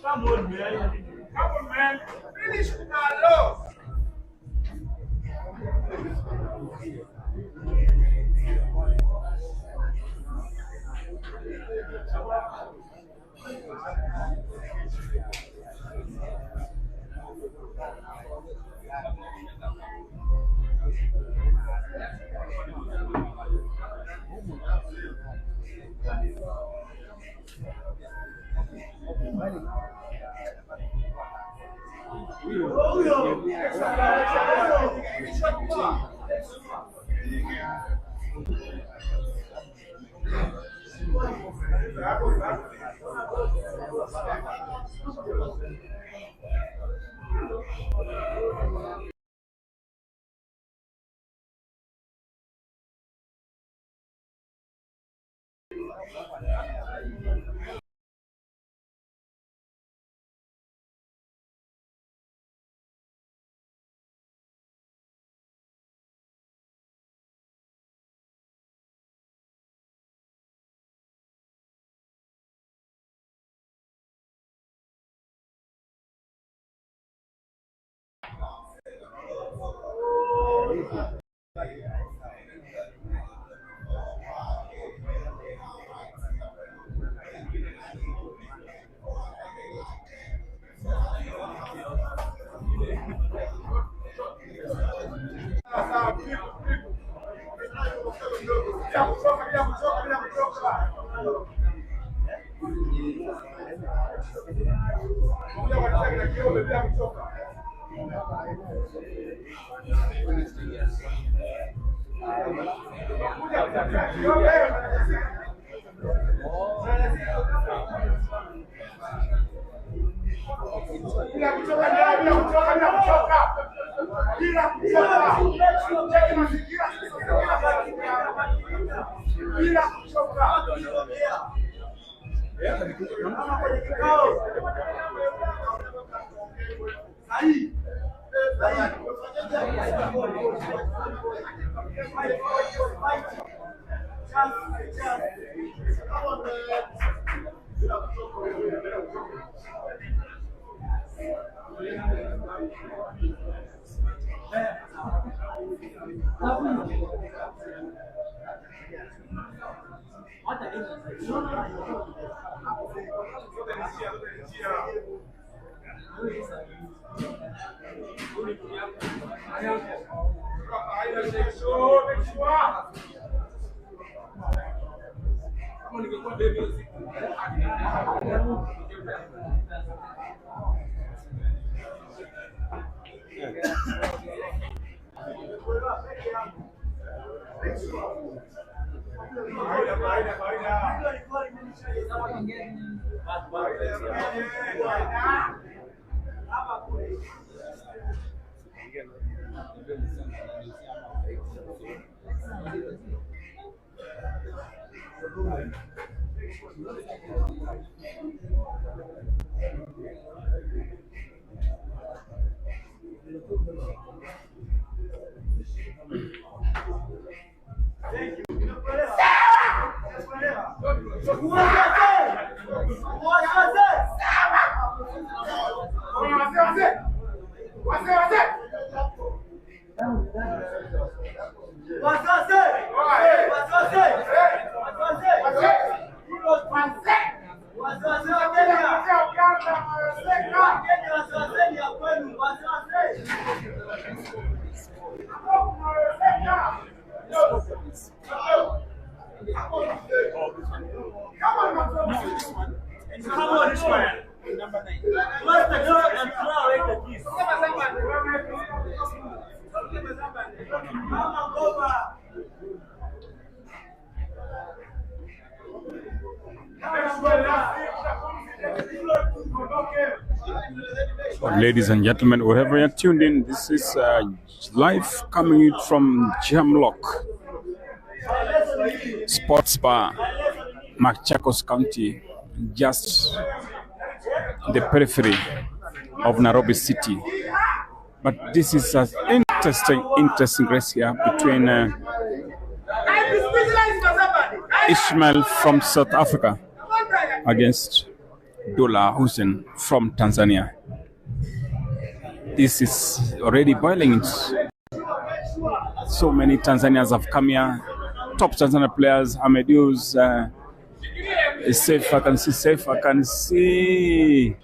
Come on, man. Come on, man. Finish with our love. Come on, Ishmael. Number 9. Plus the girl and throw away the keys. Ladies and gentlemen, wherever you're tuned in, this is live coming in from JAMLOCK Sports Bar, Machakos County, just the periphery of Nairobi City. But this is an interesting race here between Ishmael from South Africa against Abdullah Hussein from Tanzania. This is already boiling. So many Tanzanians have come here. Top Tanzania players, Ahmedus, Safe, I can see.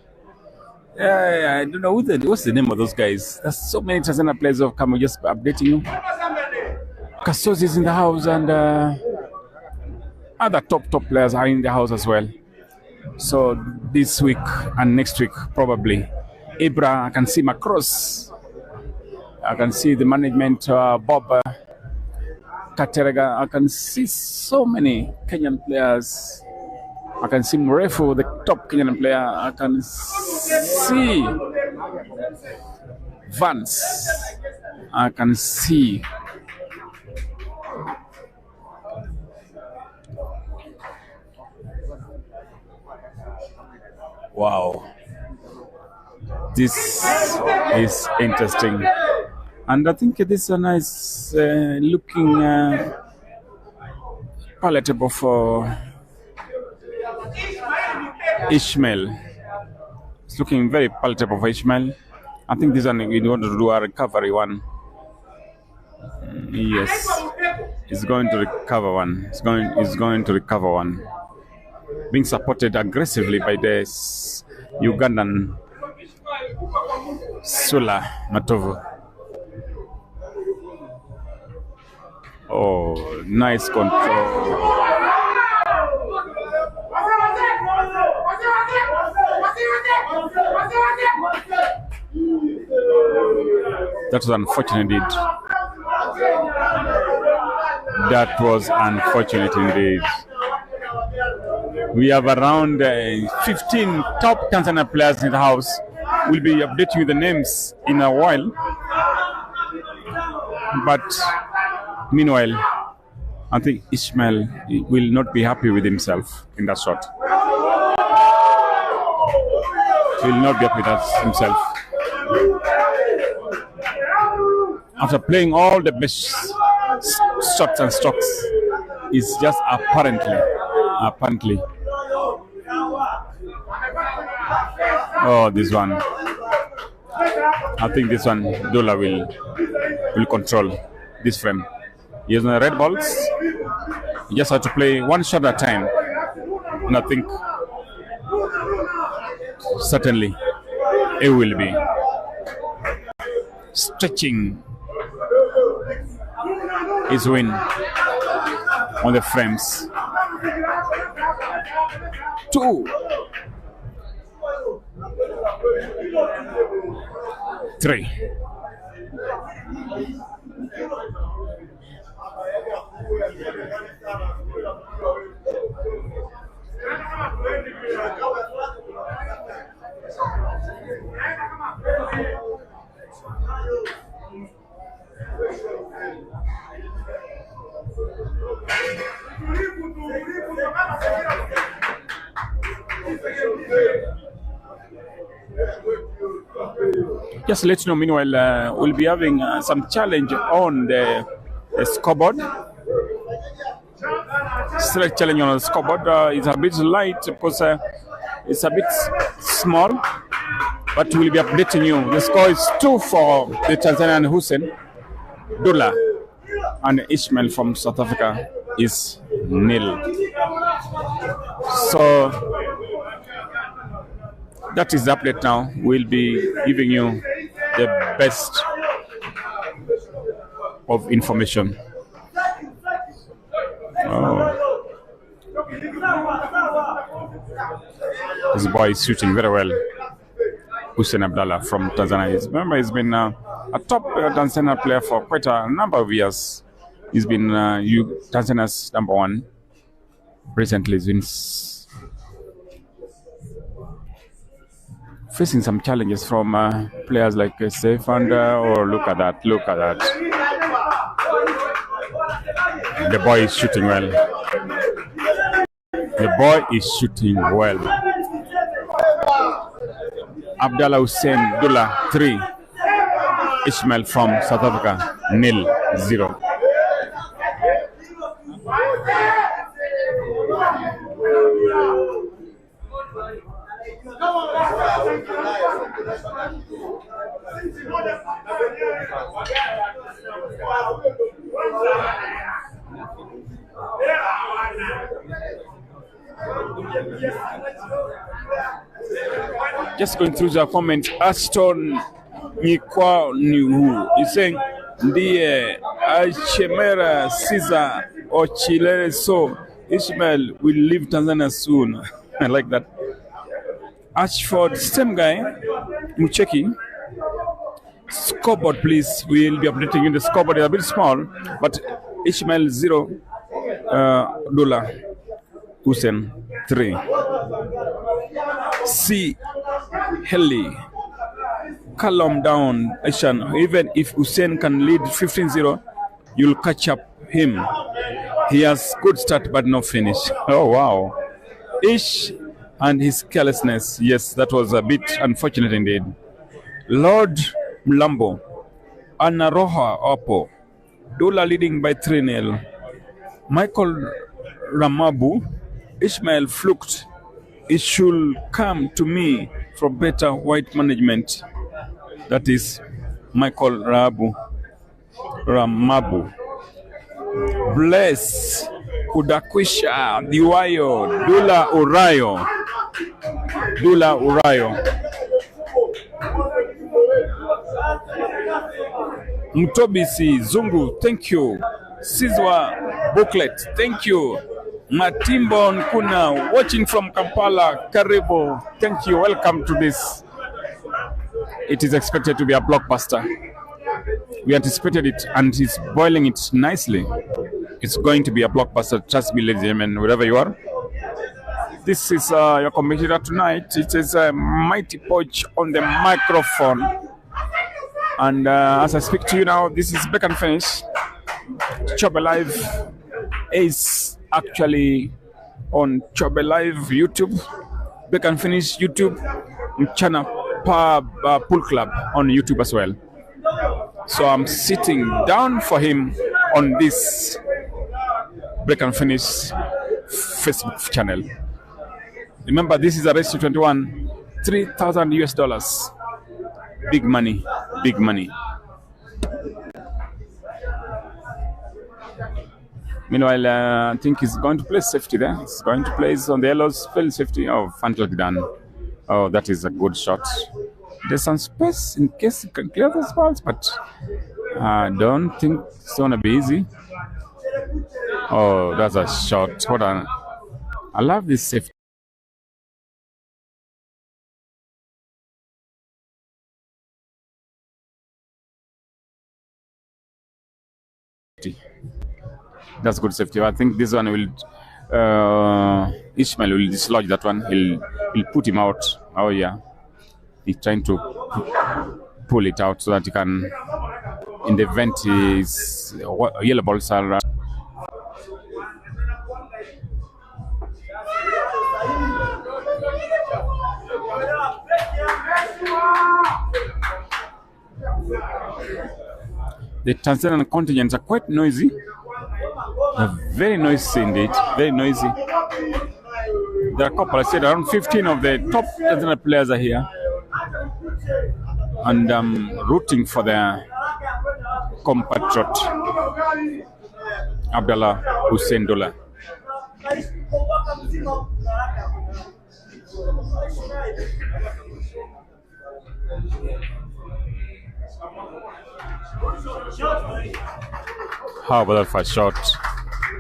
I don't know what's the name of those guys. There's so many Tanzania players who have come. Just updating you. Kasozi is in the house, and other top players are in the house as well. So this week and next week probably. Ibra, I can see Macross. I can see the management, Bob Katerega. I can see so many Kenyan players. I can see Mrefu, the top Kenyan player. I can see Vance. I can see wow. This is interesting, and I think this is a nice looking palatable for Ishmael. It's looking very palatable for Ishmael. I think this one we want to do a recovery one. Yes, it's going to recover one. It's going to recover one. Being supported aggressively by the Ugandan Sula Mthethwa. Oh, nice control. That was unfortunate indeed. That was unfortunate indeed. We have around 15 top Tanzania players in the house. We'll be updating you the names in a while. But meanwhile, I think Ishmael will not be happy with himself in that shot. He will not be happy with himself. After playing all the best shots and strokes, it's just apparently. Oh, this one. I think this one, Abdullah will control this frame. He has the red balls. He just has to play one shot at a time. And I think certainly it will be stretching his win on the frames. 2, 3. Just let you know, meanwhile, we'll be having some challenge on the scoreboard. Select challenge on the scoreboard. It's a bit light because it's a bit small, but we'll be updating you. The score is 2 for the Tanzanian Hussein. Abdullah and Ishmael from South Africa is 0. So that is the update now. We'll be giving you the best of information. Oh. This boy is shooting very well. Hussein Abdullah from Tanzania. Remember, he's been a top Tanzania player for quite a number of years. He's been Tanzania's #1. Recently, he's been facing some challenges from players like Stefan. Or look at that, look at that. The boy is shooting well. The boy is shooting well. Abdullah Hussein Abdullah 3. Ishmael from South Africa 0. Just going through the comment, Ashton Nikwa Nihu is saying, Ndiye Achemera Caesar or Chile, so Ishmael will leave Tanzania soon. I like that. Ashford, same guy, Mucheki. Scoreboard, please. We'll be updating you. The scoreboard is a bit small, but Ishmael 0, Abdullah Hussein 3. C. Heli, calm down, Ishan. Even if Hussein can lead 15-0, you'll catch up him. He has good start but no finish. Oh wow. Ish and his carelessness. Yes, that was a bit unfortunate indeed. Lord Mlambo, Anaroha Oppo, Dola leading by 3-0. Michael Ramabu, Ishmael fluked. It should come to me for better white management. That is Michael Ramabu. Bless Kudakwisha Diwayo Dula Urayo. Mtobisi Zungu, thank you. Sizwa Booklet, thank you. Matimbo Nkuna, watching from Kampala, Karibu, thank you, welcome to this. It is expected to be a blockbuster. We anticipated it and he's boiling it nicely. It's going to be a blockbuster, trust me, ladies and gentlemen, wherever you are. This is your commentator tonight. It is Mighty Poach on the microphone. And as I speak to you now, this is Back and Finish. Chobe Live is actually on Chobe Live YouTube, Back and Finish YouTube, Channel Pool Club on YouTube as well. So I'm sitting down for him on this Back and Finish Facebook channel. Remember, this is a race to 21, $3,000 US. Big money, big money. Meanwhile, I think he's going to play safety there. He's going to place on the yellows, field safety. Oh, fantastic done. Oh, that is a good shot. There's some space in case he can clear those balls, but I don't think it's going to be easy. Oh, that's a shot. Hold on. I love this safety. That's good safety. I think this one will Ishmael will dislodge that one. He'll put him out. Oh yeah, he's trying to pull it out so that he can. In the event his yellow balls are. The Tanzanian contingents are quite noisy. They're very noisy indeed. Very noisy. There are a couple, I said around 15 of the top Tanzanian players are here. And rooting for their compatriot, Abdullah Hussein. How about that for a shot,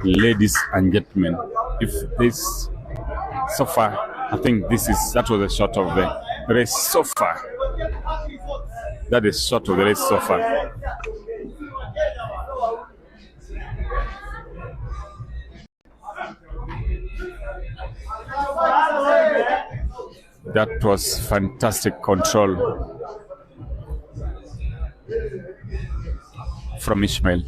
ladies and gentlemen? If this so far, I think that was a shot of the race so far. That is shot of the race so far. That was fantastic control from Ishmael.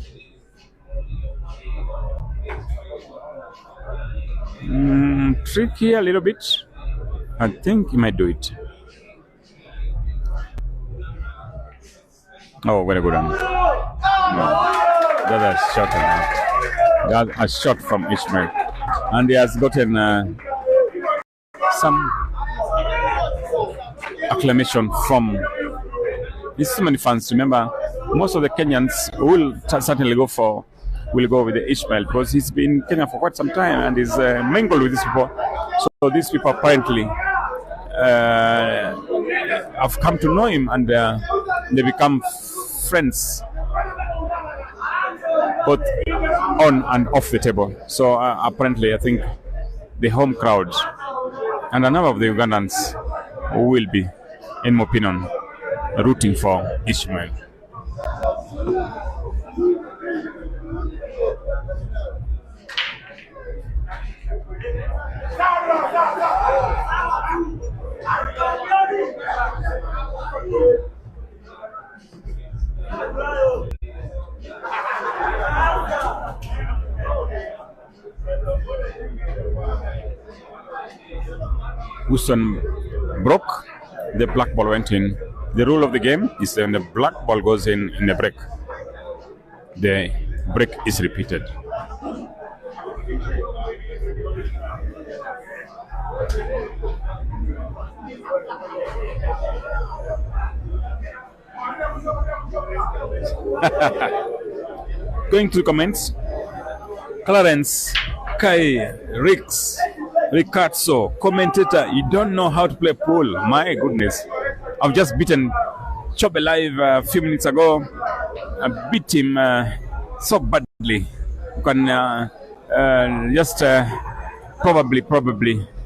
Tricky a little bit. I think he might do it. Oh, very good one. That's a shot. That's a shot from Ishmael. And he has gotten some acclamation from these so many fans. Remember, most of the Kenyans will certainly go with the Ishmael because he's been in Kenya for quite some time and is mingled with these people. So these people apparently have come to know him and they become friends both on and off the table. So apparently I think the home crowd and a number of the Ugandans will be, in my opinion, rooting for Ishmael. Houston broke, the black ball went in. The rule of the game is when the black ball goes in the break, the break is repeated. Going to comments, Clarence, Kai, Rix, Ricazzo, commentator, you don't know how to play pool. My goodness. I've just beaten Chobe live a few minutes ago. I beat him so badly. You can just probably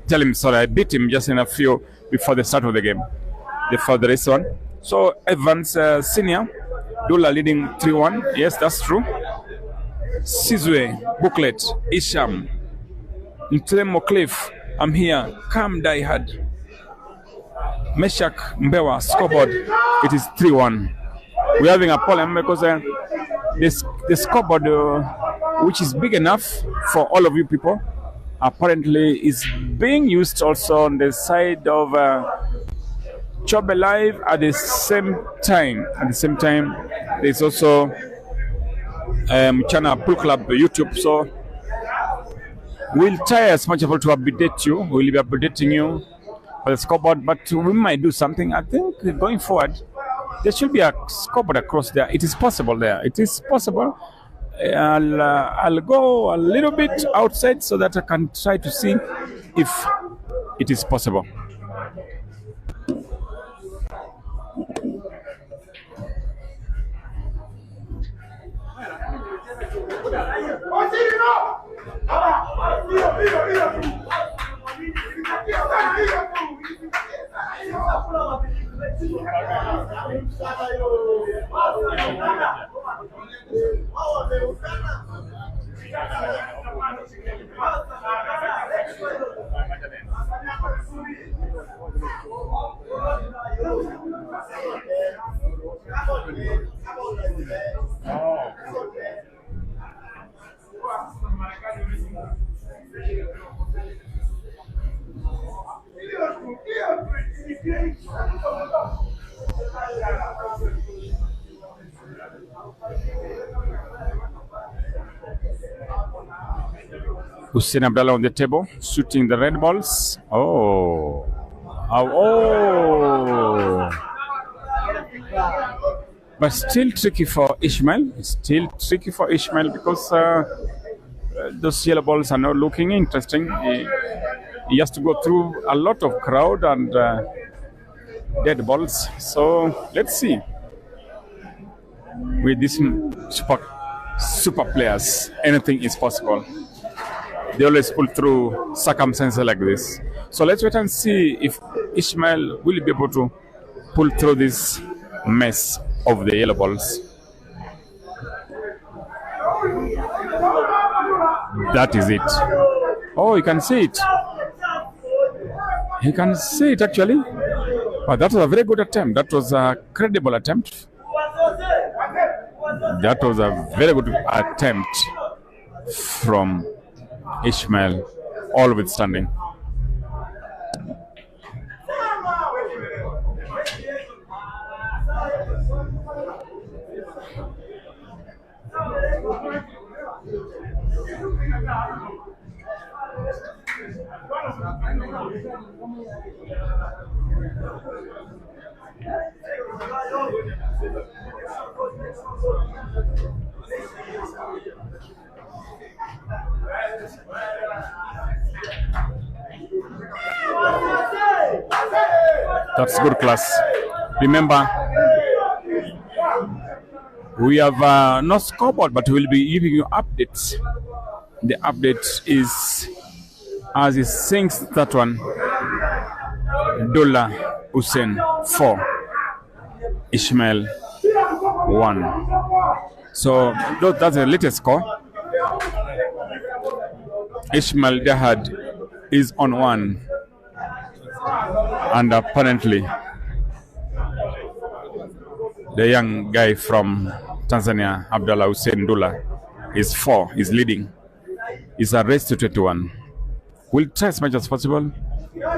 tell him sorry. I beat him just in a few before the start of the game, for the race one. So Evans Senior, Dula leading 3-1. Yes, that's true. Sizwe, Booklet, Isham, Mthethwa Cliff, I'm here. Cam Die Hard. Meshak Mbewa, scoreboard. It is 3-1. We're having a problem because the scoreboard, which is big enough for all of you people, apparently is being used also on the side of Chobe Live at the same time. At the same time, there's also channel Pool Club YouTube. So we'll try as much as possible to update you. We'll be updating you for the scoreboard, but we might do something. I think going forward, there should be a scoreboard across there. It is possible there. It is possible. I'll go a little bit outside so that I can try to see if it is possible. Hussein Abdullah on the table, shooting the red balls. Oh. Oh. But still tricky for Ishmael. Still tricky for Ishmael because those yellow balls are not looking interesting. He has to go through a lot of crowd and dead balls. So let's see. With these super players, anything is possible. They always pull through circumstances like this. So let's wait and see if Ishmael will be able to pull through this mess of the yellow balls. That is it. Oh, you can see it. You can see it actually. But that was a very good attempt. That was a credible attempt. That was a very good attempt from Ishmael, all withstanding. That's good class. Remember, we have no scoreboard, but we'll be giving you updates. The update is as it sinks that one. Abdullah Hussein 4, Ishmael 1. So that's the latest score. Ishmael Jahad is on 1. And apparently, the young guy from Tanzania, Abdullah Hussein Dula, is 4, is leading. Is a race to 21. We'll try as much as possible.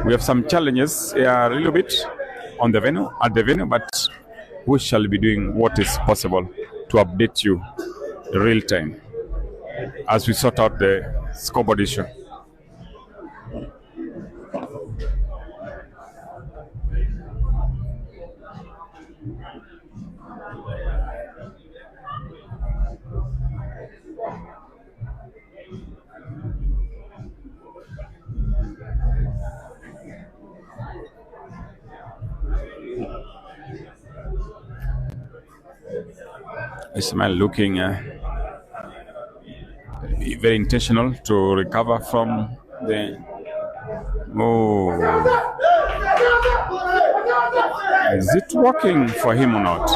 We have some challenges a little bit on the venue, but we shall be doing what is possible to update you real time as we sort out the scoreboard issue. Ishmael looking very intentional to recover from the... Oh. Is it working for him or not?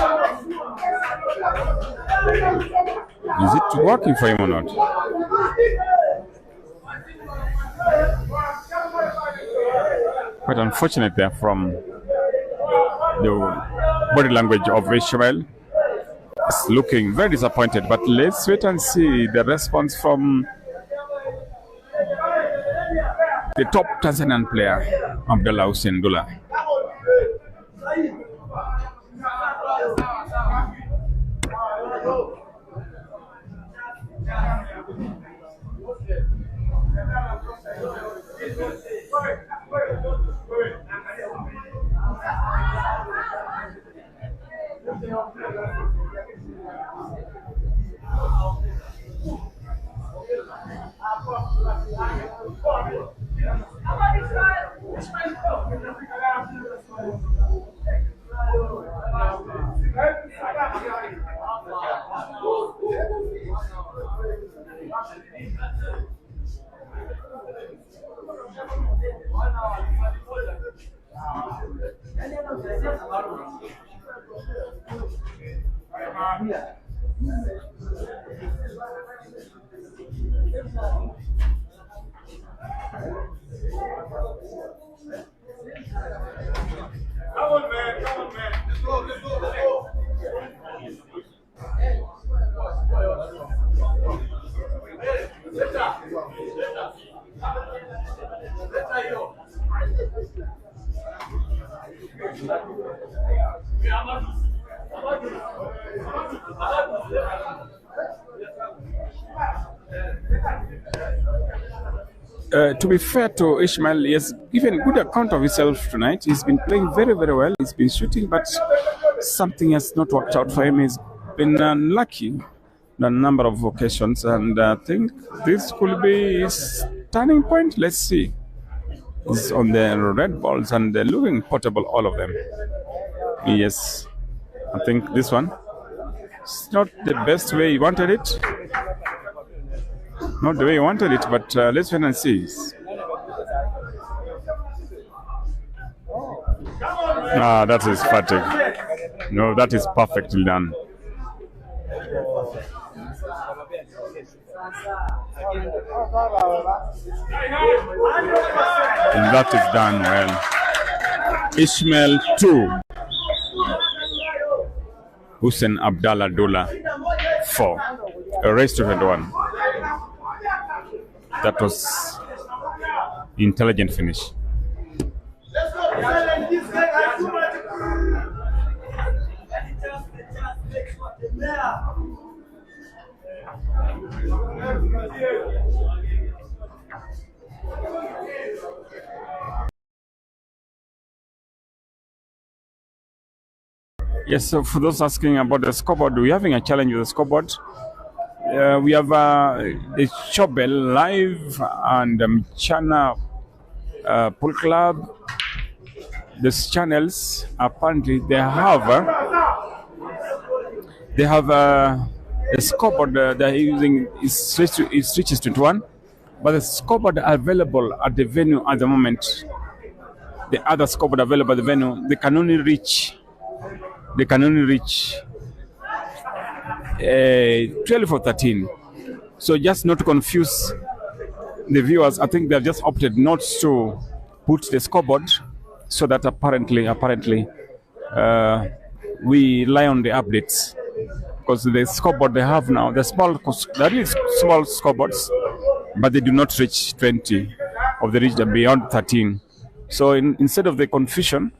Is it working for him or not? Quite unfortunate there from the body language of Ishmael. It's looking very disappointed, but let's wait and see the response from the top Tanzanian player, Abdullah Hussein Dula. Come on, man. Come on, man. Let's go. Let's go. Let's go. To be fair to Ishmael, he has given a good account of himself tonight. He's been playing very, very well. He's been shooting, but something has not worked out for him. He's been unlucky on a number of occasions, and I think this could be his turning point. Let's see. He's on the red balls and they're looking portable, all of them. Yes, I think this one is not the best way he wanted it. Not the way he wanted it, but let's wait and see. Ah, that is fatigue. No, that is perfectly done. And that is done well. Ishmael 2. Hussein Abdullah 4. A race to 21. That was intelligent finish. Let's go. This guy has too much. Yes, so for those asking about the scoreboard, we're having a challenge with the scoreboard. We have the Chobel Live and Chana Pool Club. These channels apparently they have a scoreboard they're using is reaches 21, but the scoreboard available at the venue at the moment, the other scoreboard available at the venue, they can only reach 12 or 13. So just not to confuse the viewers, I think they've just opted not to put the scoreboard, so that apparently we rely on the updates, because the scoreboard they have now, there is small scoreboards, but they do not reach 20, or they reach beyond 13. So instead of the confusion,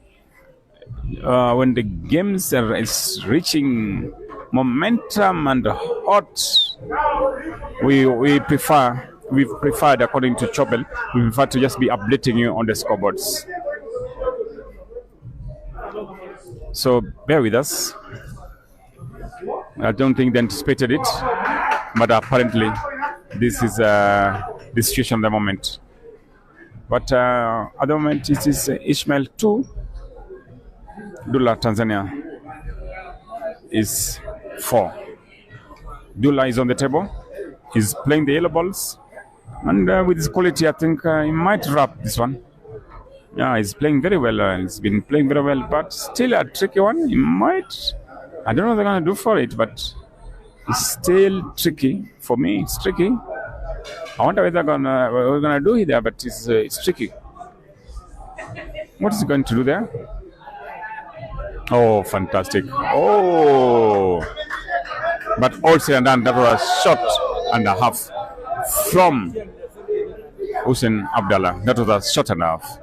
when the games is reaching momentum and hot, we've preferred, according to Chobel, we prefer to just be updating you on the scoreboards. So bear with us. I don't think they anticipated it, but apparently this is the situation at the moment. But at the moment it is Ishmael 2, Dula Tanzania is 4. Dula is on the table. He's playing the yellow balls, and with his quality, I think he might wrap this one. Yeah, he's playing very well. He's been playing very well, but still a tricky one. He might. I don't know what they're going to do for it, but it's still tricky. For me, it's tricky. I wonder what we're going to do here, but it's tricky. What is he going to do there? Oh, fantastic. Oh. But all said and done, that was a shot and a half from Hussein Abdullah. That was a shot and a half.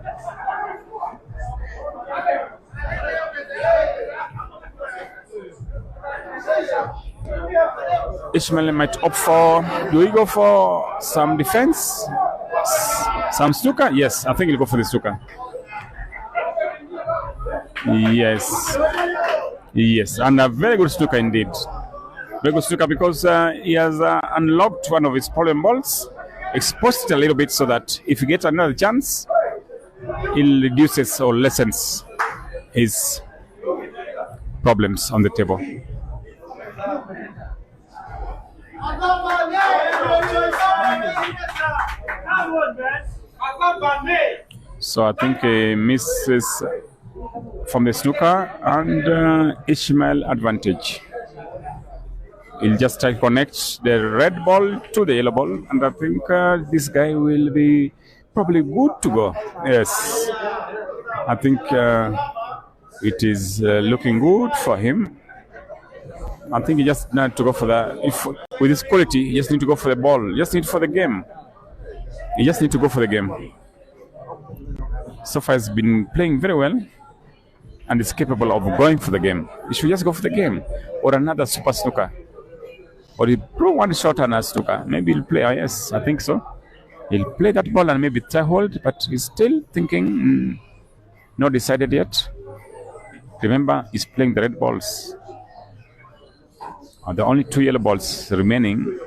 Ishmael might opt for, do we go for some defense? Some snooker? Yes, I think he'll go for the snooker. Yes, and a very good snooker indeed. Very good snooker, because he has unlocked one of his problem balls, exposed it a little bit, so that if he gets another chance, he reduces or lessens his problems on the table. So I think he misses from the snooker, and Ishmael advantage. He'll just try to connect the red ball to the yellow ball, and I think this guy will be probably good to go. Yes, I think it is looking good for him. I think he just need to go for with his quality, he just need to go for the ball. Just need for the game. He just need to go for the game. So far, he's been playing very well, and is capable of going for the game. He should just go for the game, or another super snooker, or he throw one shot and a snooker. Maybe he'll play. Yes, I think so. He'll play that ball and maybe try hold, but he's still thinking. Not decided yet. Remember, he's playing the red balls. The only 2 yellow balls remaining,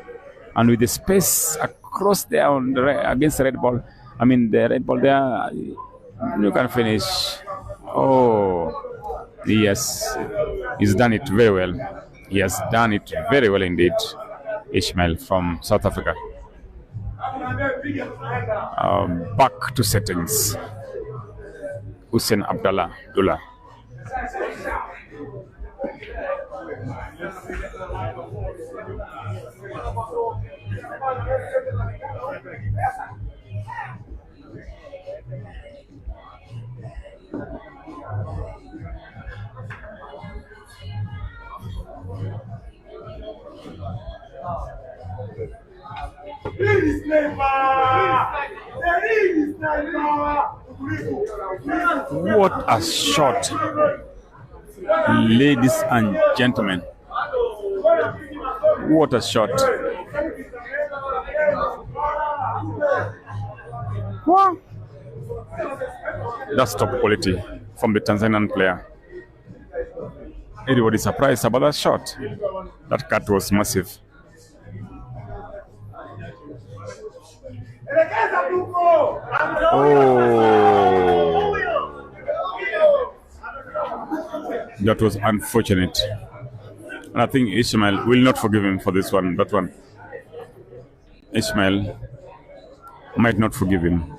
and with the space across there on against the red ball, I mean the red ball there, you can finish. Oh, yes, he's done it very well. He has done it very well indeed. Ishmael from South Africa. Back to settings. Hussein Abdullah. What a shot, ladies and gentlemen. What a shot. Wow. That's top quality from the Tanzanian player. Everybody surprised about that shot. That cut was massive. Oh, that was unfortunate. And I think Ishmael will not forgive him for this one. That one, Ishmael might not forgive him.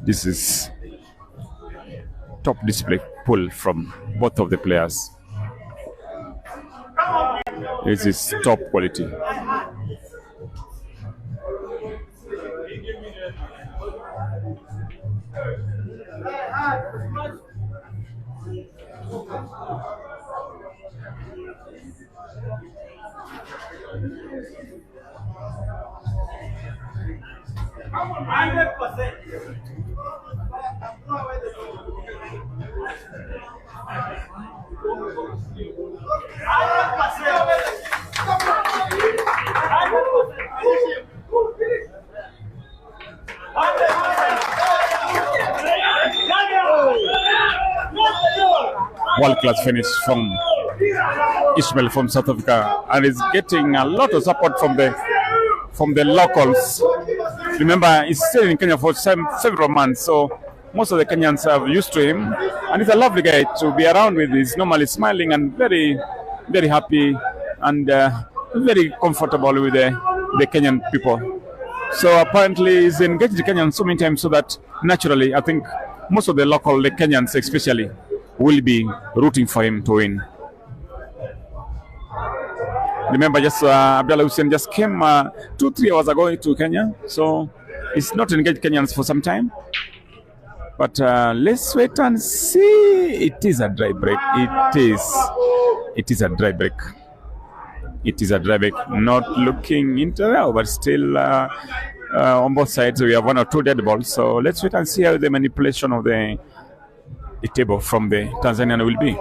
This is top display pull from both of the players. This is top quality. World-class finish from Ishmael from South Africa, and is getting a lot of support from the locals. Remember, he's still in Kenya for several months, so most of the Kenyans are used to him, and he's a lovely guy to be around with. He's normally smiling and very, very happy and very comfortable with the Kenyan people. So apparently he's engaged the Kenyans so many times, so that naturally I think most of the Kenyans especially, will be rooting for him to win. Remember, just Abdullah Hussein just came 2-3 hours ago to Kenya, so he's not engaged Kenyans for some time. But let's wait and see. It is a dry break. It is a dry break. It is a dry break. Not looking into now, but still on both sides we have 1 or 2 dead balls. So let's wait and see how the manipulation of the table from the Tanzanian will be.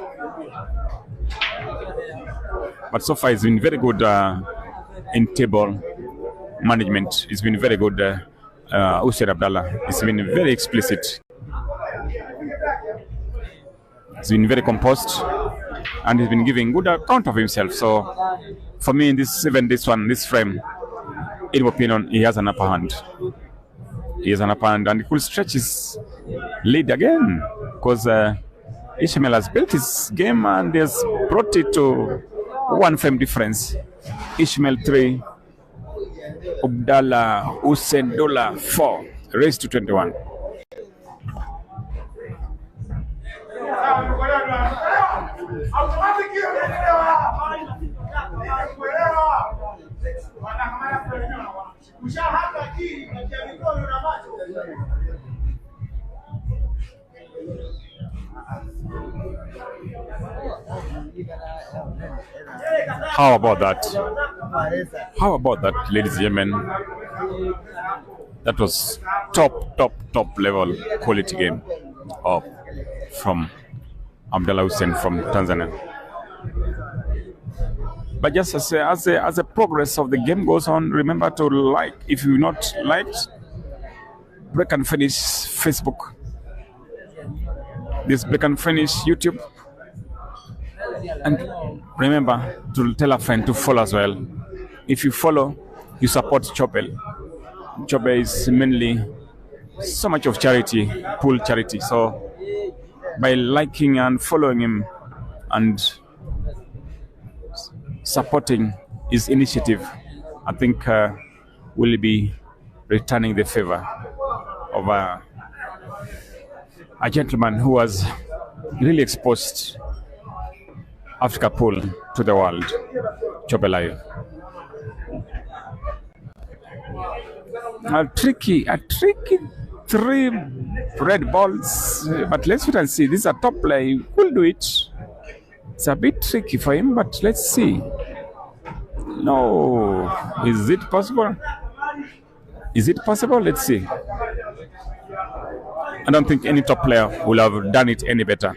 But so far it's been very good in table management. It's been very good. Hussein Abdullah, it's been very explicit. He's been very composed, and he's been giving good account of himself. So for me, this frame, in my opinion, he has an upper hand. He has an upper hand, and he could stretch his lead again, because Ishmael has built his game and has brought it to 1 frame difference. Ishmael 3, Abdullah Hussein 4, raised to 21. How about that? How about that, ladies and gentlemen? That was top level quality game from Abdullah Hussein from Tanzania. But just as the progress of the game goes on, remember to like. If you've not liked, break and finish Facebook. This break and finish YouTube. And remember to tell a friend to follow as well. If you follow, you support Chopel. Chopel is mainly so much of charity, pool charity. So by liking and following him and supporting his initiative, I think we'll be returning the favor of a gentleman who was really exposed Africa pool to the world, Chopelayo. A tricky 3 red balls, but let's wait and see. This is a top player, he will do it. It's a bit tricky for him, but let's see. No, is it possible? Is it possible? Let's see. I don't think any top player will have done it any better.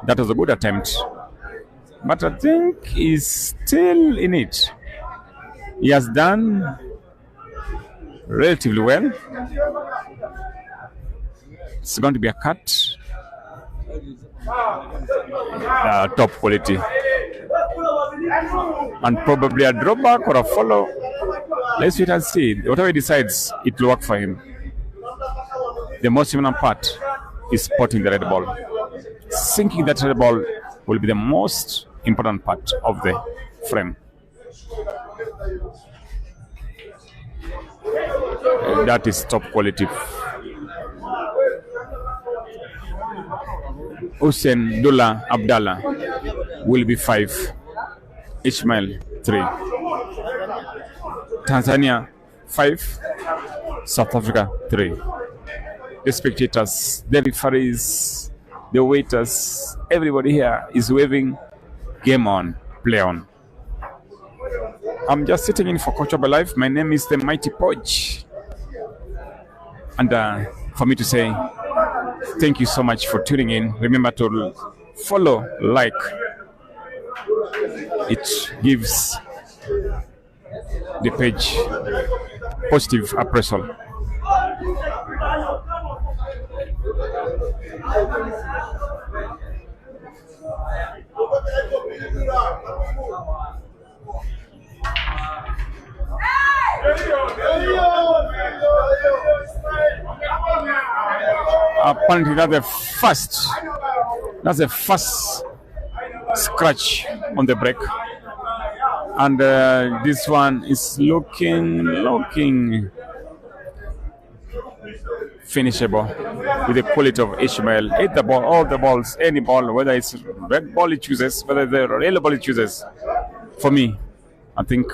That was a good attempt. But I think he's still in it. He has done relatively well. It's going to be a cut. Top quality. And probably a drawback or a follow. Let's wait and see. Whatever he decides, it will work for him. The most important part is spotting the red ball. Sinking that red ball will be the most important part of the frame. That is top quality. Hussein Dula Abdullah will be 5. Ishmael 3. Tanzania 5. South Africa 3. The spectators, the referees, the waiters, everybody here is waving. Game on, play on. I'm just sitting in for Coach of Life. My name is the Mighty Poch. And for me to say, thank you so much for tuning in. Remember to follow, like. It gives the page positive appraisal. Apparently that's the first scratch on the break, and this one is looking finishable with the quality of Ishmael. Hit the ball, all the balls, any ball, whether it's red ball he chooses, whether the yellow ball he chooses. For me, I think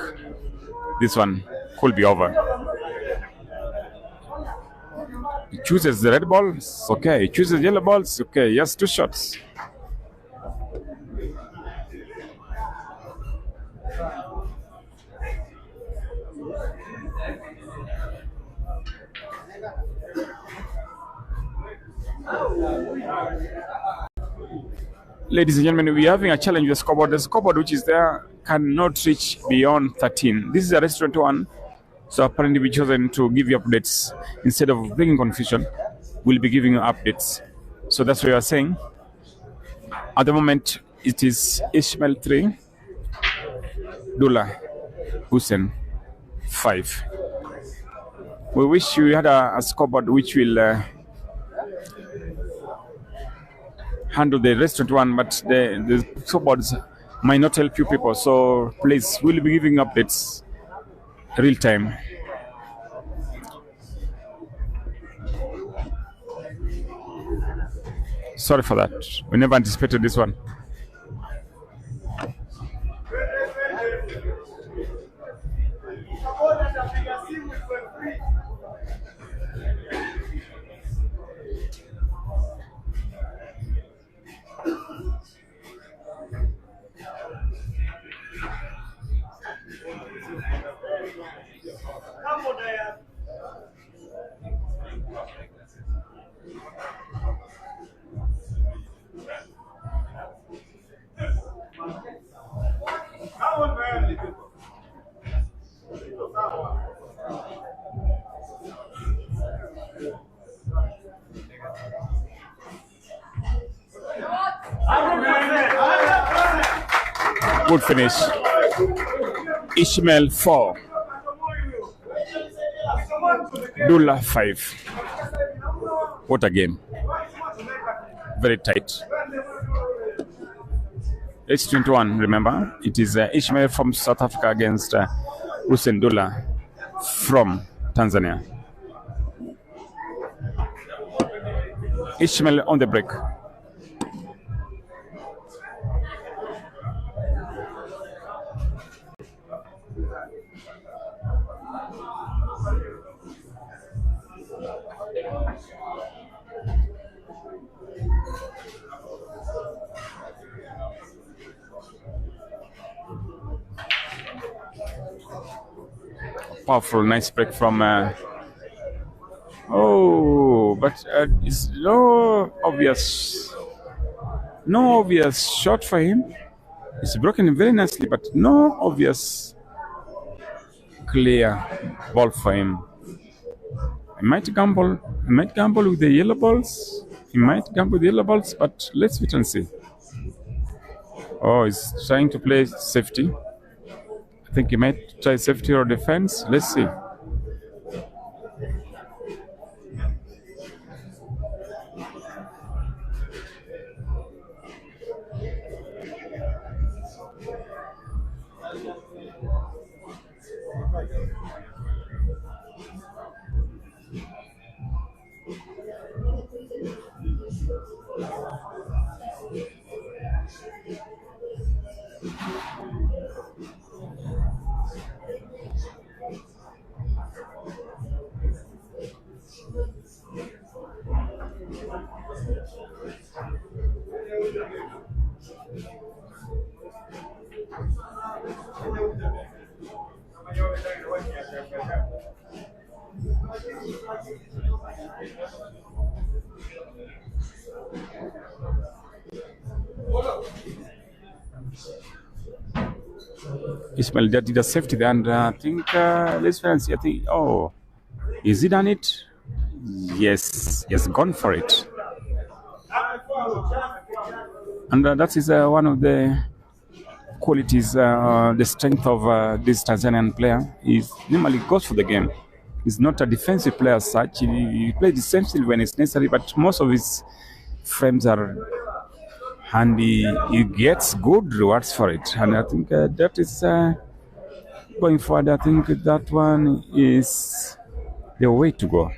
this one could be over. He chooses the red ball, it's okay. He chooses yellow balls, okay. Yes, 2 shots. Ladies and gentlemen, we are having a challenge with the scoreboard. The scoreboard which is there cannot reach beyond 13. This is a restaurant one, so apparently we chosen to give you updates. Instead of bringing confusion, we'll be giving you updates. So that's what we are saying. At the moment, it is Ishmael 3, Dula Hussein 5. We wish we had a scoreboard which will handle the restaurant one, but the scoreboards might not help you people. So please, we'll be giving updates real time. Sorry for that. We never anticipated this one. Good finish. Ishmael 4. Abdullah 5. What a game. Very tight. It's 21, remember? It is Ishmael from South Africa against Hussein from Tanzania. Ishmael on the break. Powerful, nice break from. But it's no obvious shot for him. It's broken very nicely, but no obvious clear ball for him. He might gamble with the yellow balls. But let's wait and see. Oh, he's trying to play safety. I think he might try safety or defense. Let's see. Ishmael did a safety there, and I think let's wait and see. I think, is he done it? Yes, he has gone for it. And that is one of the qualities, the strength of this Tanzanian player. He normally goes for the game. He's not a defensive player as such. He plays defensively when it's necessary, but most of his frames are handy. He gets good rewards for it. And I think that is going forward. I think that one is the way to go.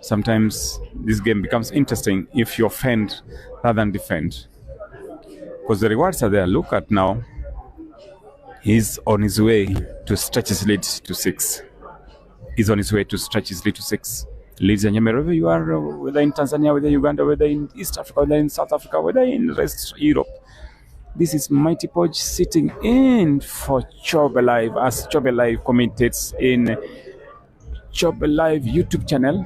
Sometimes this game becomes interesting if you offend rather than defend, because the rewards are there. Look at now, he's on his way to stretch his lead to 6. He's on his way to stretch his lead to 6. Ladies and gentlemen, wherever you are, whether in Tanzania, whether Uganda, whether in East Africa, whether in South Africa, whether in the rest of Europe, this is Mighty Podge sitting in for Chobe Live, as Chobe Live commentates in Chobe Live YouTube channel.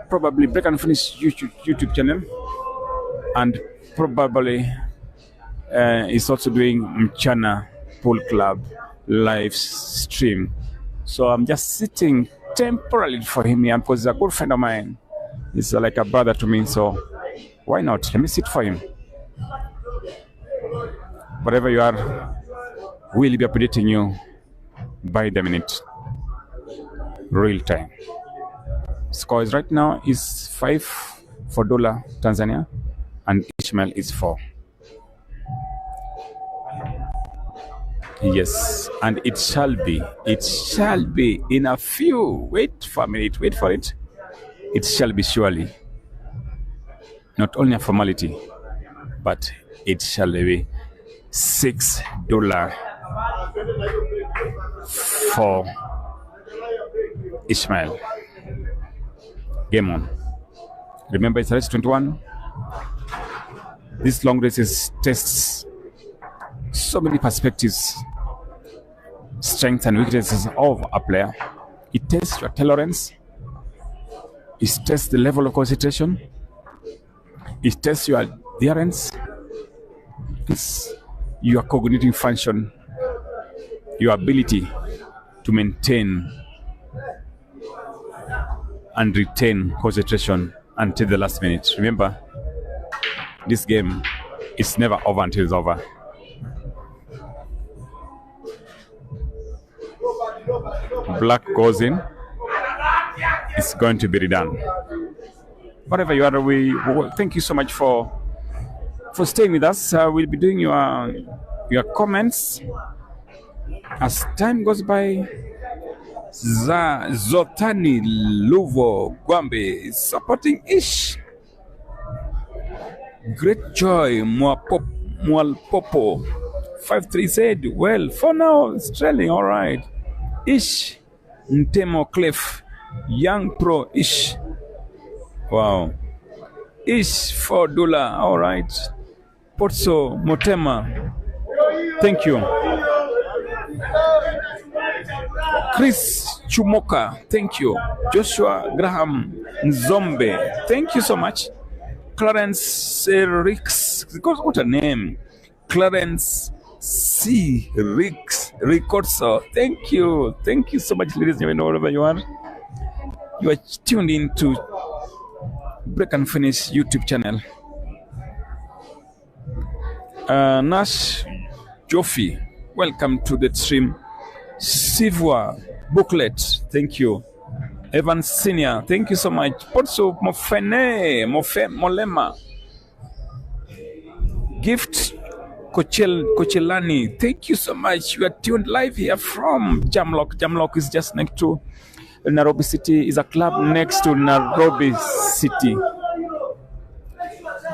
Probably Break and Finish YouTube channel, and probably is also doing Mchana Pool Club live stream. So I'm just sitting temporarily for him here because he's a good friend of mine. He's like a brother to me, so why not? Let me sit for him. Whatever you are, we'll be updating you by the minute, real time. Score is right now is 5 for Abdullah, Tanzania, and Ishmael is 4. Yes, and it shall be in a few. Wait for a minute, wait for it. It shall be surely not only a formality, but it shall be $6 for Ishmael. Game on. Remember, it's race 21. This long races tests so many perspectives, strengths and weaknesses of a player. It tests your tolerance. It tests the level of concentration. It tests your adherence. It's your cognitive function, your ability to maintain and retain concentration until the last minute. Remember, this game is never over until it's over. Black goes in. It's going to be redone. Whatever you are, we thank you so much for staying with us. We'll be doing your comments as time goes by. Zotani Luvo Gwambe is supporting Ish. Great Joy Mwalpopo 53 said, well, for now it's trailing, all right. Ish Ntemo Cliff Young Pro Ish. Wow. Ish $4, all right. Potso Motema, thank you. Chris Chumoka, thank you. Joshua Graham Nzombe, thank you so much. Clarence Ricks, what a name. Clarence C. Ricks Rickorso, thank you. Thank you so much, ladies and gentlemen, wherever you are. You are tuned in to Break and Finish YouTube channel. Nash Joffy, welcome to the stream. Sivwa Booklet, thank you. Evan Senior, thank you so much. Also, Mofene Molema. Gift Kochelani, thank you so much. You are tuned live here from JAMLOCK. JAMLOCK is just next to Nairobi City, is a club next to Nairobi City.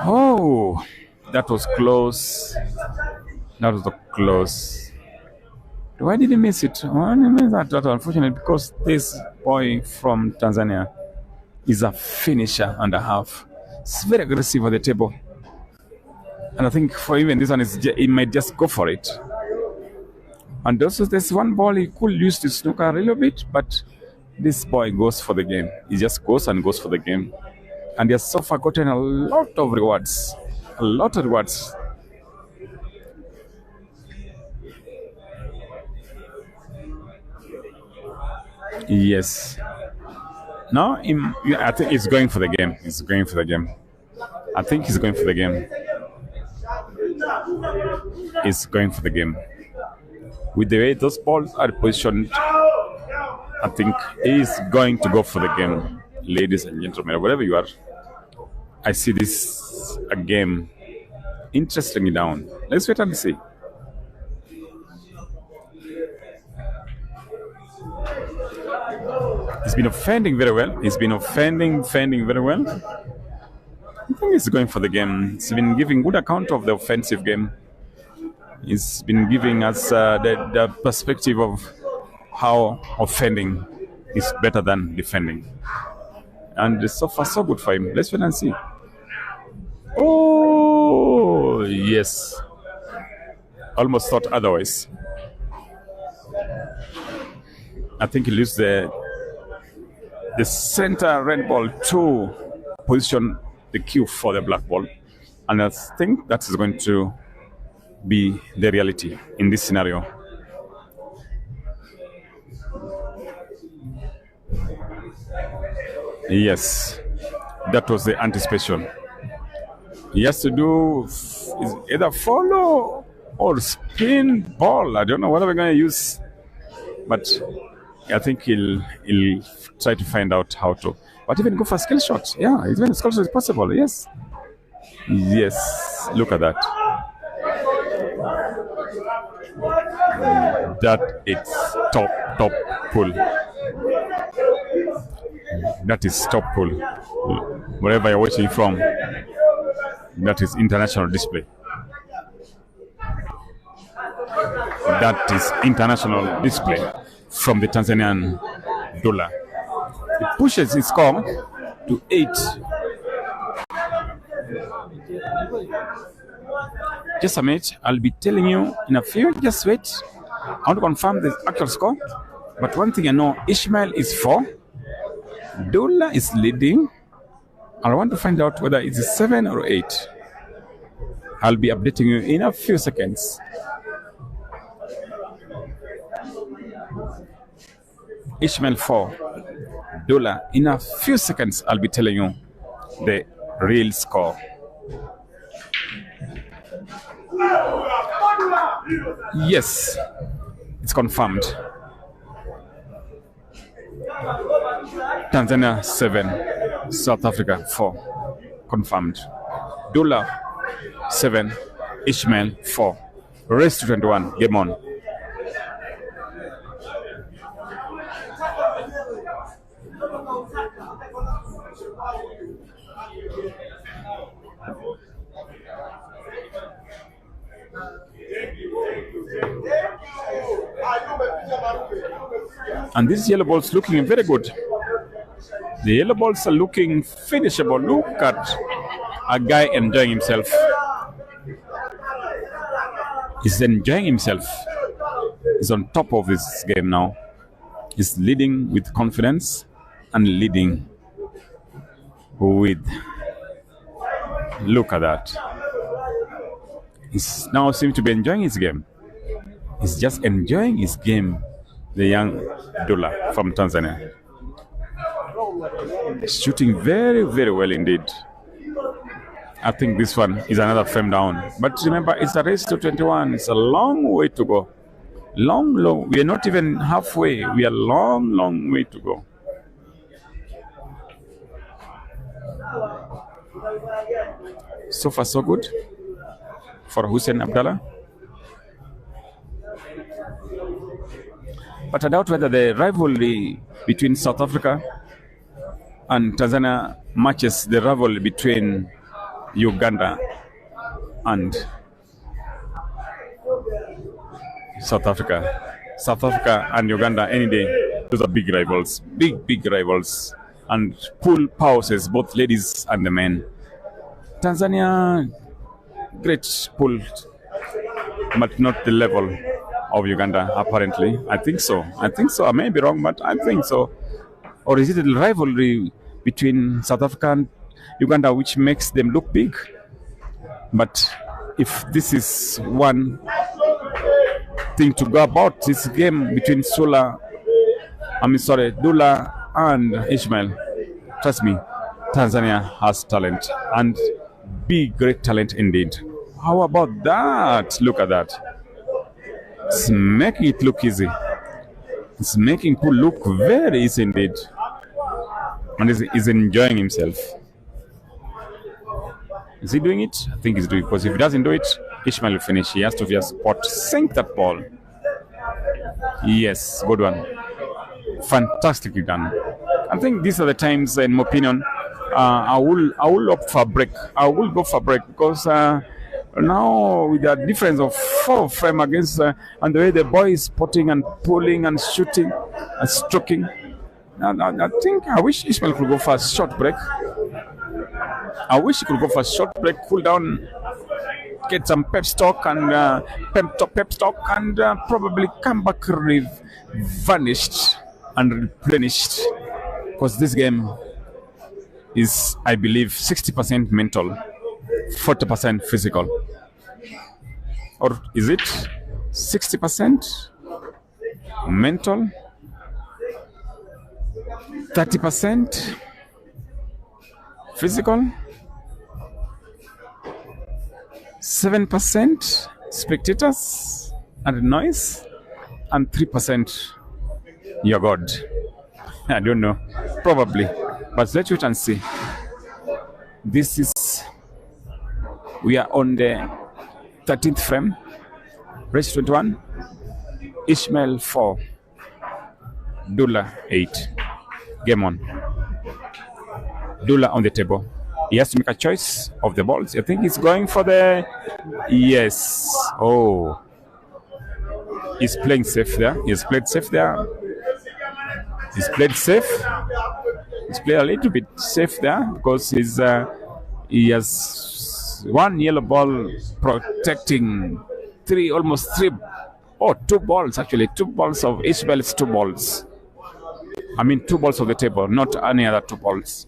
Oh, that was close. That was close. Why did he miss it? Well, he missed that unfortunately, because this boy from Tanzania is a finisher and a half. It's very aggressive at the table. And I think for even this one, he might just go for it. And also there's one ball he could use to snooker a little bit, but this boy goes for the game. He just goes and goes for the game. And he has so far gotten a lot of rewards. A lot of rewards. Yes. No, I think he's going for the game. He's going for the game. I think he's going for the game. He's going for the game. With the way those balls are positioned, I think he's going to go for the game. Ladies and gentlemen, wherever you are, I see this a game interesting me down. Let's wait and see. He's been offending very well. He's been offending very well. I think he's going for the game. He's been giving good account of the offensive game. He's been giving us the perspective of how offending is better than defending. And so far, so good for him. Let's wait and see. Oh, yes. Almost thought otherwise. I think he leaves the center red ball to position the cue for the black ball. And I think that is going to be the reality in this scenario. Yes, that was the anticipation. He has to do either follow or spin ball. I don't know what we're going to use, but I think he'll try to find out how to. But even go for skill shots. Yeah, even skill shots is possible. Yes. Yes. Look at that. That is top pull. That is top pull. Wherever you're watching from. That is international display. That is international display from the Tanzanian dollar. It pushes its score to 8. Just a minute, I'll be telling you in a few. Just wait. I want to confirm the actual score. But one thing I know, Ishmael is 4. Abdullah is leading. I want to find out whether it's 7 or 8. I'll be updating you in a few seconds. Ishmael 4. Abdullah. In a few seconds, I'll be telling you the real score. Yes, it's confirmed. Tanzania 7, South Africa 4. Confirmed. Abdullah 7, Ishmael 4. Race to 21. Game on. And this yellow ball's looking very good. The yellow balls are looking finishable. Look at a guy enjoying himself. He's enjoying himself. He's on top of this game now. He's leading with confidence and leading with... Look at that. He's now seems to be enjoying his game. He's just enjoying his game, the young Abdullah from Tanzania. Shooting very, very well indeed. I think this one is another frame down. But remember, it's a race to 21. It's a long way to go. Long. We are not even halfway. We are long way to go. So far, so good for Hussein Abdullah. But I doubt whether the rivalry between South Africa and Tanzania matches the rivalry between Uganda and South Africa. South Africa and Uganda any day. Those are big rivals. Big rivals. And pool pauses, both ladies and the men. Tanzania, great pool, but not the level of Uganda, apparently. I think so. I may be wrong, but I think so. Or is it a rivalry between South Africa and Uganda which makes them look big? But if this is one thing to go about, this game between Abdullah and Ishmael, trust me, Tanzania has talent, and great talent indeed. How about that? Look at that. It's making it look easy. It's making Pool look very easy indeed. And he's enjoying himself. Is he doing it? I think he's doing it, because if he doesn't do it, Ishmael will finish. He has to just spot, sink that ball. Yes, good one. Fantastically done. I think these are the times, in my opinion, I will opt for a break. I will go for a break, because now with the difference of 4 frame against and the way the boy is spotting and pulling and shooting and stroking, I wish Ishmael could go for a short break. I wish he could go for a short break, cool down, get some pep talk and probably come back vanished and replenished, because this game is, I believe, 60% mental, 40% physical. Or is it 60% mental, 30% physical, 7% spectators and noise, and 3% your God? I don't know, probably, but let's wait and see. We are on the 13th frame, race 21, Ishmael 4, Abdullah 8. Game on. Abdullah on the table. He has to make a choice of the balls. I think he's going for the... Yes. Oh. He's playing safe there. He's played safe there. He's played safe. He's played a little bit safe there because he has one yellow ball protecting two balls actually. 2 balls of Ishmael's 2 balls. I mean 2 balls of the table, not any other 2 balls.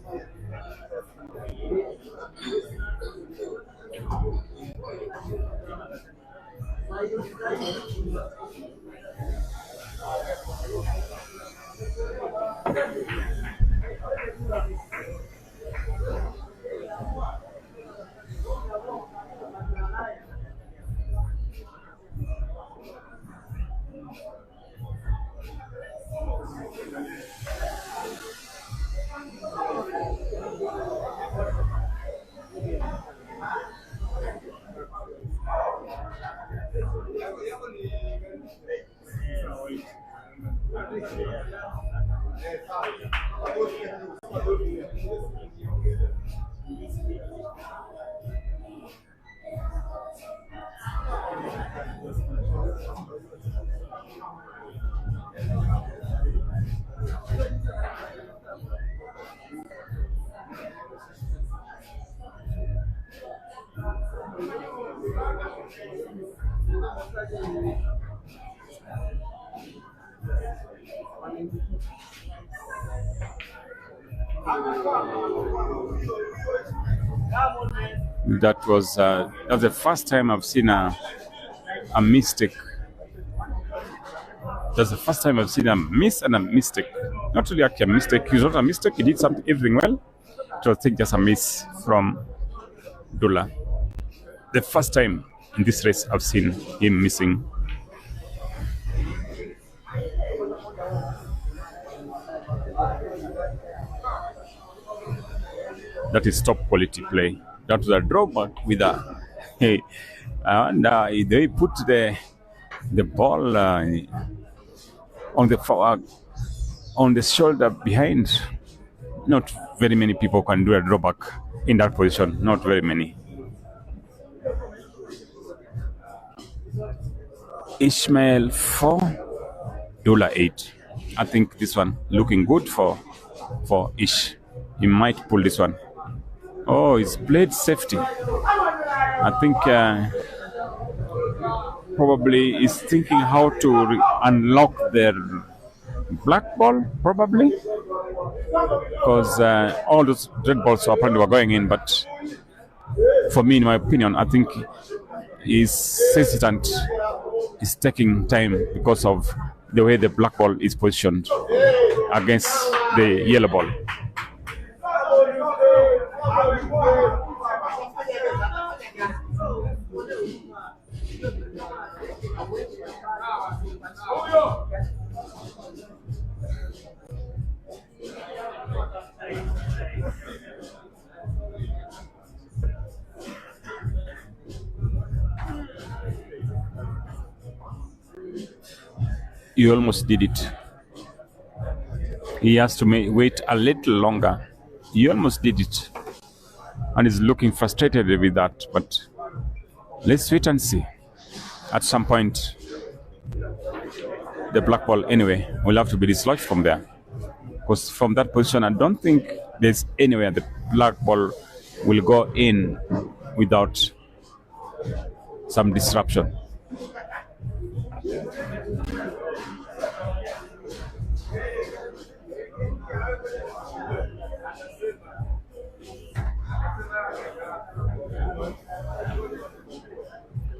That was the first time I've seen a mistake. That's the first time I've seen a miss and a mistake. Not really actually a mistake. It's not a mistake. He did everything well. It was, I think, just a miss from Abdullah. The first time in this race I've seen him missing. That is top quality play. That was a drawback with a and they put the ball on the shoulder behind. Not very many people can do a drawback in that position. Not very many. Ishmael 4, Abdullah 8. I think this one looking good for Ish. He might pull this one. Oh, he's played safety. I think probably he's thinking how to unlock their black ball, probably. Because all those red balls apparently were going in, but for me, in my opinion, I think he's hesitant. He's taking time because of the way the black ball is positioned against the yellow ball. He almost did it. He has to wait a little longer. He almost did it. And he's looking frustrated with that. But let's wait and see. At some point, the black ball, anyway, will have to be dislodged from there. Because from that position, I don't think there's anywhere the black ball will go in without some disruption.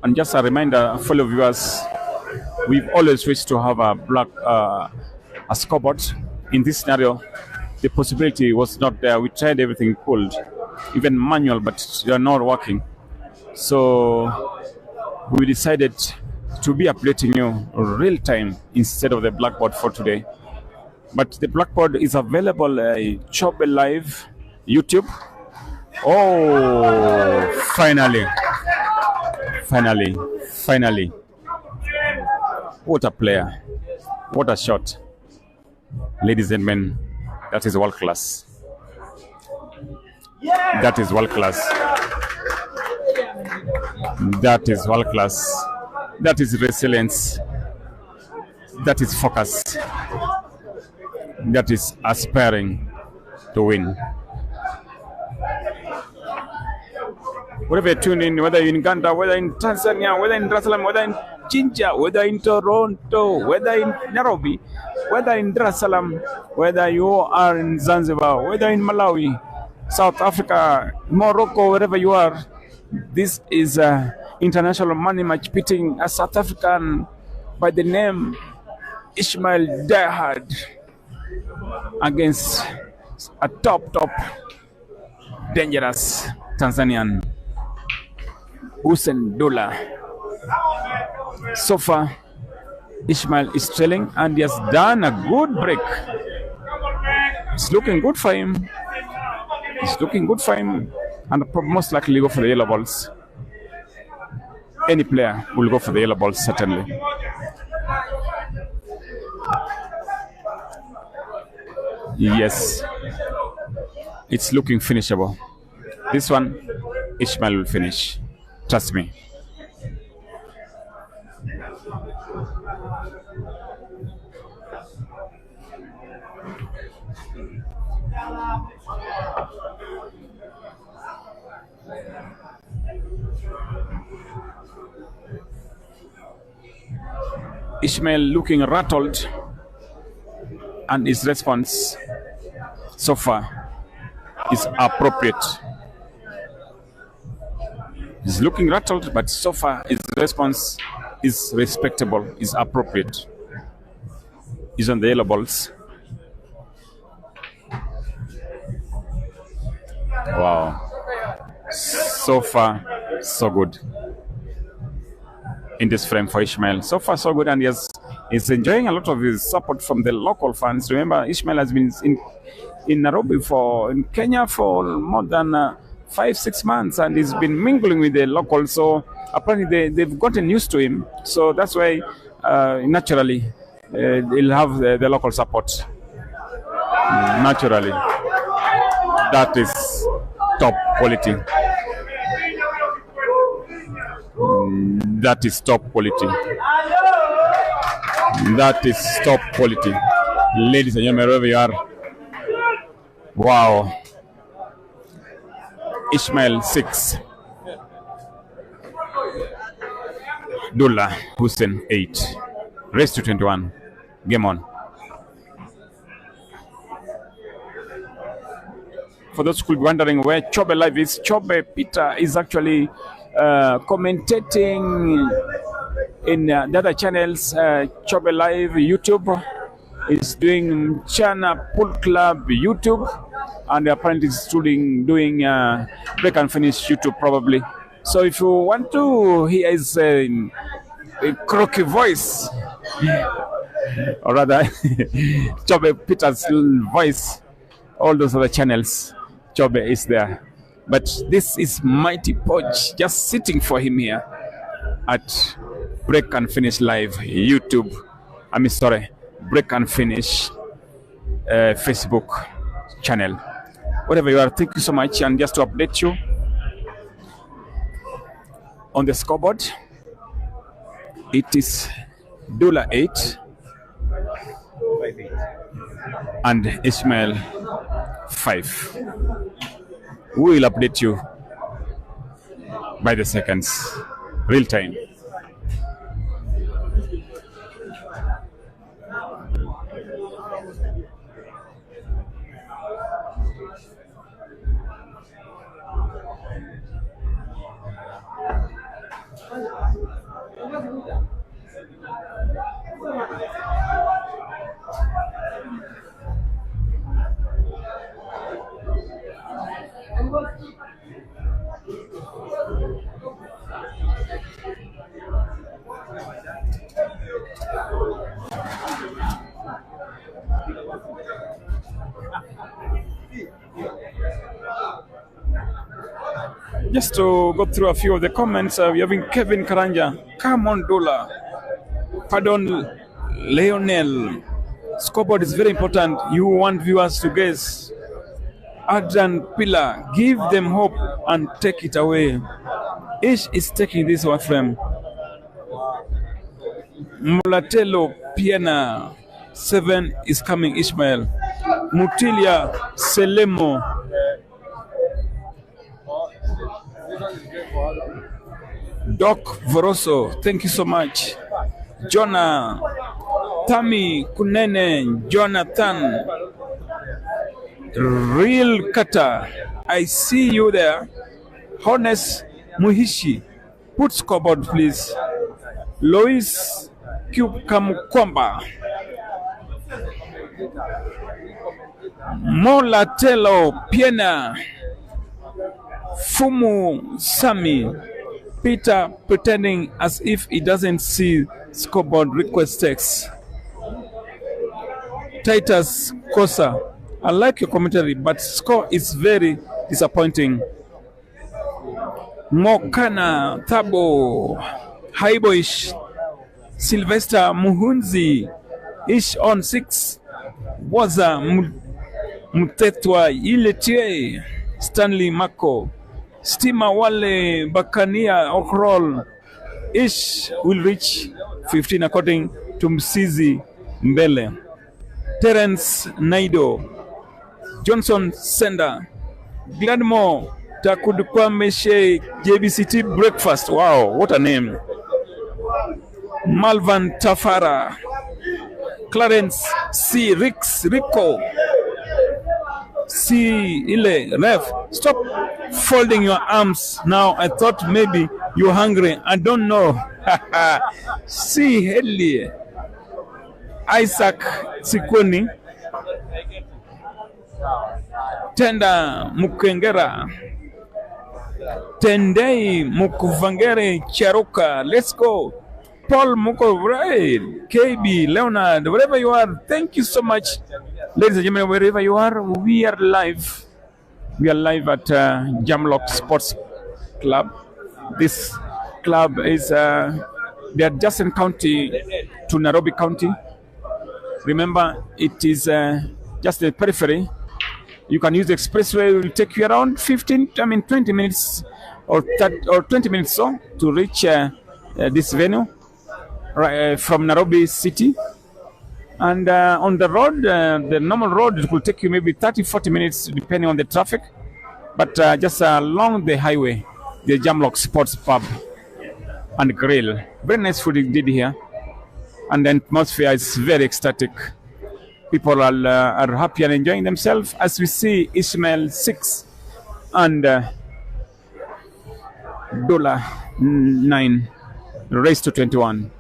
And just a reminder, fellow viewers, we've always wished to have a black a scoreboard. In this scenario, the possibility was not there. We tried everything pulled, even manual, but they are not working. So we decided to be updating you real time instead of the blackboard for today. But the blackboard is available Chobe Live, YouTube. Oh, finally. What a player. What a shot. Ladies and men, that is world class. That is world class. That is world class. That is resilience. That is focus. That is aspiring to win. Wherever you tune in, whether in Uganda, whether in Tanzania, whether in Dar es Salaam, whether in Jinja, whether in Toronto, whether in Nairobi, whether in Dar es Salaam, whether you are in Zanzibar, whether in Malawi, South Africa, Morocco, wherever you are, this is international money match pitting a South African by the name Ishmael Diehard against a top dangerous Tanzanian Hussein. So far, Ishmael is trailing and he has done a good break. It's looking good for him. It's looking good for him, and most likely go for the yellow balls. Any player will go for the yellow balls, certainly. Yes, it's looking finishable. This one, Ishmael will finish. Trust me. Ishmael looking rattled, and his response so far is appropriate. He's looking rattled, but so far his response is respectable, is appropriate. He's on the yellow balls. Wow. So far, so good in this frame for Ishmael. So far, so good, and he's enjoying a lot of his support from the local fans. Remember, Ishmael has been in Nairobi in Kenya for more than 5-6 months, and he's been mingling with the locals. So apparently they've gotten used to him. So that's why naturally he'll have the local support. Naturally, that is top quality. That is top quality. That is top quality. Ladies and gentlemen, wherever you are. Wow. Ishmael 6. Abdullah Hussein 8. Race to 21. Game on. For those who are wondering where Chobe Live is, Chobe Peter is actually commentating in the other channels. Chobe Live YouTube is doing China Pool Club YouTube, and apparently is doing break and finish YouTube probably. So if you want to hear his a croaky voice, or rather Chobe Peter's voice, all those other channels, Chobe is there. But this is Mighty Poch just sitting for him here at Break and Finish Live YouTube. Break and Finish Facebook channel. Whatever you are, thank you so much. And just to update you on the scoreboard, it is Abdullah 8 and Ishmael 5. We will update you by the seconds, real time. Just to go through a few of the comments, we have Kevin Karanja. Come on, Dola. Pardon, Leonel. Scoreboard is very important. You want viewers to guess Adrian Pillar, give them hope and take it away. Ish is taking this one from Mulatelo Piana. 7 is coming, Ishmael. Mutilia Selemo. Doc Voroso, thank you so much. Jonah, Tami Kunene, Jonathan, Real Kata, I see you there. Honest Muhishi, put scoreboard please. Lois Kamkwamba, Molatelo Piena, Fumu Sami, Peter pretending as if he doesn't see scoreboard request text. Titus Kosa, I like your commentary, but score is very disappointing. Mokana Thabo, Haiboish, Sylvester Muhunzi, Ish on 6, Waza Mthethwa Iletie, Stanley Mako, Stima Wale Bakania Okrol. Ish will reach 15 according to Msizi Mbele. Terence Naido, Johnson Sender, Gladmore Takudukwameshe, JBCT Breakfast. Wow, what a name. Malvan Tafara, Clarence C. Rico, C. Ile, Ref, stop folding your arms now. I thought maybe you're hungry. I don't know. C. Hedley, Isaac Sikuni, Tenda Mukengera, Tendei Mukuvangere Charuka. Let's go. Paul Muko, right? KB, Leonard, wherever you are, thank you so much. Ladies and gentlemen, wherever you are, we are live. We are live at JAMLOCK Sports Club. This club is the adjacent county to Nairobi County. Remember, it is just the periphery. You can use the expressway. It will take you around 20 minutes or 20 minutes so to reach this venue from Nairobi City. And on the road, the normal road, it will take you maybe 30-40 minutes depending on the traffic. But just along the highway, the JAMLOCK Sports Pub and Grill. Very nice food indeed here. And the atmosphere is very ecstatic. People are happy and enjoying themselves as we see Ishmael 6 and Abdullah 9 raised to 21.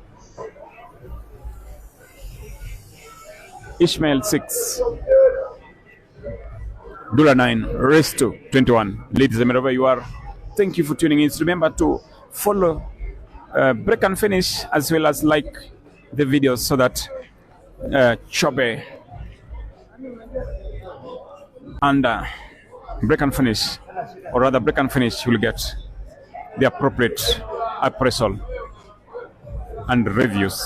Ishmael 6, Abdullah 9 raised to 21. Ladies and gentlemen, wherever you are, thank you for tuning in. Remember to follow Break and Finish as well as like the videos so that Chobe and Break and Finish, or rather Break and Finish, will get the appropriate appraisal and reviews.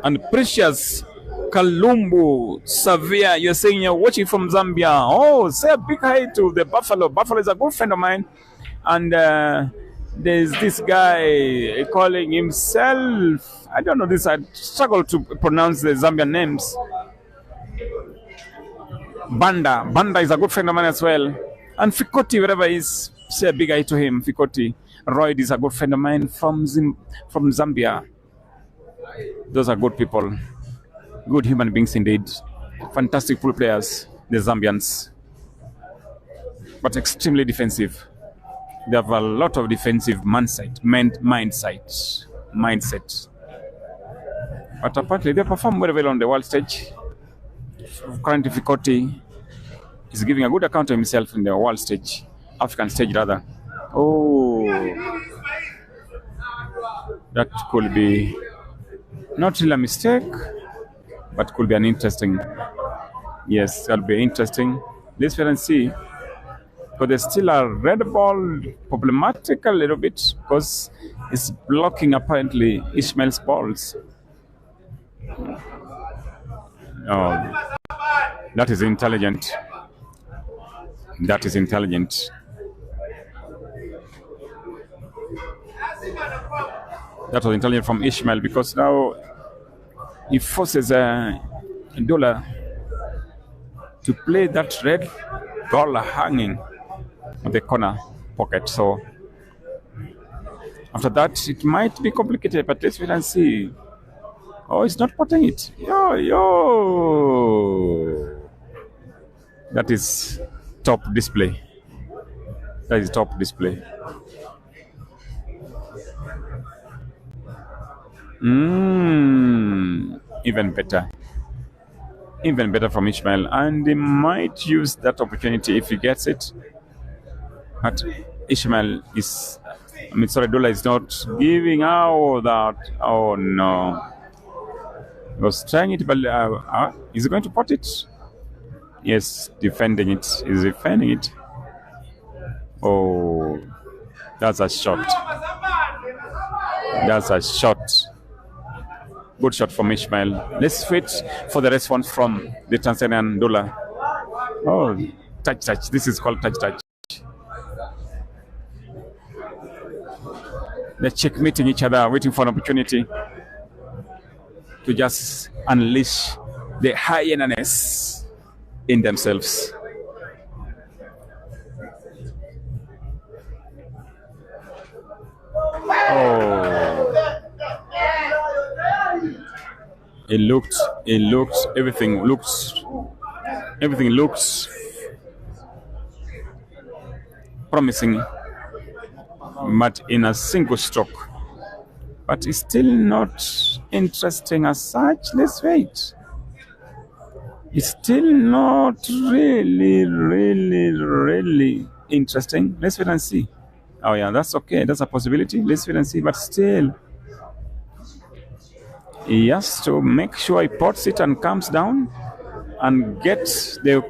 And Precious Kalumbu Savia, you're saying you're watching from Zambia. Oh, say a big hi to the Buffalo. Buffalo is a good friend of mine. And there's this guy calling himself, I don't know this, I struggle to pronounce the Zambian names. Banda. Banda is a good friend of mine as well. And Fikoti, wherever he is, say a big hi to him. Fikoti. Royd is a good friend of mine from Zambia. Those are good people. Good human beings indeed. Fantastic pool players, the Zambians. But extremely defensive. They have a lot of defensive mindset. But apparently they perform very well on the world stage. Current difficulty is giving a good account of himself in the world stage, African stage rather. Oh, that could be not really a mistake. but could be an interesting. Yes, that'll be interesting. Let's wait and see. But there's still a red ball, problematic a little bit because it's blocking apparently Ishmael's balls. Oh, that is intelligent. That is intelligent. That was intelligent from Ishmael because now he forces Abdullah to play that red ball hanging on the corner pocket. So after that, it might be complicated, but let's wait and see. Oh, it's not putting it. Yo. That is top display. That is top display. Even better. Even better from Ishmael. And he might use that opportunity if he gets it. But Ishmael is, Abdullah is not giving out that. Oh no. He was trying it, but is he going to pot it? Yes, defending it. He's defending it. Oh, that's a shot. That's a shot. Good shot from Ishmael. Let's wait for the response from the Tanzanian Abdullah. Oh, touch. This is called touch. They're checkmating each other, waiting for an opportunity to just unleash the hyenas in themselves. Oh. Everything looks promising, but in a single stroke. But it's still not interesting as such. Let's wait. It's still not really interesting. Let's wait and see. Oh yeah, that's okay. That's a possibility. Let's wait and see. But still, he has to make sure he pots it and comes down and gets the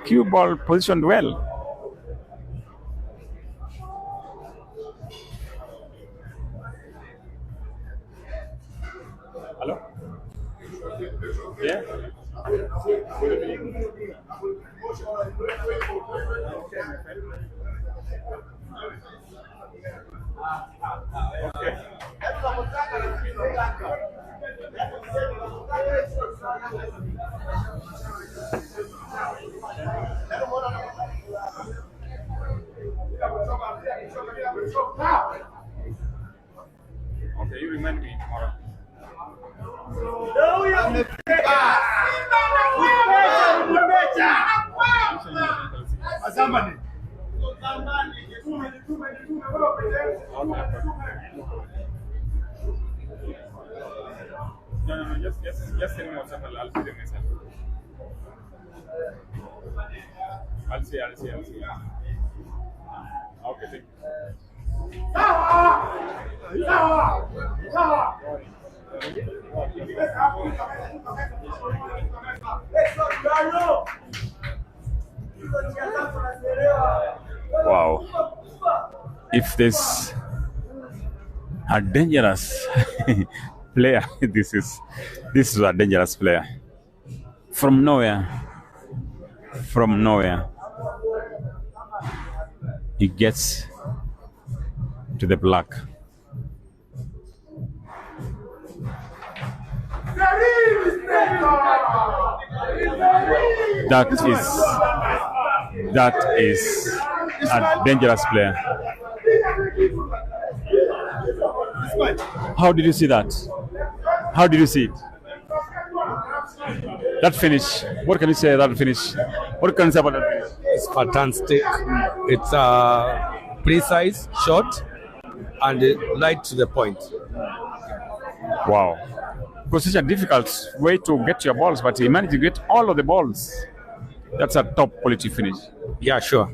cue ball positioned well. Hello? Yeah? Okay, you remind me tomorrow. No, just send me WhatsApp. I'll see the message. I'll see. Okay, thank you. Wow. If there's a dangerous player, this is a dangerous player. From nowhere, he gets to the black. That is a dangerous player. How did you see that? How did you see it? That finish. What can you say about that finish? What can you say about that finish? It's fantastic. It's a precise shot and right to the point. Wow. Because it's a difficult way to get your balls, but he managed to get all of the balls. That's a top quality finish. Yeah, sure.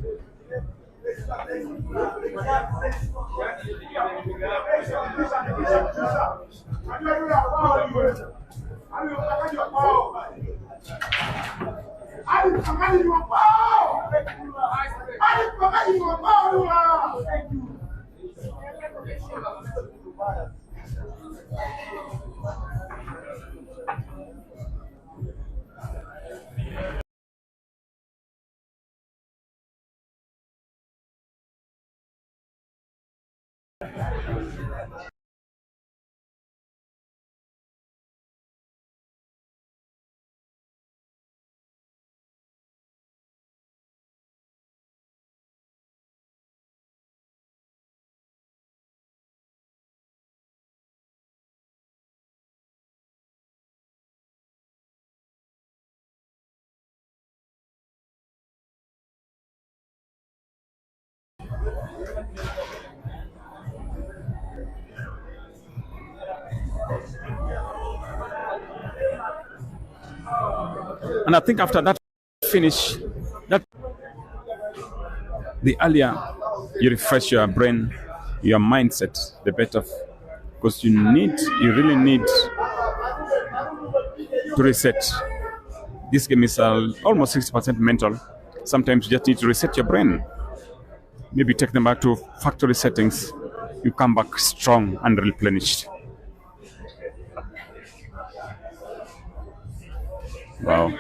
And I think after that finish, that the earlier you refresh your brain, your mindset, the better. Because you really need to reset. This game is almost 60% mental. Sometimes you just need to reset your brain. Maybe take them back to factory settings. You come back strong and replenished. Wow.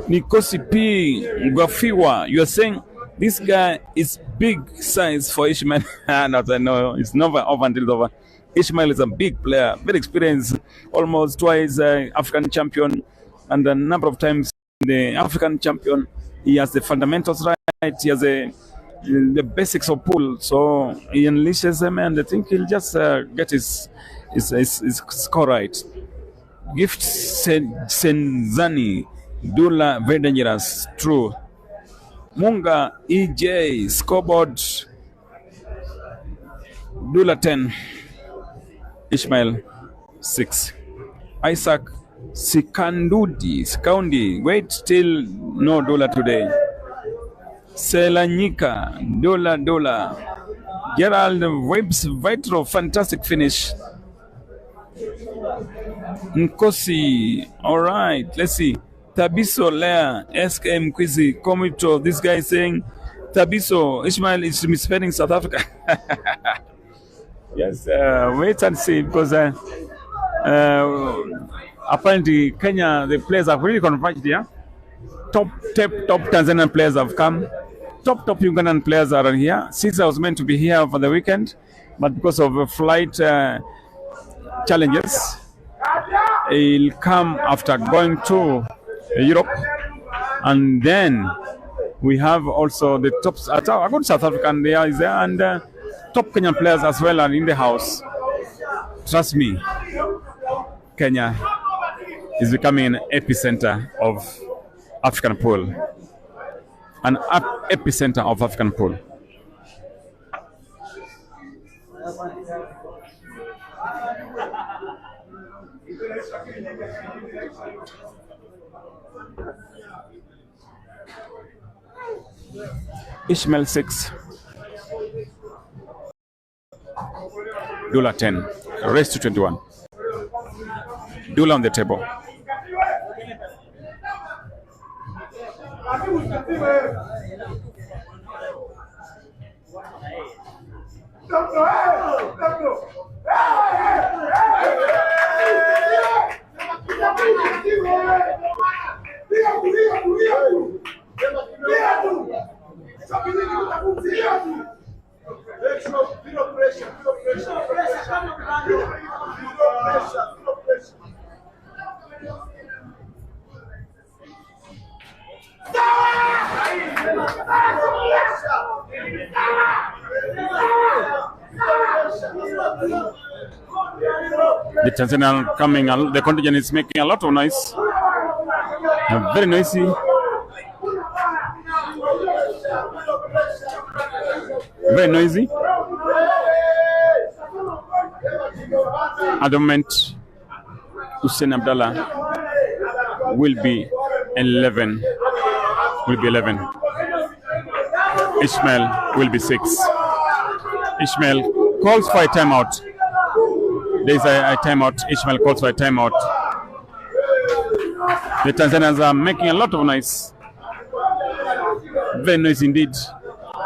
Nikosi P. Gwafiwa, you are saying this guy is big size for Ishmael. Not I know, it's never over until it's over. Ishmael is a big player, very experienced, almost twice African champion, and a number of times the African champion. He has the fundamentals right, he has the basics of pool, so he unleashes them, and I think he'll just get his score right. Gift Senzani, Dula, very dangerous, true. Munga, EJ, scoreboard, Dula 10, Ishmael 6. Isaac Sikaundi, wait till no Dula today. Selanyika, Dula. Gerald Webbs, Vitro, fantastic finish. Nkosi, all right, let's see. Tabiso Lea, SKM Quizy, Komito, this guy is saying, Tabiso, Ishmael is misspelling South Africa. Yes, wait and see, because apparently Kenya, the players have really converged here. Top Tanzanian players have come. Top Ugandan players are here. Caesar was meant to be here for the weekend, but because of flight challenges, he'll come after going to Europe. And then we have also the top, a good South African there is there, and top Kenyan players as well are in the house. Trust me, Kenya is becoming an epicenter of African pool. An epicenter of African pool. Ishmael 6, Dula 10, race to 21. Dula on the table. The Tanzanian coming, the contingent is making a lot of noise. Very noisy. Very noisy. At the moment, Hussein Abdullah will be 11. Ishmael will be 6. Ishmael calls for a timeout. There is a timeout. Ishmael calls for a timeout. The Tanzanians are making a lot of noise. Very noisy indeed.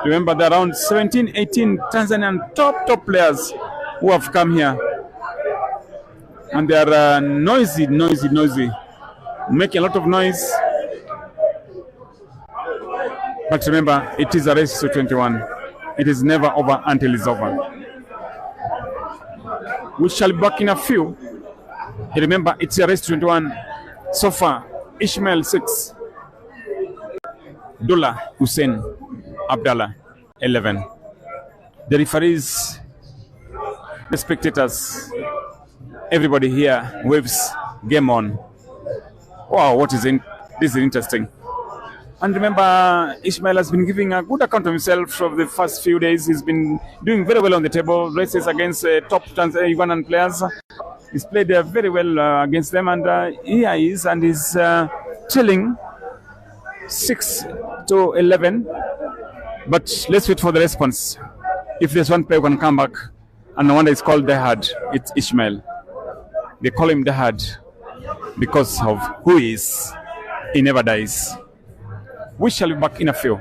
Remember, there are around 17, 18 Tanzanian top players who have come here. And they are noisy. Making a lot of noise. But remember, it is a race to 21. It is never over until it's over. We shall be back in a few. Remember, it's a race to 21. So far, Ishmael 6. Abdullah, Hussein, Abdullah 11. The referees, the spectators, everybody here waves game on. Wow, what is in this is interesting. And remember, Ishmael has been giving a good account of himself of the first few days. He's been doing very well on the table, races against top Ugandan players. He's played very well against them, and here he is, and he's trailing 6 to 11. But let's wait for the response. If there's one player who can come back, and the one that is called Dahad, it's Ishmael. They call him Dahad because of who he is. He never dies. We shall be back in a few.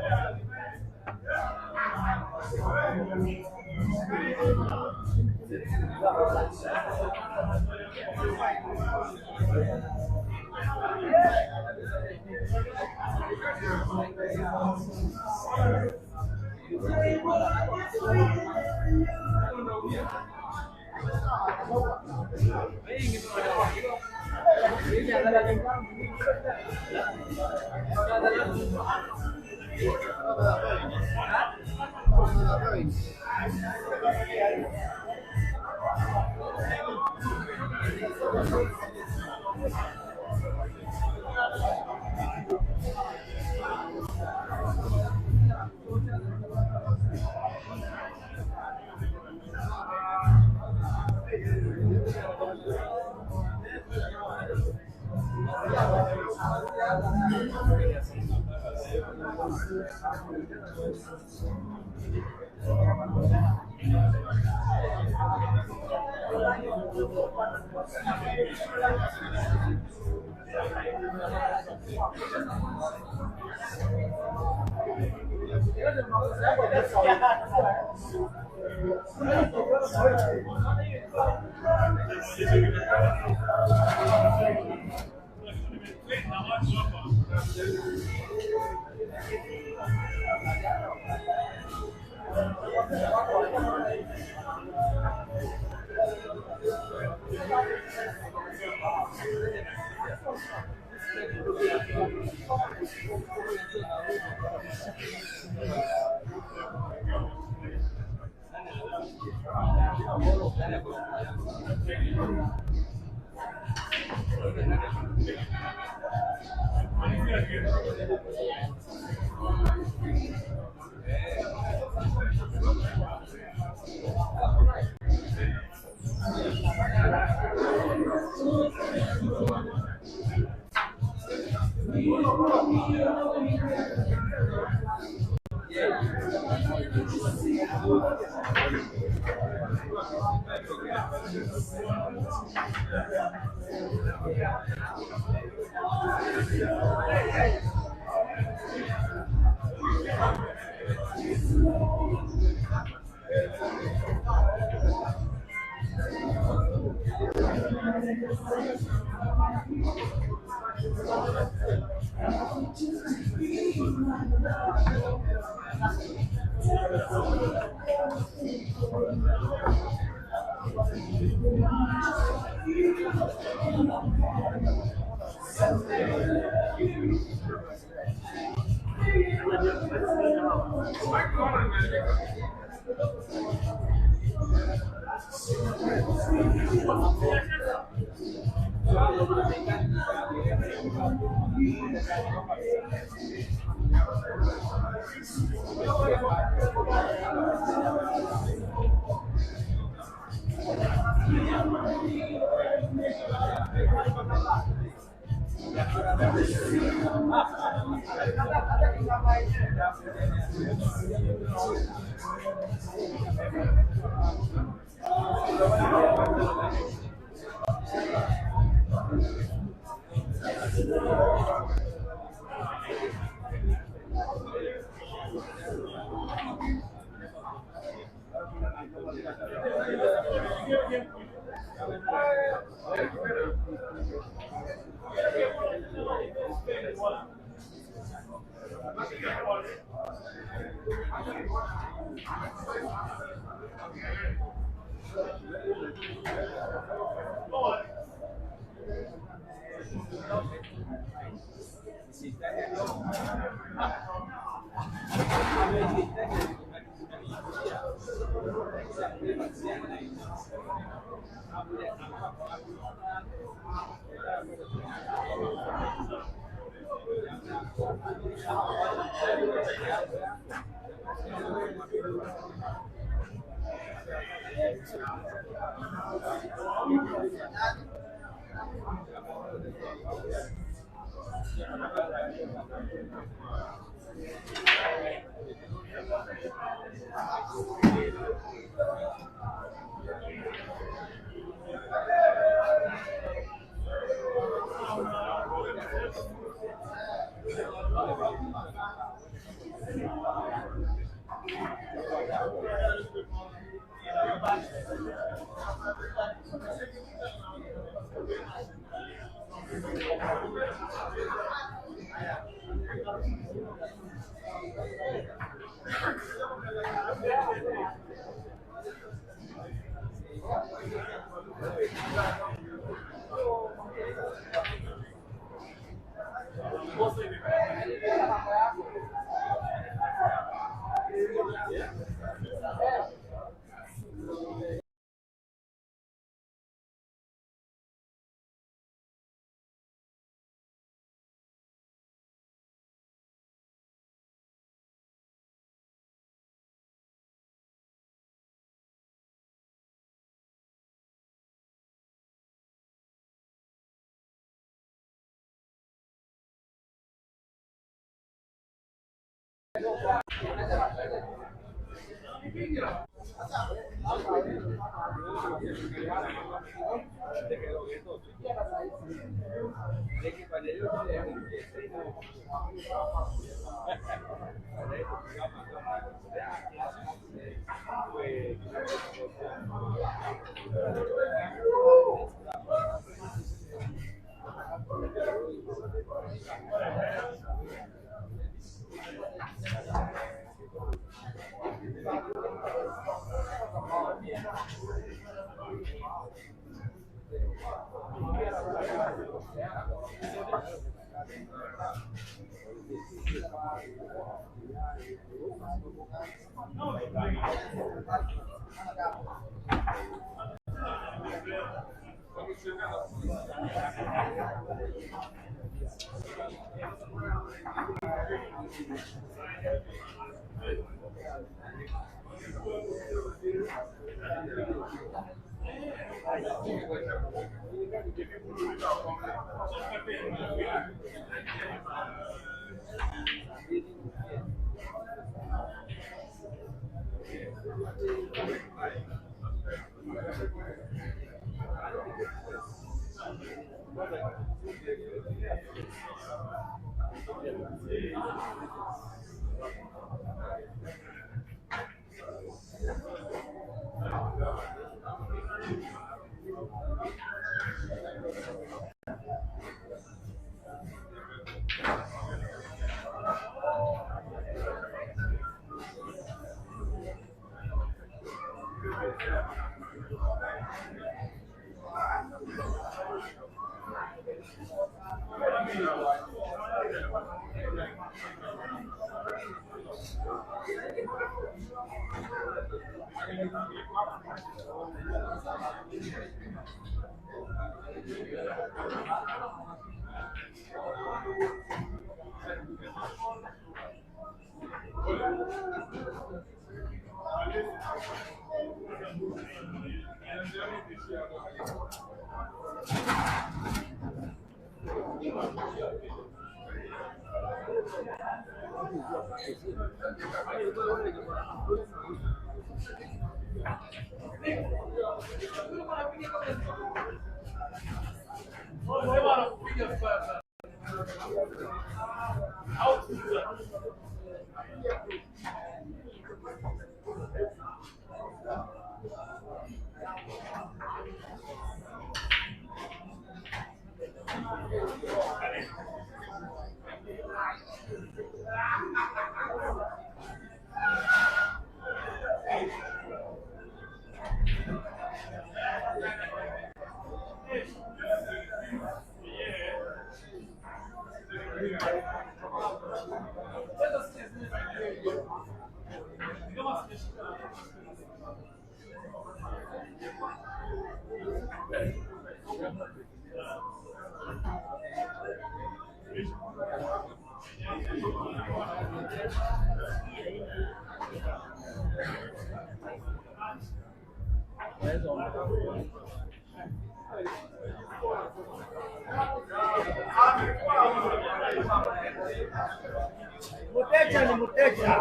Mteja ni mteja.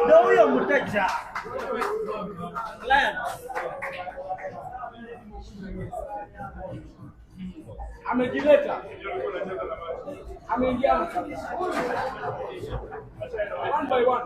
Ndio huyo mteja. Client. Amejileta. Ameingia. One by one.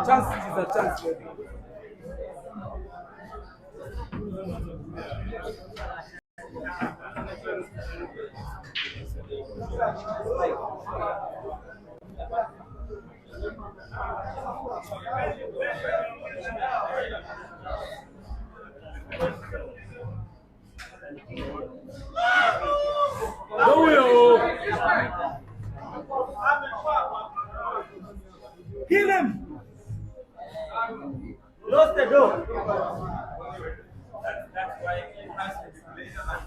Chance is a chance. Kill him! Close the door. That's why it has to be played.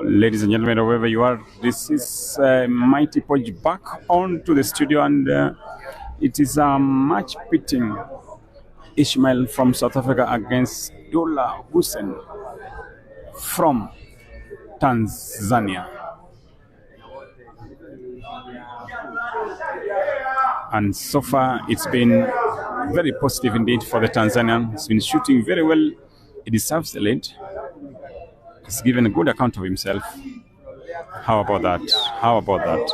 Ladies and gentlemen, wherever you are, this is Mighty Podge back on to the studio, and it is a match pitting Ishmael from South Africa against Abdullah Hussein from Tanzania. And so far, it's been very positive indeed for the Tanzanian. He's been shooting very well. He deserves the lead. He's given a good account of himself. How about that? How about that?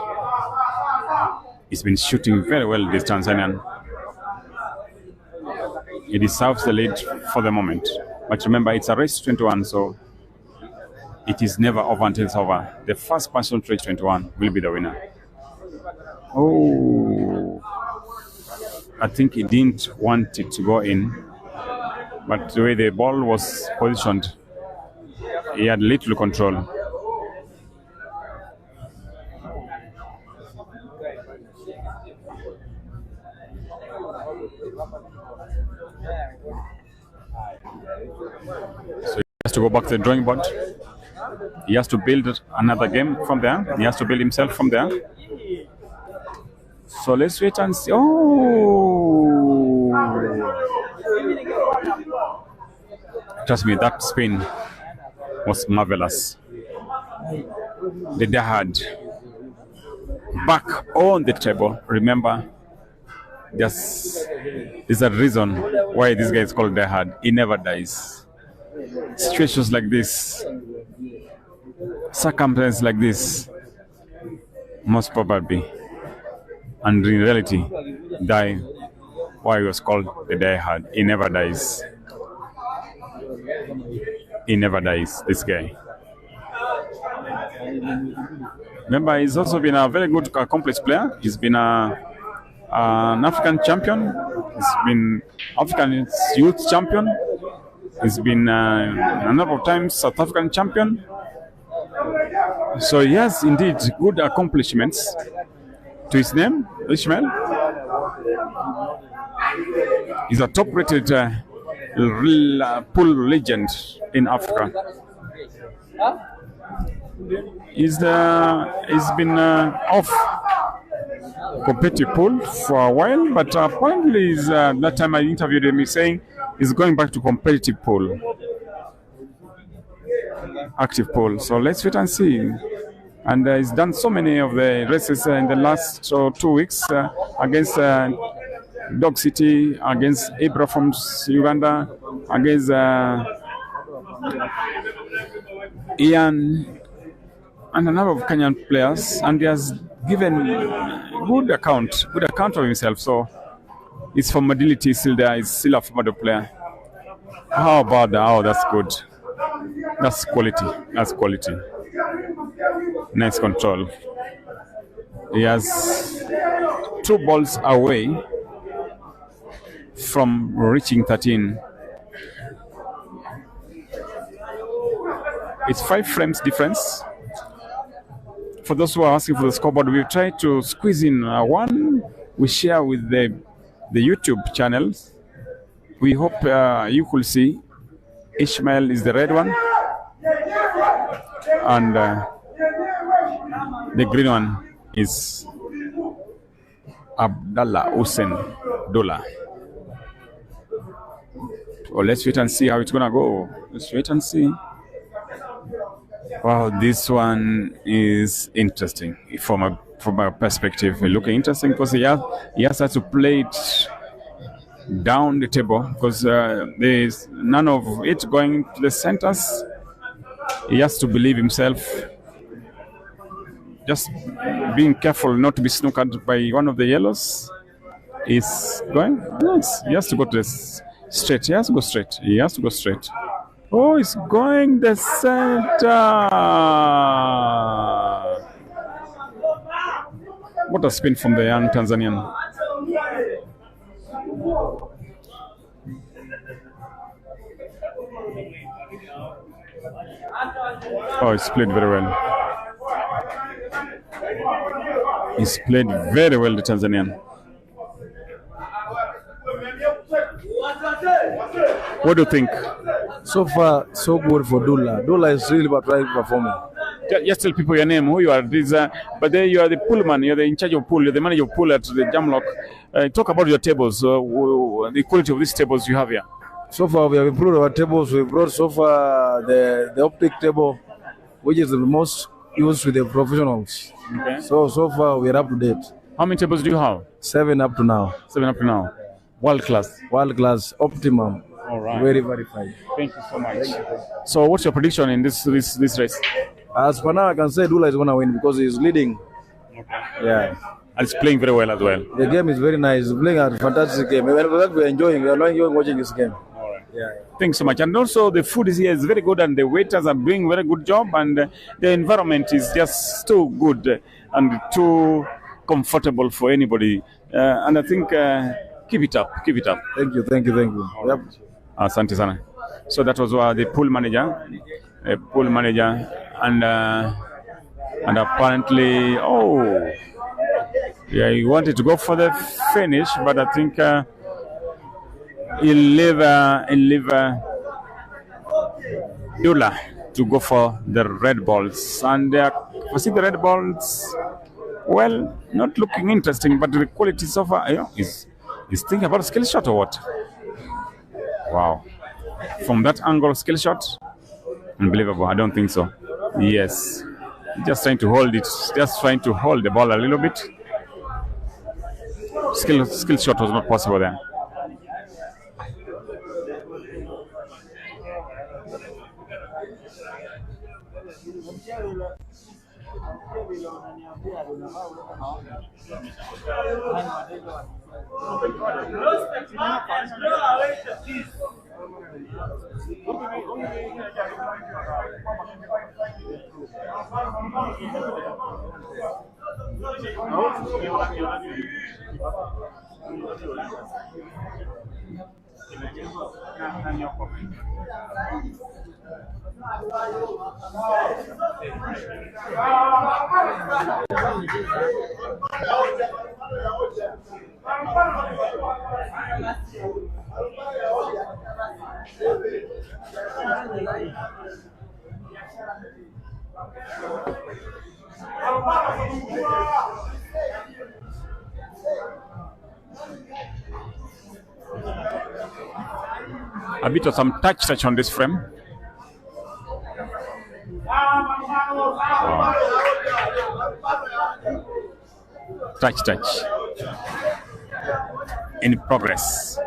He's been shooting very well, this Tanzanian. He deserves the lead for the moment. But remember, it's a race 21, so it is never over until it's over. The first person to reach 21 will be the winner. Oh, I think he didn't want it to go in, but the way the ball was positioned, he had little control. So he has to go back to the drawing board. He has to build another game from there. He has to build himself from there. So let's wait and see. Oh! Trust me, that spin was marvelous. The Dahad back on the table. Remember, there's a reason why this guy is called Dahad. He never dies. Situations like this, circumstances like this, most probably, and in reality, die why he was called the Dahad. He never dies. He never dies, this guy. Remember, he's also been a very good accomplished player. He's been an African champion. He's been African youth champion. He's been a number of times South African champion. So he has indeed good accomplishments to his name, Ishmael. He's a top-rated pool legend in Africa. He's been off competitive pool for a while, but apparently that time I interviewed him, he's saying he's going back to competitive pool, active pool. So let's wait and see. And he's done so many of the races in the last 2 weeks against Dog City against Ibra from Uganda, against Ian, and a number of Kenyan players, and he has given good account of himself. So his formidability is still there. He's still a formidable player. How about that? Oh, that's good. That's quality. That's quality. Nice control. He has 2 balls away from reaching 13. It's 5 frames difference. For those who are asking for the scoreboard, we've tried to squeeze in one we share with the YouTube channels. We hope you could see. Ishmael is the red one, and the green one is Abdullah Hussein Dola. Well, let's wait and see how it's gonna go. Let's wait and see. Wow, this one is interesting from a perspective. Looking interesting because he has to play it down the table because there's none of it going to the centers. He has to believe himself. Just being careful not to be snookered by one of the yellows. He's going. Yes, he has to go to the straight. He has to go straight. He has to go straight. Oh, it's going the center. What a spin from the young Tanzanian. Oh, he's played very well. He's played very well, the Tanzanian. What do you think? So far, so good for Dula. Dula is really performing. Just tell people your name, who you are. But then you are the pullman, you're in charge of pool, you're the manager of pool at the JAMLOCK. Talk about your tables, the quality of these tables you have here. So far, we have improved our tables. We brought so far the optic table, which is the most used with the professionals. Okay. So far, we are up to date. How many tables do you have? 7 up to now. 7 up to now. World class. World class, optimum. All right. Very verified. Thank you so much. So, what's your prediction in this race? As for now, I can say Dula is going to win because he's leading. Okay. Yeah. And he's playing very well as well. The game is very nice. He's playing a fantastic game. We're enjoying. We are enjoying watching this game. All right. Yeah. Thanks so much. And also, the food is here is very good, and the waiters are doing very good job, and the environment is just too good and too comfortable for anybody. And I think keep it up. Keep it up. Thank you. Yep. Asante sana. So that was the pool manager, and apparently, he wanted to go for the finish, but I think he'll leave Dula to go for the red balls, and I see the red balls. Well, not looking interesting, but the quality so far, is thinking about a skill shot or what? Wow. From that angle, skill shot? Unbelievable. I don't think so. Yes. Just trying to hold it. Just trying to hold the ball a little bit. Skill shot was not possible there. A bit of some touch on this frame. Wow. Touch. in progress.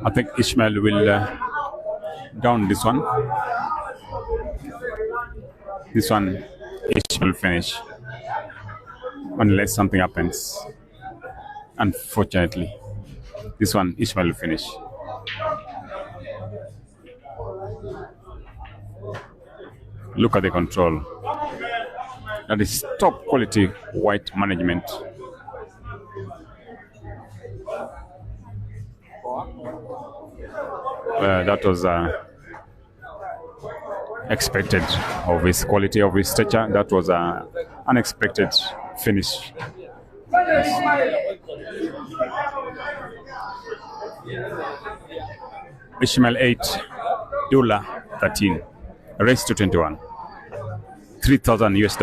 I think Ishmael will down this one. This one, Ishmael will finish unless something happens. Unfortunately, this one, Ishmael will finish. Look at the control. That is top quality white management. That was expected of his quality, of his stature. That was an unexpected finish. Ishmael 8, Abdullah 13, race to 21, $3,000 US.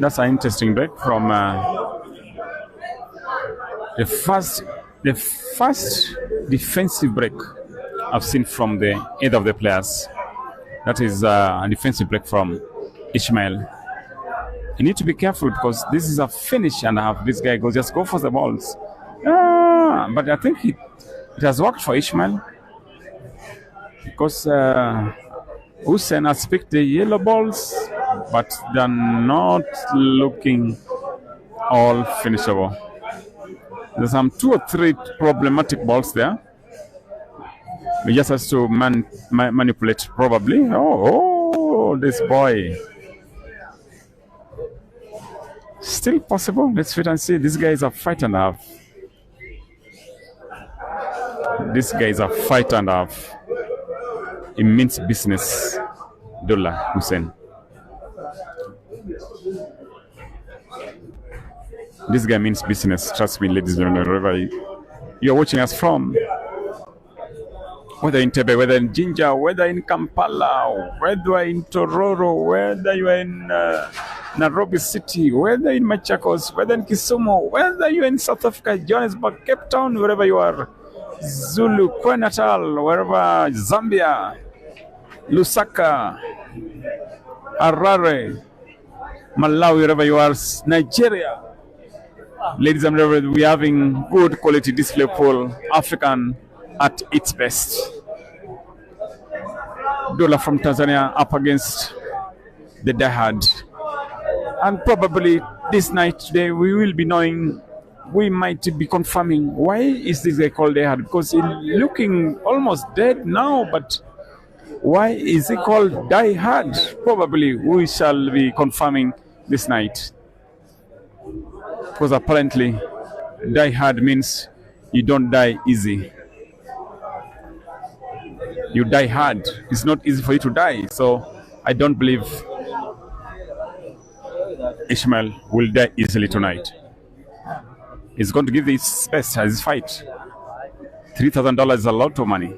That's an interesting break from the first defensive break I've seen from either of the players. That is a defensive break from Ishmael. You need to be careful because this is a finish and have this guy goes just go for the balls. But I think it has worked for Ishmael because Hussein has picked the yellow balls, but they're not looking all finishable. There's some 2 or 3 problematic balls there. He just has to manipulate probably. Oh, this boy. Still possible. Let's wait and see. This guy is a fight and a half. This guy is a fight and a half. It means business. Abdullah Hussein. This guy means business. Trust me, ladies and gentlemen, wherever you're watching us from. Whether in Tebe, whether in Jinja, whether in Kampala, whether in Tororo, whether you are in Nairobi City, whether in Machakos, whether in Kisumu, whether you are in South Africa, Johannesburg, Cape Town, wherever you are, Zulu, KwaZulu-Natal, wherever, Zambia, Lusaka, Harare, Malawi, wherever you are, Nigeria. Ladies and gentlemen, we are having good quality display pool, African at its best. Abdullah from Tanzania up against the Dahad. And probably this night today we will be knowing, we might be confirming why is this guy called Dahad, because he's looking almost dead now, but Why is it called Die Hard? Probably we shall be confirming this night. Because apparently Die Hard means you don't die easy. You die hard. It's not easy for you to die. So I don't believe Ishmael will die easily tonight. He's going to give his best as his fight. $3,000 is a lot of money.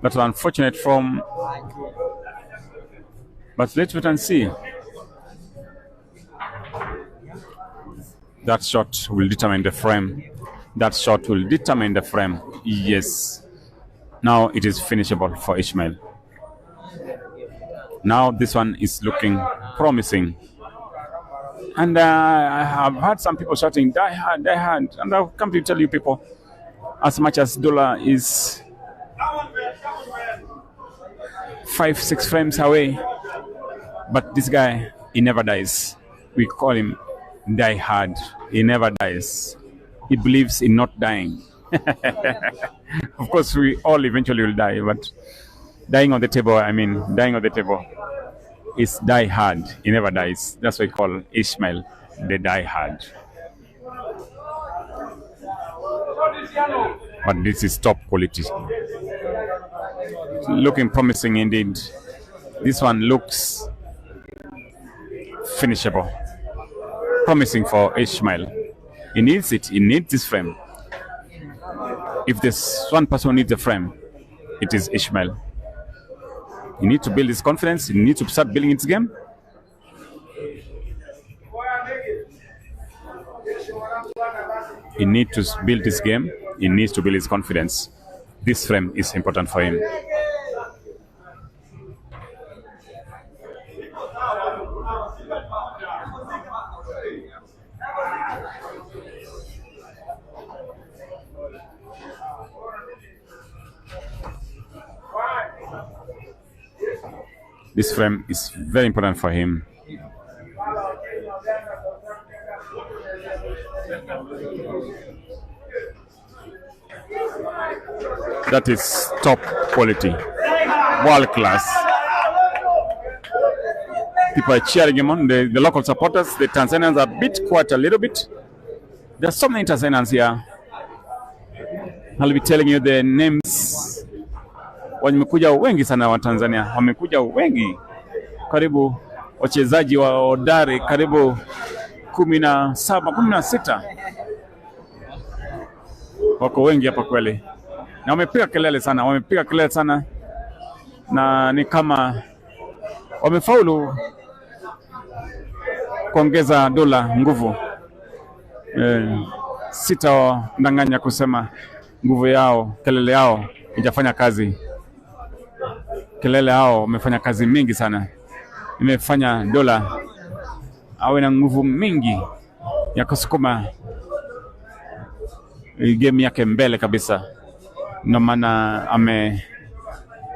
That's unfortunate from, but let's wait and see. That shot will determine the frame. That shot will determine the frame. Yes. Now it is finishable for Ishmael. Now this one is looking promising. And I have heard some people shouting, die hard, die hard. And I've come to tell you people, as much as Abdullah is 5-6 frames away, but this guy, he never dies. We call him Die Hard. He never dies. He believes in not dying. Of course, we all eventually will die, but dying on the table, dying on the table is Die Hard. He never dies. That's why we call Ishmael the Die Hard. But this is top quality. Looking promising indeed. This one looks finishable. Promising for Ishmael. He needs it. He needs this frame. If there's one person who needs a frame, it is Ishmael. He needs to build his confidence. He needs to start building his game. He needs to build his game. He needs to build his confidence. This frame is important for him. This frame is very important for him. That is top quality, world class. People are cheering him on. The local supporters, the Tanzanians are a bit quiet a little bit. There's so many Tanzanians here. I'll be telling you the names. Wamekuja wengi sana wa Tanzania. Wamekuja wengi. Karibu wachezaji wa hodari karibu 17, 16. Wako wengi hapa kweli. Na wamepiga kelele sana, na ni kama wamefaulu kuongeza dola nguvu. Sitadanganya kusema nguvu yao, kelele yao haijafanya kazi. Kelele yao wamefanya kazi mingi sana. Imefanya dola awe na nguvu mingi ya kusukuma game yake mbele kabisa. Na maana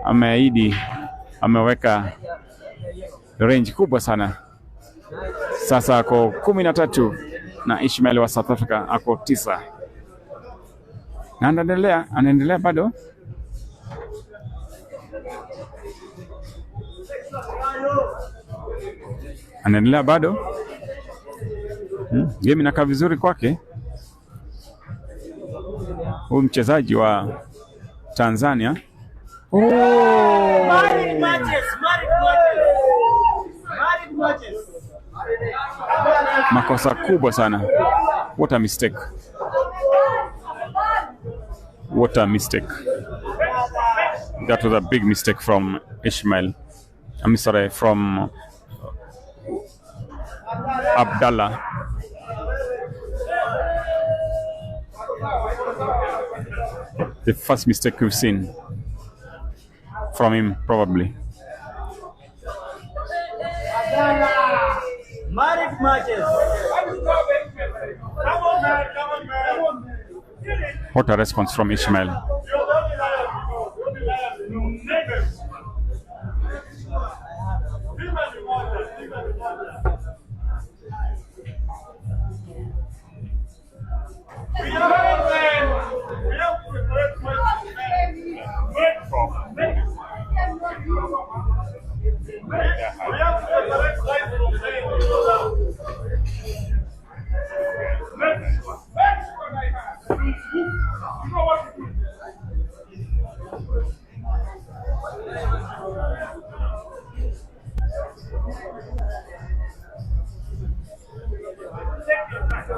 ameahidi, ameweka range kubwa sana. Sasa ako 13 na Ishmael wa South Africa ako 9. Na anaendelea bado. Anaendelea bado. Game inakaa vizuri kwake. Huyu mchezaji wa Tanzania. Makosa kubwa sana. What a mistake. What a mistake. That was a big mistake from Ishmael. I'm sorry, from Abdullah. The first mistake we've seen. from him, probably. Married matches. Come on, man. Come on, man. What a response from Ishmael.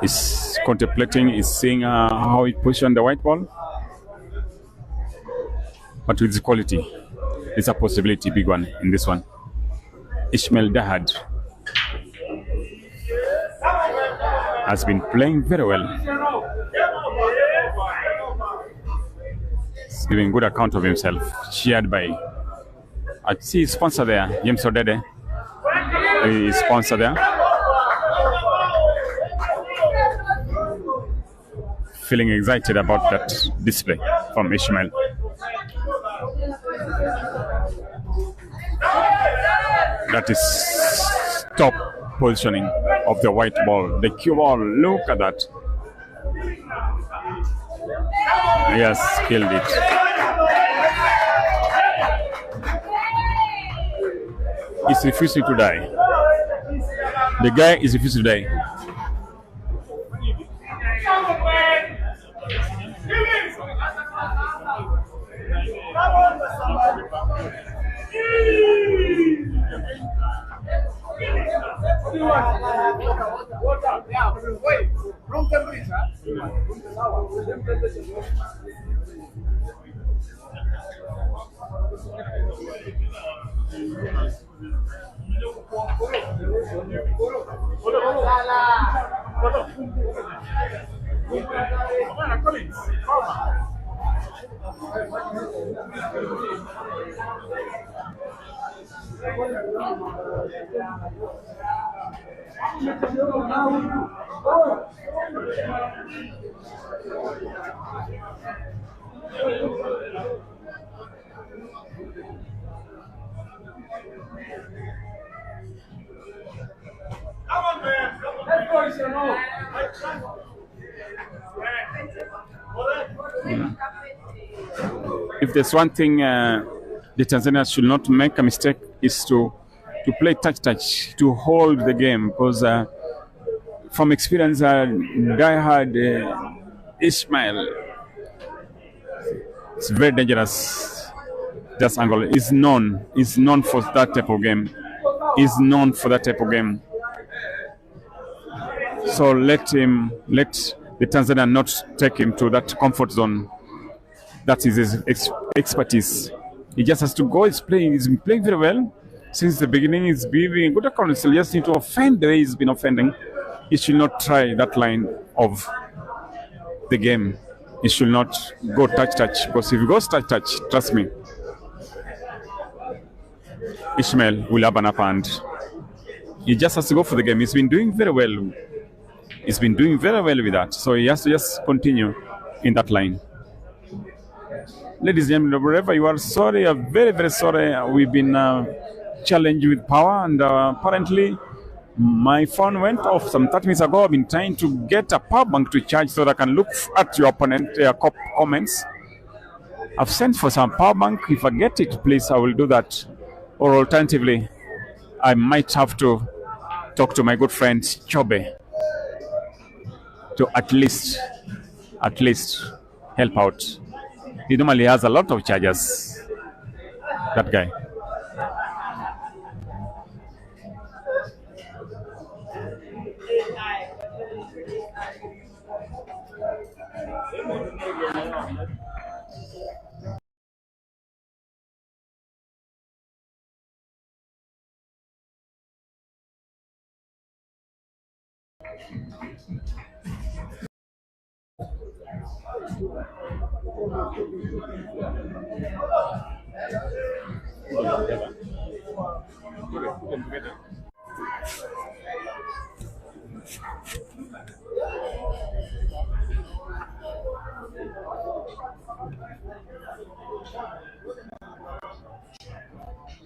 He's contemplating, he's seeing how he positioned the white ball. But with quality, there's a possibility, big one, in this one. Ishmael Dahad has been playing very well. He's giving good account of himself, cheered by, I see his sponsor there, James Odede. His sponsor there. Feeling excited about that display from Ishmael. That is top positioning of the white ball. The cue ball, look at that. Yes, killed it. He's refusing to die. The guy is refusing to die. Wrong temperature. If there's one thing the Tanzanians should not make a mistake is to play touch, to hold the game, because from experience, diehard Ishmael, it's very dangerous. That angle is known for that type of game. So let the Tanzanian not take him to that comfort zone. That is his expertise. He just has to go. He's been playing very well since the beginning. He's giving good account. He just need to offend the way he's been offending. He should not try that line of the game. He should not go touch, because if he goes touch, trust me, Ishmael will have an upper hand. He just has to go for the game. He's been doing very well. He's been doing very well with that. So he has to just continue in that line. Ladies and gentlemen, wherever you are, sorry, I'm very, very sorry. We've been challenged with power, and apparently my phone went off some 30 minutes ago. I've been trying to get a power bank to charge so that I can look at your opponent comments. I've sent for some power bank. If I get it, please, I will do that. Or alternatively, I might have to talk to my good friend Chobe to at least help out. He normally has a lot of chargers, that guy.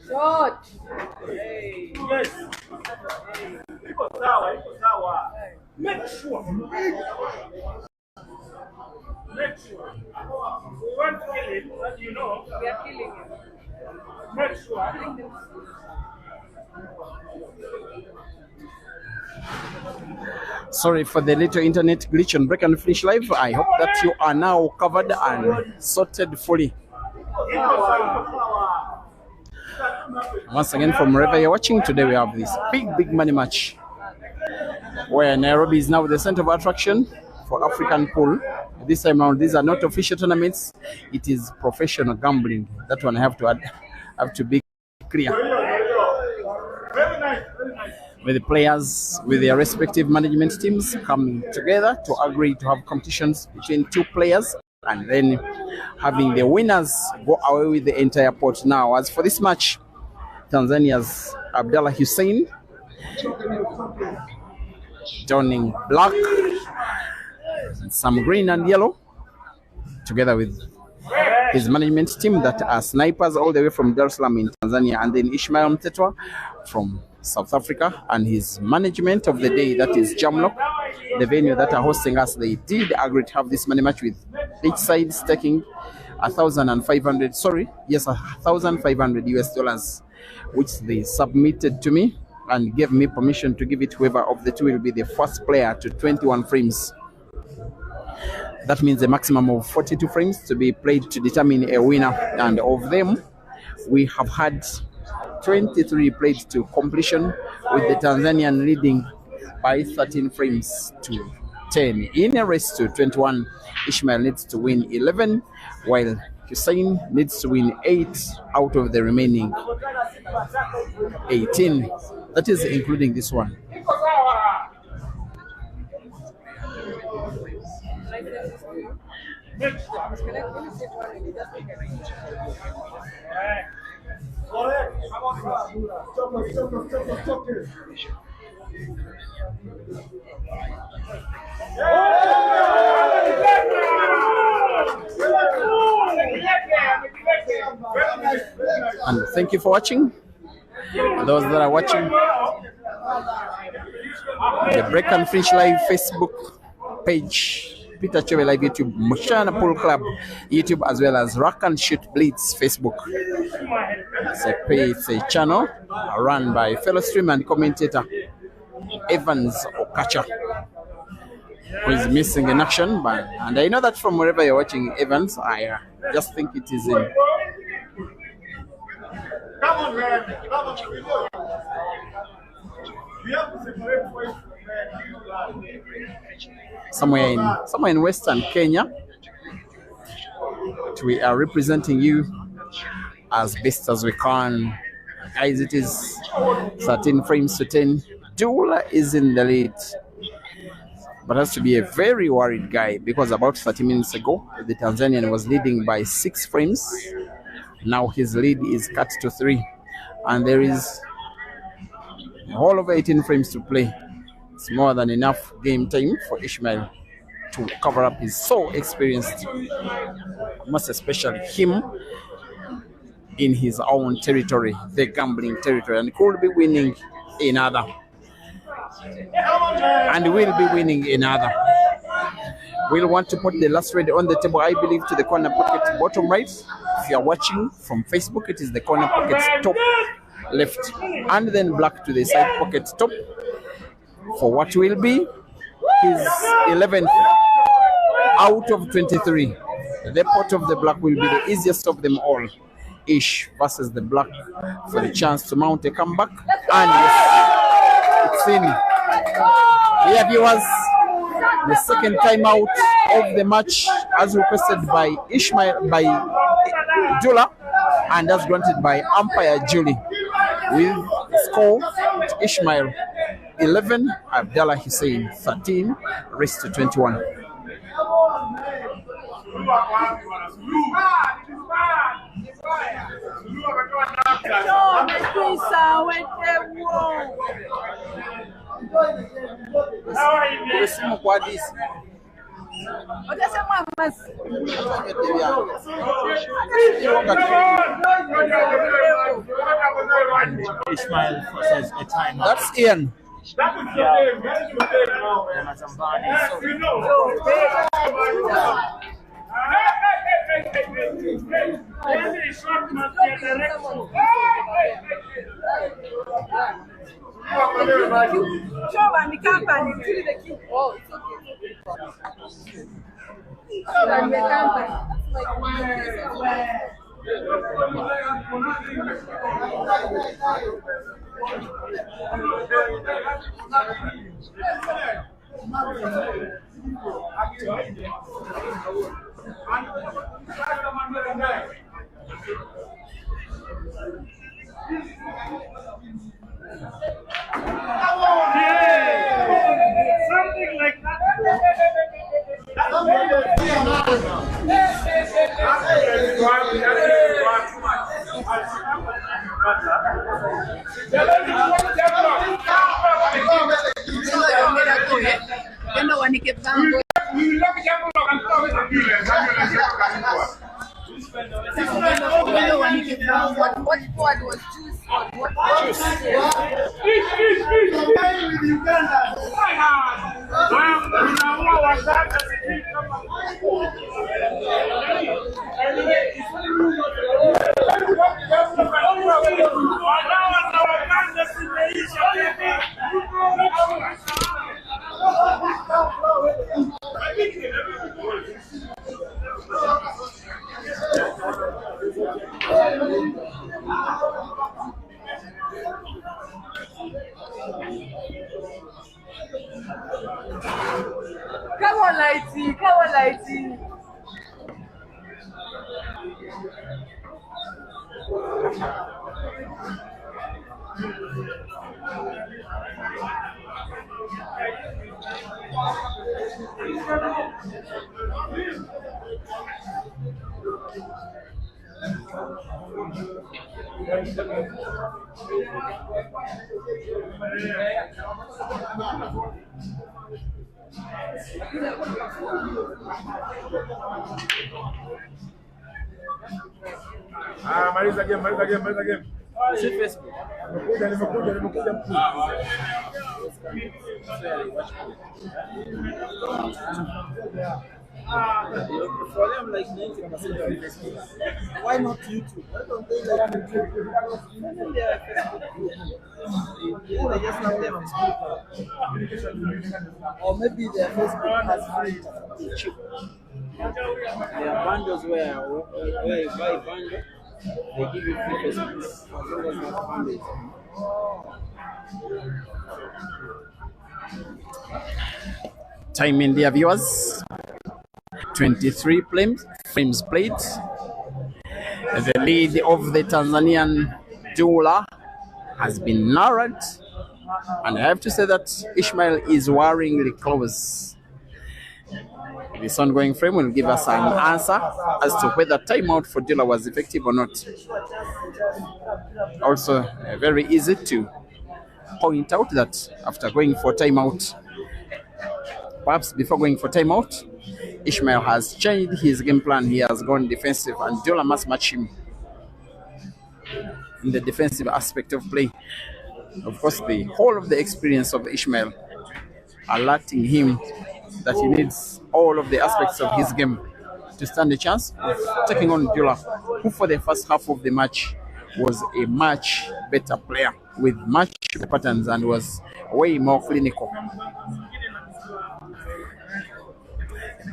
Short. Yes. Iko sawa, iko sawa. Make sure. Make sure. We want to kill him, but you know. We are killing him. Make sure. Sorry for the little internet glitch on Break and Finish Live. I hope that you are now covered and sorted fully. Once again, from wherever you're watching, today we have this big money match where Nairobi is now the center of attraction for African pool. This time around, these are not official tournaments, it is professional gambling. That one I have to add, have to be clear. Very nice, very nice. With the players, with their respective management teams coming together to agree to have competitions between two players and then having the winners go away with the entire pot. Now, as for this match, Tanzania's Abdullah Hussein donning black and some green and yellow, together with his management team that are snipers all the way from Dar es Salaam in Tanzania, and then Ishmael Mthethwa from South Africa, and his management of the day, that is JAMLOCK, the venue that are hosting us. They did agree to have this money match with each side staking 1,500, sorry, yes, 1,500 US dollars, which they submitted to me and gave me permission to give it whoever of the two will be the first player to 21 frames. That means a maximum of 42 frames to be played to determine a winner, and of them we have had 23 played to completion, with the Tanzanian leading by 13 frames to 10. In a race to 21, Ishmael needs to win 11, while Hussein needs to win 8 out of the remaining 18. That is including this one. And thank you for watching. Those that are watching the Break and Finish Live Facebook page, Peter Chove Live YouTube, Mushana Pool Club YouTube, as well as Rock and Shoot Blitz Facebook. It's a channel run by fellow streamer and commentator Evans Okacha, who is missing in action. But and I know that from wherever you're watching Evans, I just think it is in. Come on, man. Come on, we have to separate voice from somewhere in Western Kenya. We are representing you as best as we can. Guys, it is 13 frames to 10. Abdullah is in the lead, but has to be a very worried guy, because about 30 minutes ago the Tanzanian was leading by 6 frames. Now his lead is cut to 3, and there is a whole of 18 frames to play. It's more than enough game time for Ishmael to cover up his so experienced, most especially him in his own territory, the gambling territory, and could be winning another, and will be winning another. We'll want to put the last red on the table, I believe, to the corner pocket bottom right. If you are watching from Facebook, it is the corner pocket top left, and then black to the side pocket top, for what will be his 11th out of 23. The pot of the black will be the easiest of them all. Ish versus the black for the chance to mount a comeback, and yes, it's in. Here, viewers, the second time out of the match, as requested by Ishmael, by Abdullah, and as granted by umpire Julie, with score Ishmael 11, Abdullah Hussein 13, race to 21. Ishmael says a time. That's Ian. Something like that. What squad was choose? With Uganda. Come on, Lighty. Come on, Lighty. Maliza game. Nimekuja. For them, like 90% of Facebook. Why not YouTube? Why don't they like YouTube? They are Facebook. Yeah, they just have their Facebook. Or maybe their Facebook has free cheap. There are bundles where you buy a bundle, they give you free Facebook as long as you have bundles. Time in there, viewers. 23 frames played. The lead of the Tanzanian Abdullah has been narrowed, and I have to say that Ishmael is worryingly close. This ongoing frame will give us an answer as to whether timeout for Abdullah was effective or not. Also, very easy to point out that after going for timeout, perhaps before going for timeout, Ishmael has changed his game plan. He has gone defensive, and Abdullah must match him in the defensive aspect of play. Of course, the whole of the experience of Ishmael alerting him that he needs all of the aspects of his game to stand a chance of taking on Abdullah, who for the first half of the match was a much better player with much patterns and was way more clinical.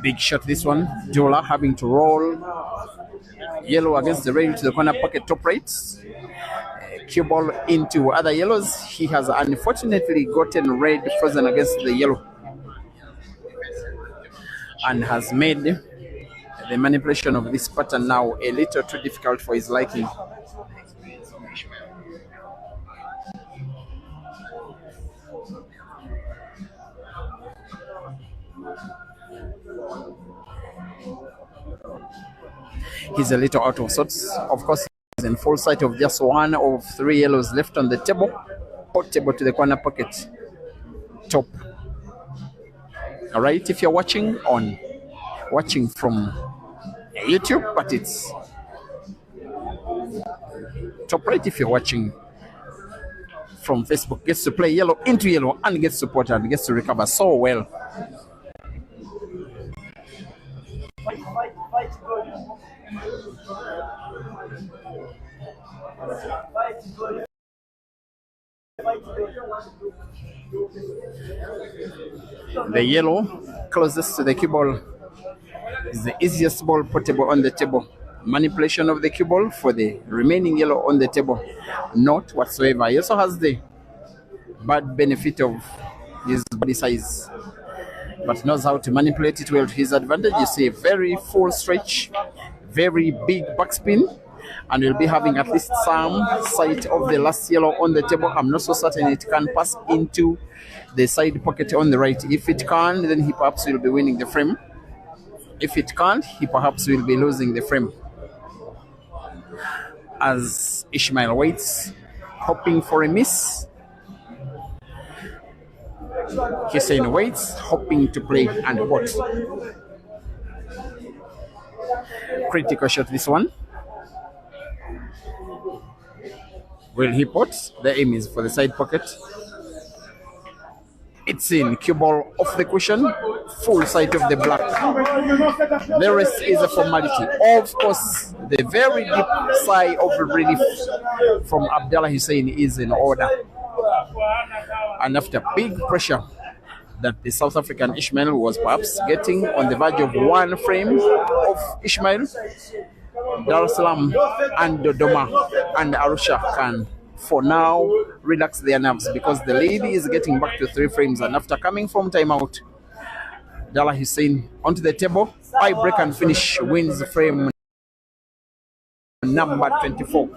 Big shot this one. Abdullah having to roll yellow against the rail to the corner pocket top right. Cue ball into other yellows. He has unfortunately gotten red frozen against the yellow and has made the manipulation of this pattern now a little too difficult for his liking. He's a little out of sorts. Of course, in full sight of just one of 3 yellows left on the table. Portable to the corner pocket. Top. All right, if you're watching from YouTube, but it's top right. If you're watching from Facebook, gets to play yellow into yellow and gets supported and gets to recover so well. The yellow closest to the cue ball is the easiest ball portable on the table. Manipulation of the cue ball for the remaining yellow on the table, not whatsoever. He also has the bad benefit of his body size, but knows how to manipulate it well to his advantage. You see a very full stretch, very big backspin, and we'll be having at least some sight of the last yellow on the table. I'm not so certain it can pass into the side pocket on the right. If it can, then he perhaps will be winning the frame. If it can't, he perhaps will be losing the frame. As Ishmael waits, hoping for a miss. Hussein waits, hoping to play and pot. Critical shot this one. Will he pot? The aim is for the side pocket. It's in. Cue ball off the cushion. Full sight of the black. The rest is a formality. Of course, the very deep sigh of relief from Abdullah Hussein is in order. And after big pressure that the South African Ishmael was perhaps getting on the verge of one frame of Ishmael, Dar es Salaam and Dodoma and Arusha can for now relax their nerves, because the lead is getting back to 3 frames, and after coming from timeout, Abdullah Hussein onto the table, high break and finish, wins frame number 24.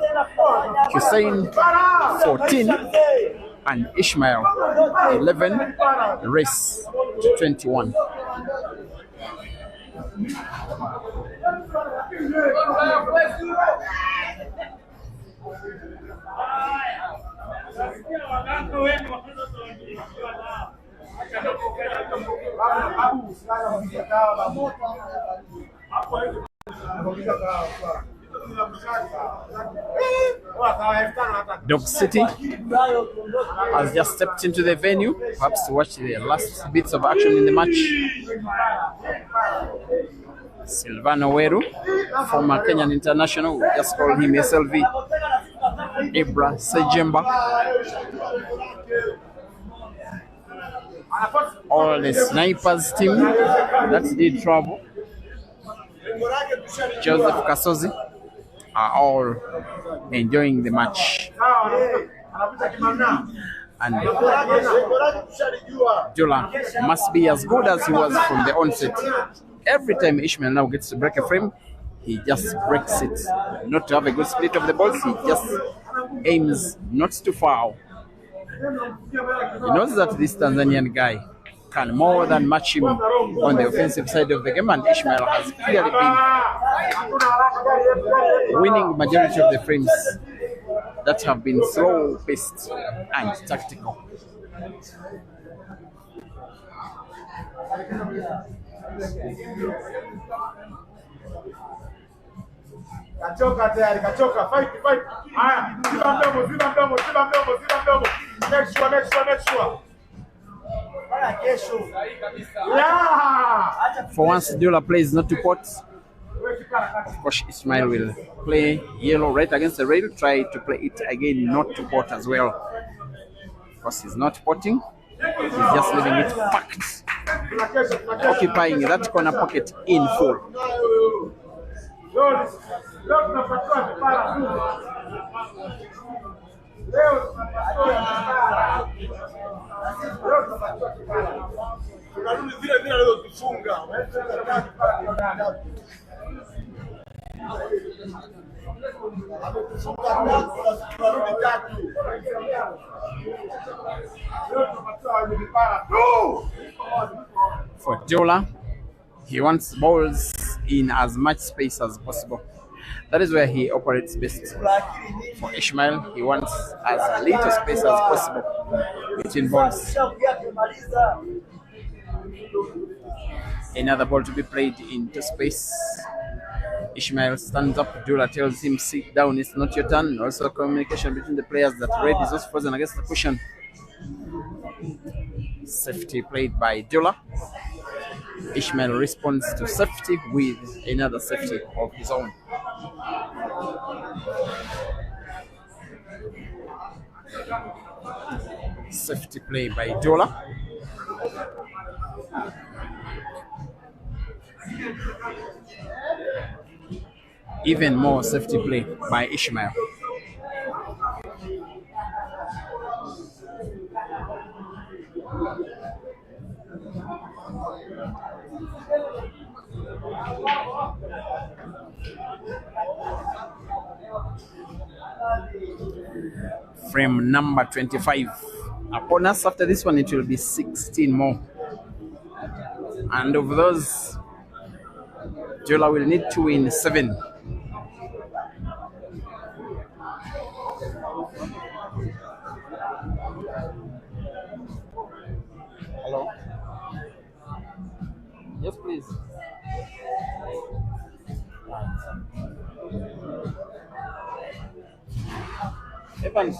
Hussein 14 and Ishmael 11, race to 21. Dog City has just stepped into the venue, perhaps to watch the last bits of action in the match. Silvano Weru, former Kenyan international, we just call him SLV. Ibra Sejemba. All the snipers team that did travel, Joseph Kasozi, are all enjoying the match. And Abdullah must be as good as he was from the onset. Every time Ishmael now gets to break a frame, he just breaks it. Not to have a good split of the balls, he just aims not to foul. He knows that this Tanzanian guy can more than match him on the offensive side of the game, and Ishmael has clearly been winning majority of the frames that have been slow-paced and tactical. Kachoka tayari, kachoka, fight. Haya, ziba mdomo. Next one. Yeah! For once, Abdullah plays not to pot. Of course, Ishmael will play yellow right against the rail, try to play it again not to pot as well. Of course, he's not potting, he's just leaving it packed, occupying that corner pocket in full. For Abdullah, he wants balls in as much space as possible. That is where he operates best. For Ishmael, he wants as little space as possible between balls. Another ball to be played into space. Ishmael stands up. Abdullah tells him, sit down, it's not your turn. Also communication between the players that red is also frozen against the cushion. Safety played by Abdullah. Ishmael responds to safety with another safety of his own. Safety play by Abdullah. Even more safety play by Ishmael. Frame number 25. Upon us after this one, it will be 16 more. And of those, Abdullah will need to win 7. Hello? Yes, please. Evans.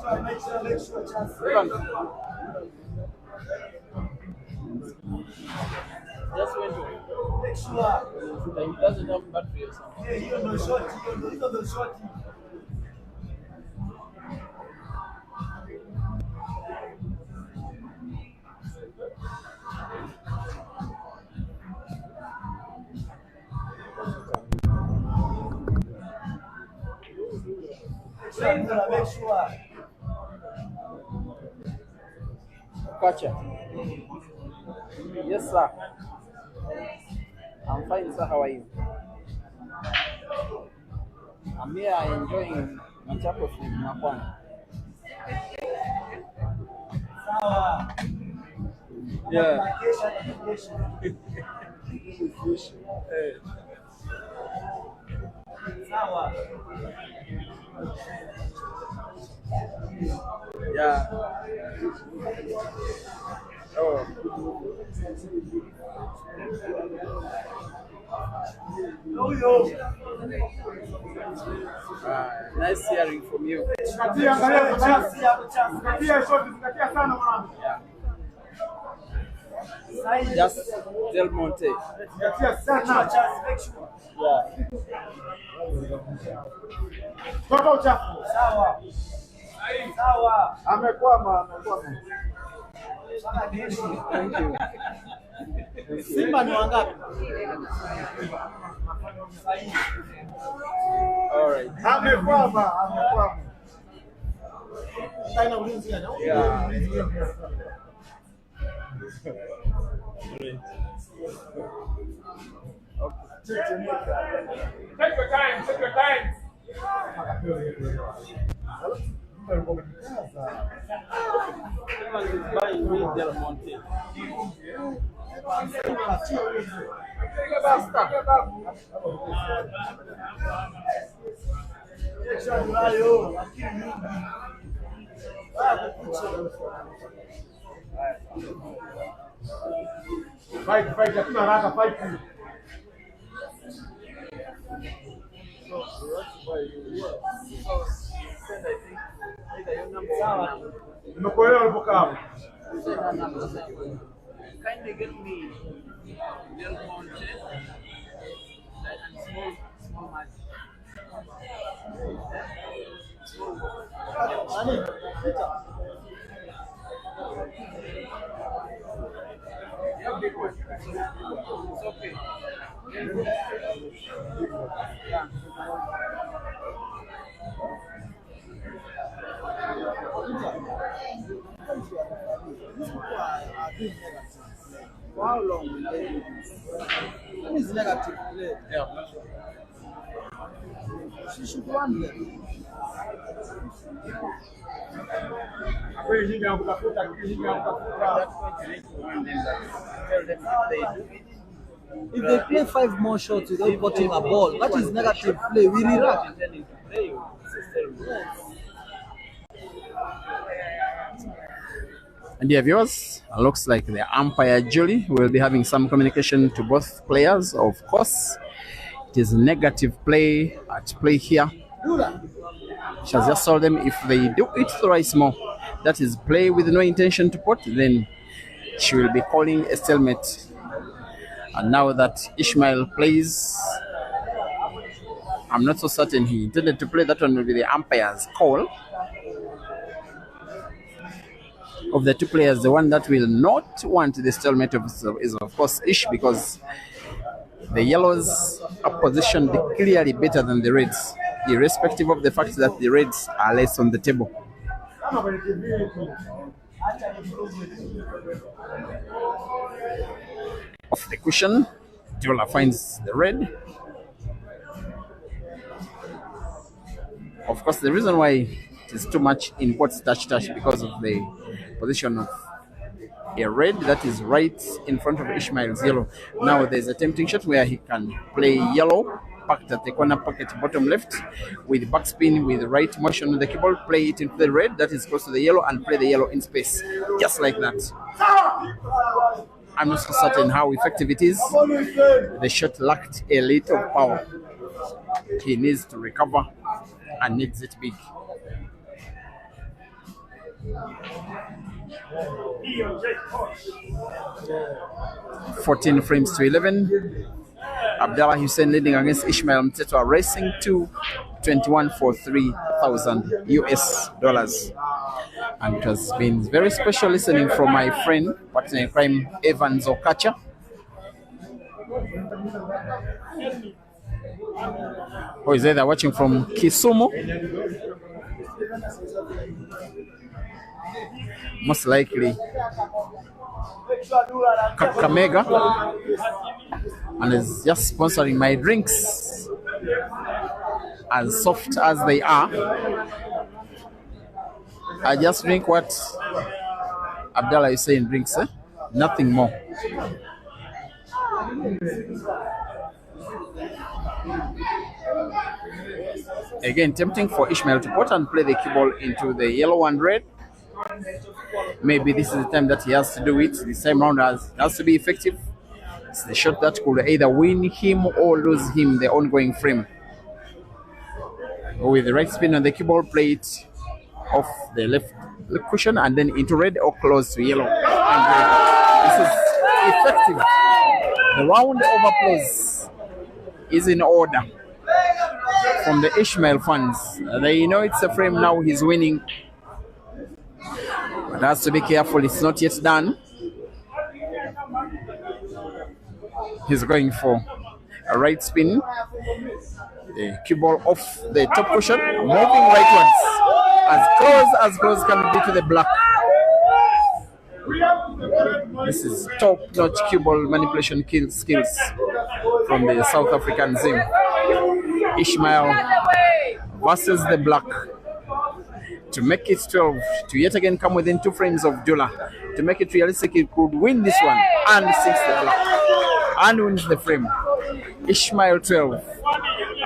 Just went to. He doesn't have battery or something. Yeah, you know, short. Gotcha. Yes, sir. I'm fine, sir. How are you? I'm here enjoying Mthethwa with Makwan. Yeah. Yeah. Oh. Nice hearing from you. Just Del Monte. Thank you. Simba ni wangapi? All right. Amekwama. Yeah. Take your time. Everyone is buying me Del Monte. Fight, hakuna haraka, fight. Nimekuelewa ulipokaa. Kindly get me Del Monte and small match. Yeah, big one. It's okay. Yeah. For how long will they do this? What is negative play? Yeah. She should run them. That's why you need to warn them that tell them if they do it, If they play 5 more shots without touching a ball, that is negative play. We react. And dear viewers, looks like the umpire Julie will be having some communication to both players. Of course, it is negative play at play here. She has just told them if they do it thrice more, that is play with no intention to put, then she will be calling a stalemate. And now that Ishmael plays, I'm not so certain he intended to play. That one will be the umpire's call. Of the two players, the one that will not want the stalemate is of course Ish, because the yellows are positioned clearly better than the reds, irrespective of the fact that the reds are less on the table. Off the cushion, Abdullah finds the red. Of course, the reason why it is too much in quotes touch because of the position of a red that is right in front of Ishmael's yellow. Now there's a tempting shot where he can play yellow, packed at the corner pocket bottom left, with backspin with the right motion on the keyboard, play it into the red that is close to the yellow and play the yellow in space, just like that. I'm not so certain how effective it is. The shot lacked a little power. He needs to recover and needs it big. 14 frames to 11. Abdullah Hussein leading against Ishmael Mthethwa, racing to 21 for 3,000 US dollars. And it has been very special listening from my friend, partner in crime, Evans Okacha. Who is either watching from Kisumu, most likely Kakamega, and is just sponsoring my drinks, as soft as they are. I just drink what Abdullah is saying drinks, nothing more. Again, tempting for Ishmael to put and play the cue ball into the yellow and red. Maybe this is the time that he has to do it. This time round has to be effective. It's the shot that could either win him or lose him the ongoing frame. With the right spin on the cue ball, play it off the left cushion and then into red or close to yellow and red. This is effective. The round of applause is in order from the Ishmael fans. They know it's a frame now, he's winning. But has to be careful, it's not yet done. He's going for a right spin. The cue ball off the top cushion, moving rightwards. As close can be to the black. This is top-notch cue ball manipulation skills from the South African team. Ishmael versus the black. To make it 12, to yet again come within 2 frames of Abdullah. To make it realistic, he could win this one and sinks the black and wins the frame. Ishmael 12,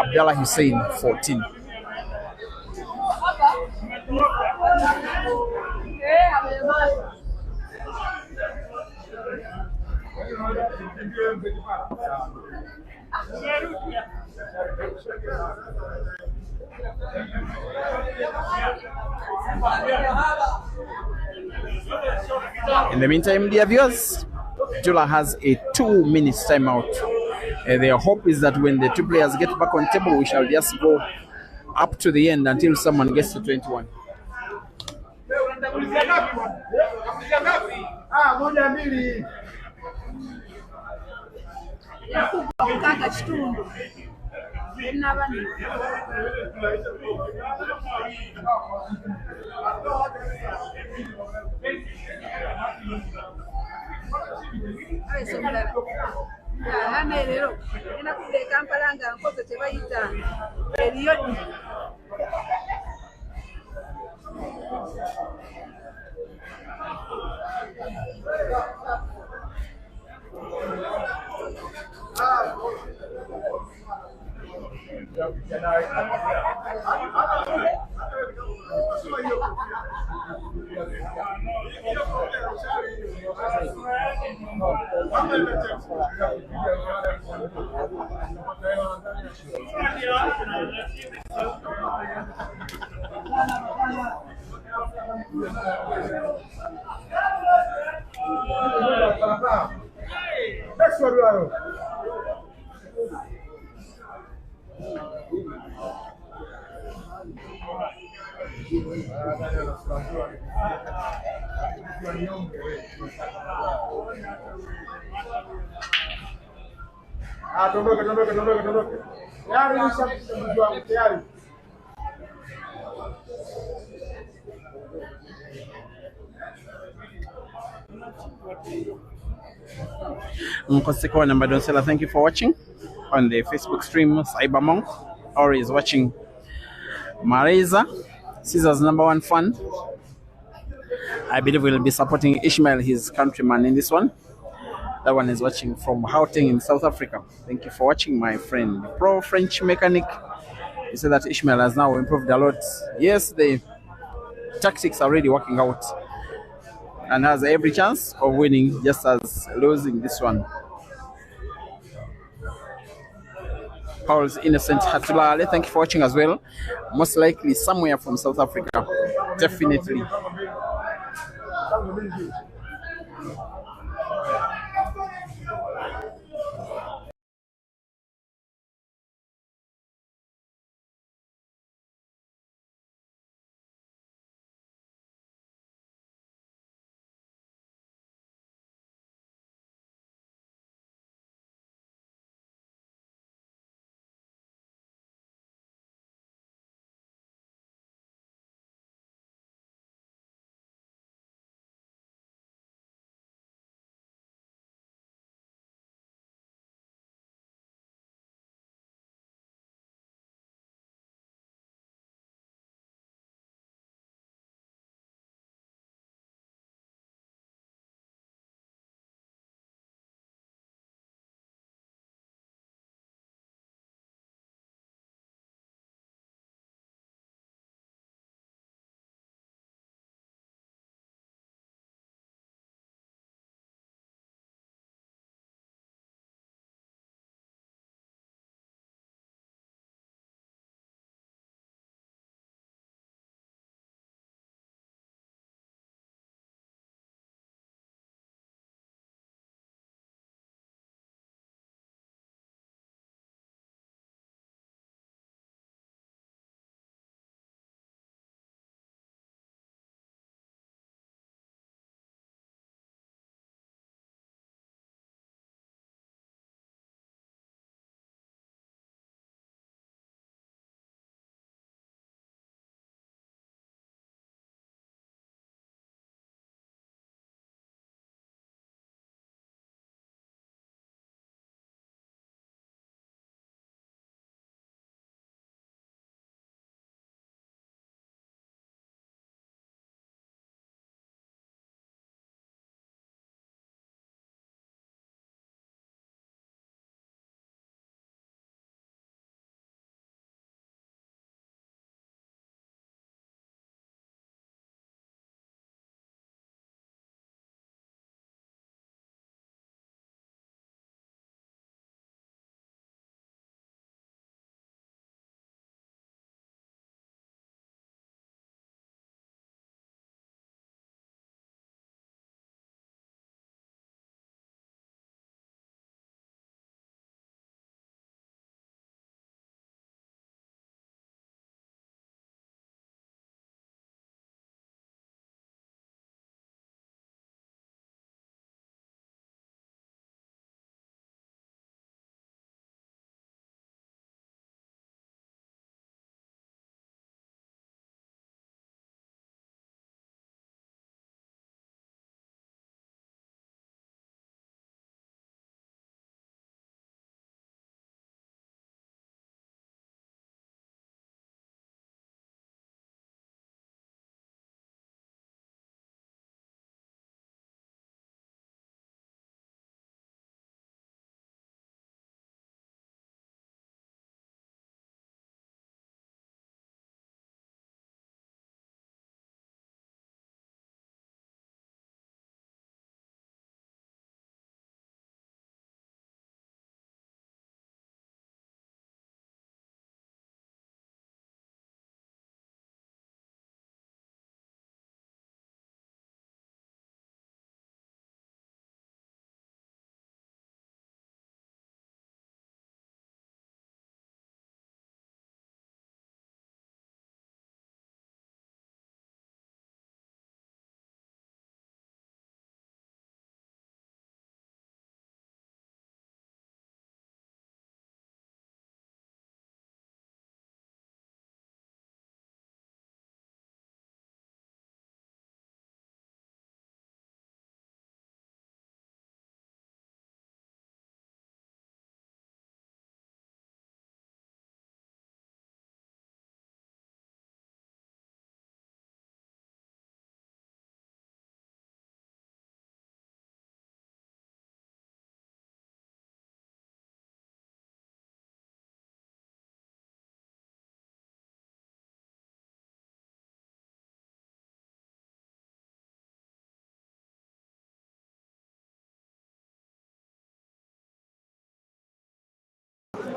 Abdullah Hussein 14. In the meantime, dear viewers, Abdullah has a 2-minute timeout. Their hope is that when the two players get back on table, we shall just go up to the end until someone gets to 21. That's what we are. Ah, dondoke. Tayari nishamjua tayari. Nkoseko and Mbadonsela, thank you for watching on the Facebook stream. Cybermonk or is watching Mareza, Caesar's #1 fan. I believe we'll be supporting Ishmael, his countryman, in this one. That one is watching from Gauteng in South Africa. Thank you for watching, my friend. Pro French mechanic. He said that Ishmael has now improved a lot. Yes, the tactics are really working out and has every chance of winning, just as losing this one. Paul's Innocent Hatulale, thank you for watching as well. Most likely somewhere from South Africa. Definitely.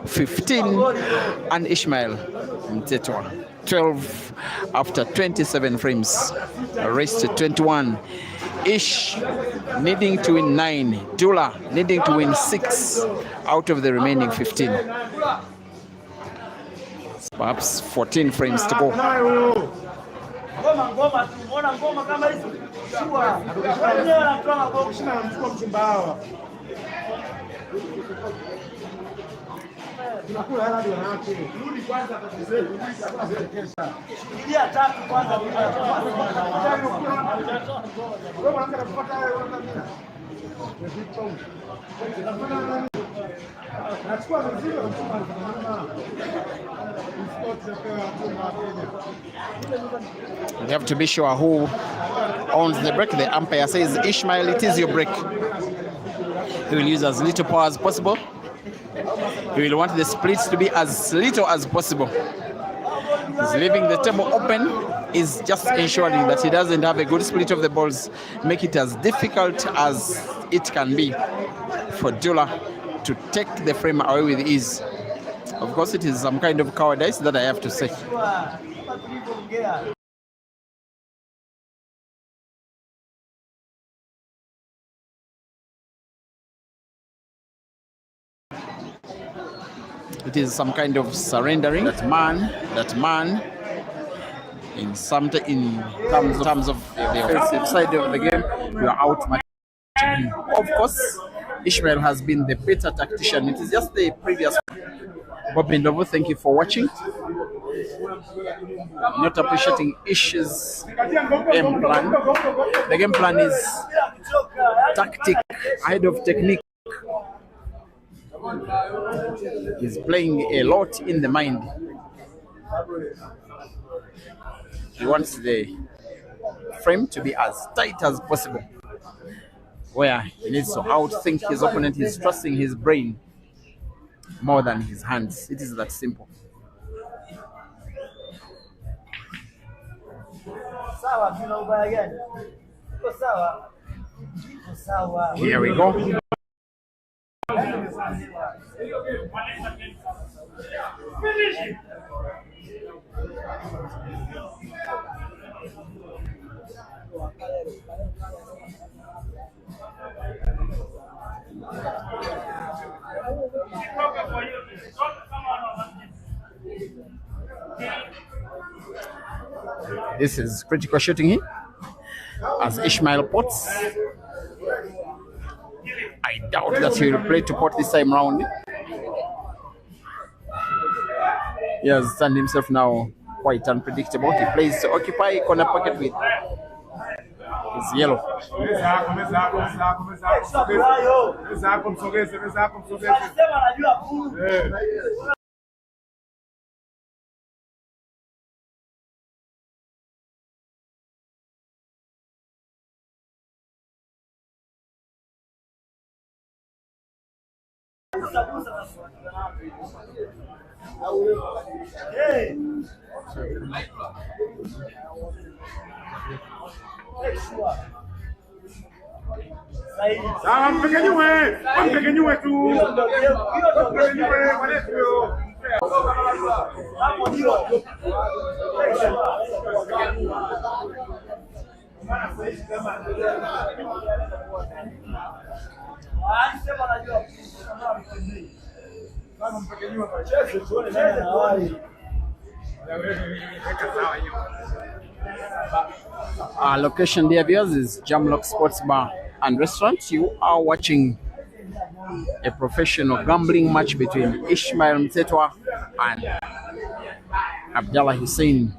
15, and Ishmael Mthethwa 12 after 27 frames. Race to 21. Ish needing to win 9. Abdullah needing to win 6 out of the remaining 15. Perhaps 14 frames to go. We have to be sure who owns the break. The umpire says, Ishmael, it is your break. He will use as little power as possible. He will want the splits to be as little as possible. He's leaving the table open. Is just ensuring that he doesn't have a good split of the balls, make it as difficult as it can be for Abdullah to take the frame away with ease. Of course, it is some kind of cowardice that I have to say. It is some kind of surrendering. That man, in terms of the offensive side of the game, you are out matching. Of course, Ishmael has been the better tactician. It is just the previous. Bob Ndovu, thank you for watching. Not appreciating Ish's game plan. The game plan is tactic ahead of technique. He's playing a lot in the mind. He wants the frame to be as tight as possible, where he needs to outthink his opponent. He's trusting his brain more than his hands. It is that simple. Here we go. This is critical shooting here as Ishmael pots. I doubt that he will play to pot this time round. He has turned himself now quite unpredictable. He plays to occupy corner pocket with his yellow. Our location, dear viewers, is JAMLOCK Sports Bar and Restaurant. You are watching a professional gambling match between Ishmael Mthethwa and Abdullah Hussein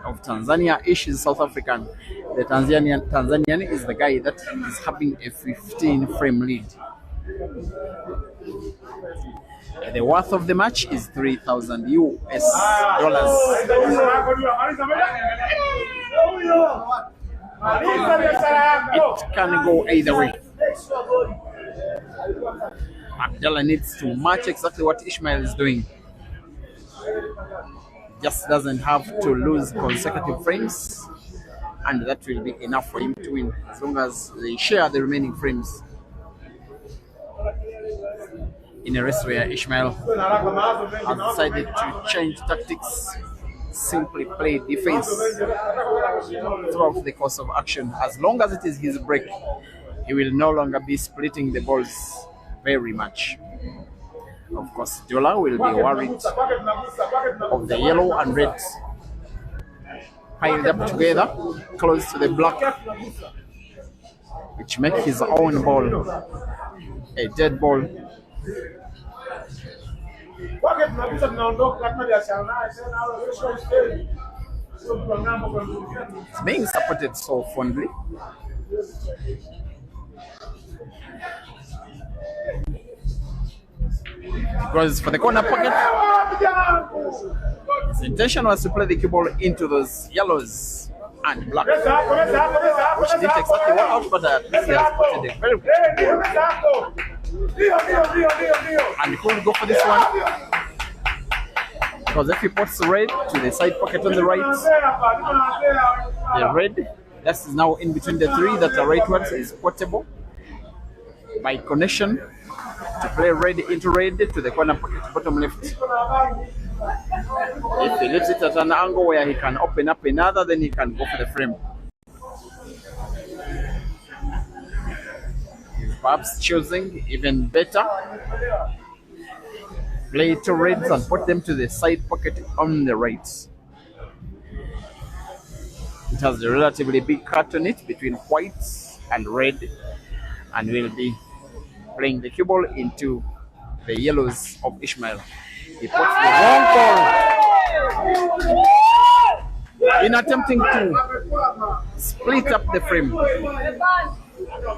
of Tanzania. Ish is South African. The Tanzanian is the guy that is having a 15 frame lead. The worth of the match is $3,000 US. It can go either way. Abdullah needs to match exactly what Ishmael is doing. Just doesn't have to lose consecutive frames, and that will be enough for him to win as long as they share the remaining frames. in a race where Ishmael has decided to change tactics, simply play defense throughout the course of action. As long as it is his break, he will no longer be splitting the balls very much. Of course, Abdullah will be worried of the yellow and red piled up together close to the black, which makes his own ball a dead ball. It's being supported so fondly. Because for the corner pocket, his intention was to play the cue ball into those yellows and black, which didn't exactly work out, but at least he has spotted a very good ball. And he couldn't go for this one, because if he puts red to the side pocket on the right, the red that is now in between the three that are rightwards is portable by connection to play red into red to the corner pocket bottom left. If he leaves it at an angle where he can open up another, then he can go for the frame. He's perhaps choosing even better, play two reds and put them to the side pocket on the right. It has a relatively big cut on it between white and red, and will be playing the cue ball into the yellows of Ishmael. He puts the wrong ball in attempting to split up the frame.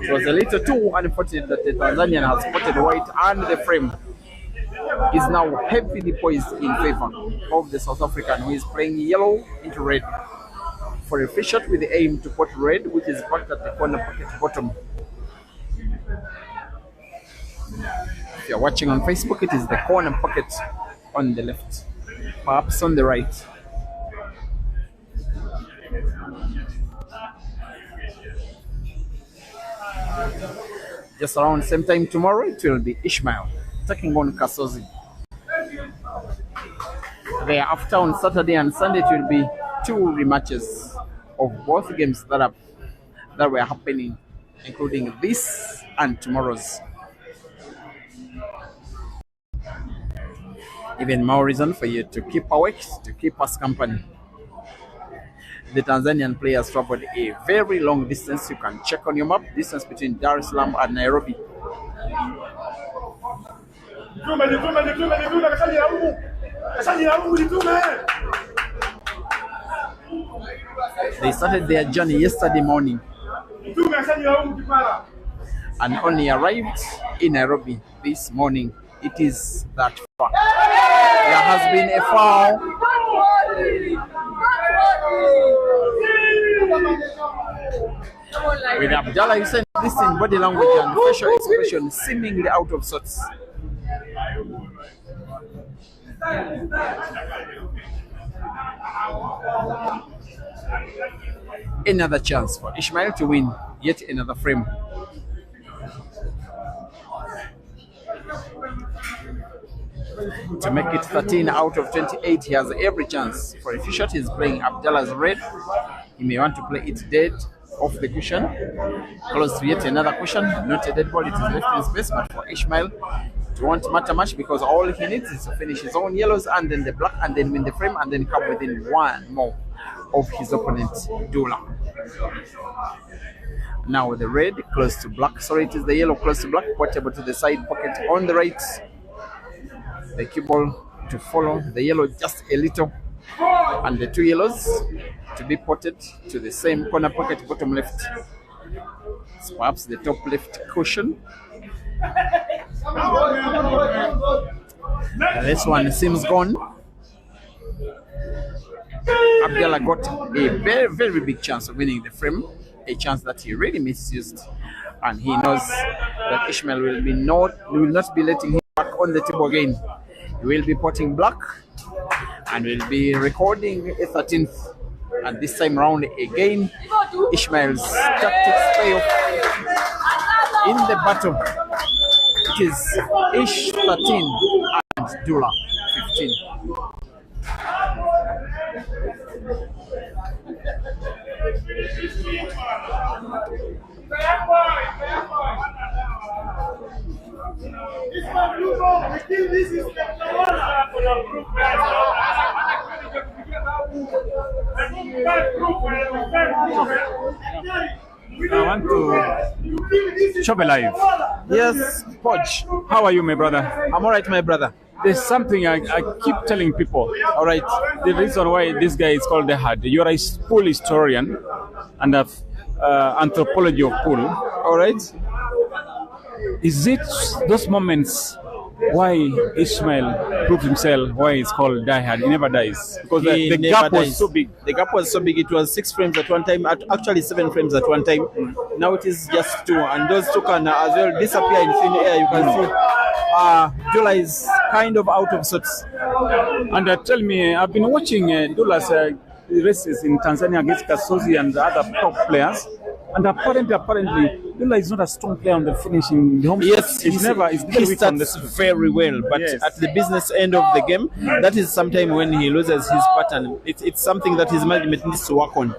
It was a little too unfortunate that the Tanzanian has spotted white, and the frame is now heavily poised in favor of the South African, who is playing yellow into red for a free shot with the aim to put red, which is parked at the corner pocket bottom. If you're watching on Facebook, it is the corner pocket on the left, perhaps on the right. Just around the same time tomorrow, it will be Ishmael taking on Kasozi. Thereafter on Saturday and Sunday, it will be two rematches of both games that were happening, including this and tomorrow's. Even more reason for you to keep awake, to keep us company. The Tanzanian players traveled a very long distance. You can check on your map, distance between Dar es Salaam and Nairobi. They started their journey yesterday morning and only arrived in Nairobi this morning. It is that far. There has been a foul. With Abdullah Hussein, this in body language and facial expression seemingly out of sorts. Another chance for Ishmael to win yet another frame. To make it 13 out of 28, he has every chance. For a few shots, he's playing Abdullah's red. He may want to play it dead off the cushion, close to yet another cushion. Not a dead ball, it is left in space, but for Ishmael, it won't matter much because all he needs is to finish his own yellows and then the black and then win the frame and then come within one more of his opponent, Abdullah. Now the red close to black, sorry, it is the yellow close to black, portable to the side pocket on the right. The cue ball to follow the yellow just a little, and the two yellows to be potted to the same corner pocket bottom left. It's perhaps the top left cushion. This one seems gone. Abdullah got a very, very big chance of winning the frame, a chance that he really misused, and he knows that Ishmael will not be letting him back on the table again. He will be potting black and will be recording a 13th, and this time round again Ishmael's tactics pay off in the battle it is Ish 13 and Abdullah 15. I want to shop alive. Yes, Podge. How are you, my brother? I'm alright, my brother. There's something I keep telling people. All right, the reason why this guy is called the Had. You're a pool historian and of anthropology of pool. All right. Is it those moments why Ishmael proved himself, why it's called Die Hard? He never dies because the gap was so big. The gap was so big. It was 6 frames at one time. Actually, 7 frames at one time. Now it is just 2, and those 2 can as well disappear in thin air. You can see Abdullah is kind of out of sorts. And tell me, I've been watching Abdullah's races in Tanzania against Kasozi and the other top players. And apparently, Abdullah is not a strong player on the finishing. Yes, he starts very well, but at the business end of the game, that is sometime when he loses his pattern. It's something that his management needs to work on.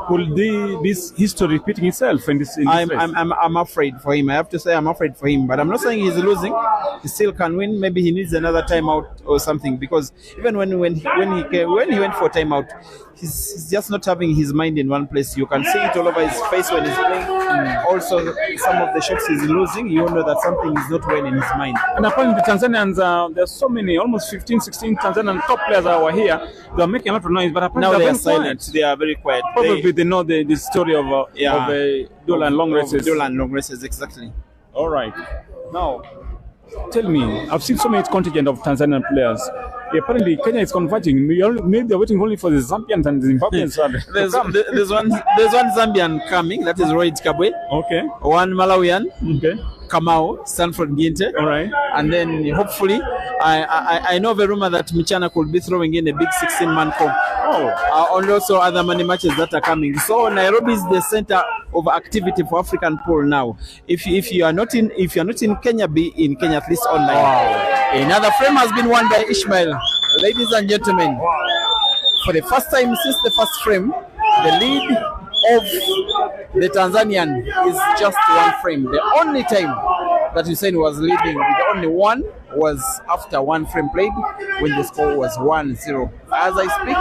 Could this history repeating itself in this race? I'm afraid for him. I have to say I'm afraid for him, but I'm not saying he's losing. He still can win. Maybe he needs another timeout or something, because even when he went for timeout, he's just not having his mind in one place. You can see it all over his face when he's playing. Also, some of the shots he's losing, you know that something is not well in his mind. And apparently the Tanzanians, there's so many, almost 15, 16 Tanzanian top players that were here. They are making a lot of noise, but apparently now they are silent. Quiet. They are very quiet. Probably they know the story of dual and long races. Dual and long races, exactly. All right. Now, tell me, I've seen so many contingent of Tanzanian players. Apparently, Kenya is converging. Maybe they're waiting only for the Zambians and the Zimbabweans. There's one Zambian coming. That is Rohit Kabwe. Okay. One Malawian. Okay. Kamau, Stanford Ginte. All right. And then hopefully, I know the rumor that Michana could be throwing in a big 16-man comp. Oh. And also other money matches that are coming. So Nairobi is the center of activity for African pool now. If you are not in Kenya, be in Kenya at least online. Wow. Another frame has been won by Ishmael. Ladies and gentlemen, for the first time since the first frame, the lead of the Tanzanian is just 1 frame. The only time that Hussein was leading, the only one was after 1 frame played when the score was 1-0. As I speak,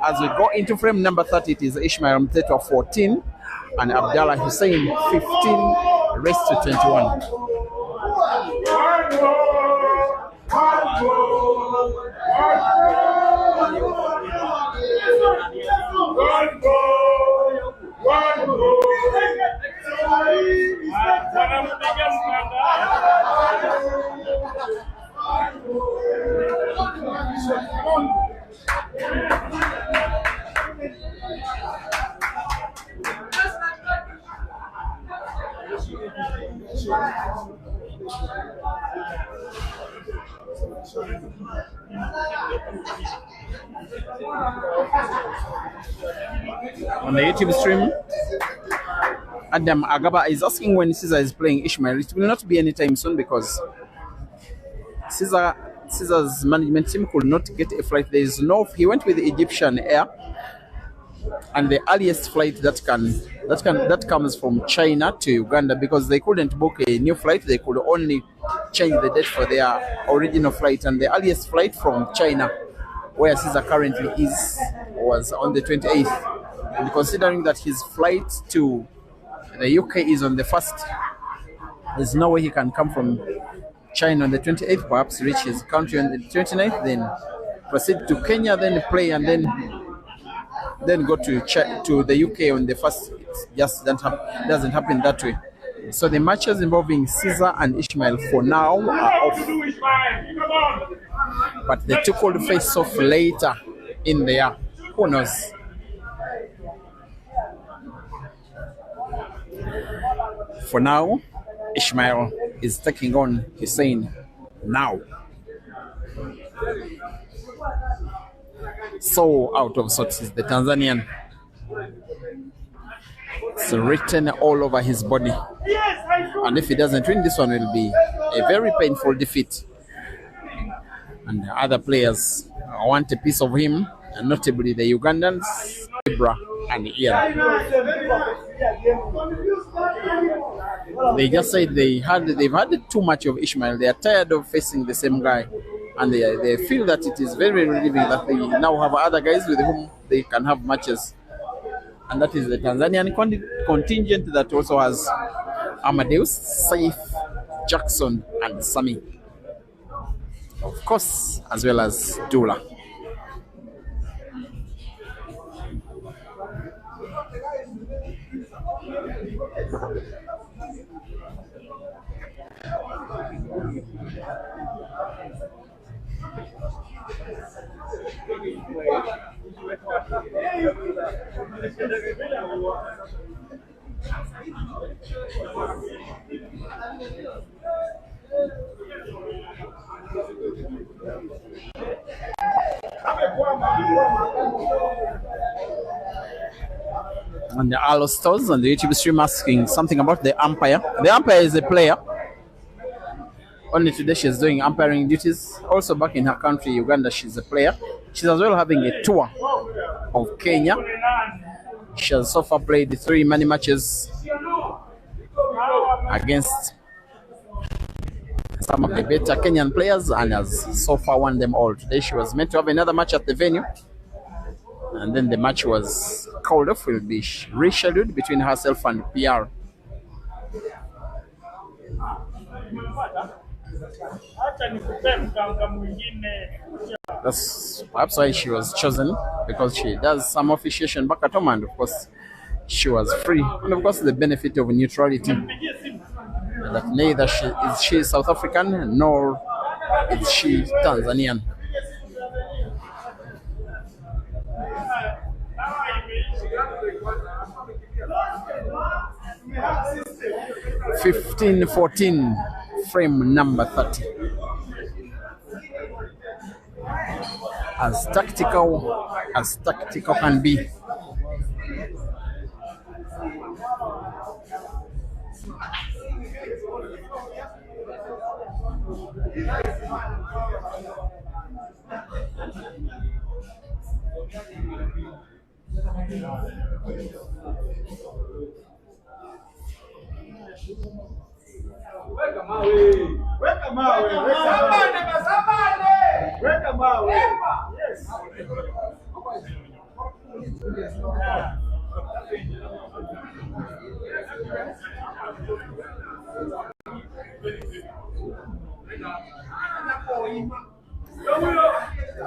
as we go into frame number 30, it is Ishmael Mthethwa 14 and Abdullah Hussein 15 race to 21. On the YouTube stream, Adam Agaba is asking when Caesar is playing Ishmael. It will not be anytime soon because Caesar's management team could not get a flight. There is no. He went with the Egyptian Air, and the earliest flight that comes from China to Uganda, because they couldn't book a new flight. They could only change the date for their original flight, and the earliest flight from China, where Caesar currently is, was on the 28th. And considering that his flight to the UK is on the 1st, there's no way he can come from China on the 28th, perhaps reach his country on the 29th, then proceed to Kenya, then play, and then go to the UK on the 1st. It just doesn't happen that way. So the matches involving Caesar and Ishmael for now are off. But the two could face off later in the year. Who knows? For now, Ishmael is taking on Hussein now. So out of sorts is the Tanzanian. It's written all over his body. Yes, I And if he doesn't win, this one will be a very painful defeat. And the other players want a piece of him, and notably the Ugandans, Ibra and Ian. They just said they've had too much of Ishmael. They are tired of facing the same guy, and they feel that it is very relieving that they now have other guys with whom they can have matches. And that is the Tanzanian contingent that also has Amadeus, Saif, Jackson, and Sami. Of course, as well as Dula. And the Alo Stores on the YouTube stream asking something about the umpire. The umpire is a player. Only today she's doing umpiring duties. Also back in her country, Uganda, she's a player. She's as well having a tour of Kenya. She has so far played 3 money matches against some of the better Kenyan players and has so far won them all. Today she was meant to have another match at the venue, and then the match was called off. Will be rescheduled between herself and PR. That's perhaps why she was chosen, because she does some officiation back at home, and of course she was free, and of course the benefit of neutrality, that neither is she South African nor is she Tanzanian. (15-14) frame number 30. As tactical can be.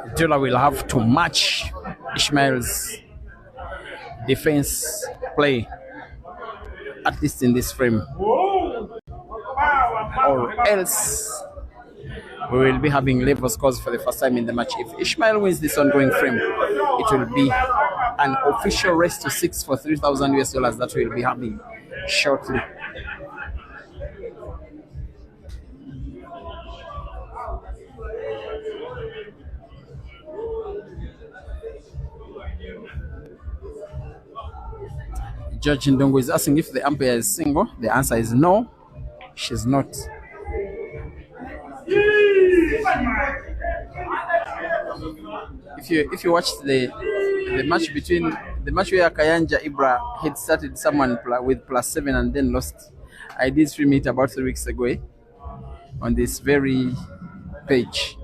Abdullah will have to match Ishmael's defense play, at least in this frame, or else we will be having level scores for the first time in the match. If Ishmael wins this ongoing frame, it will be an official race to 6 for $3,000 that we'll be having shortly. Judge Ndongo is asking if the umpire is single. The answer is no, she's not. If you watched the match where Kayanja Ibra had started someone with +7 and then lost, I did stream it about 3 weeks ago on this very page.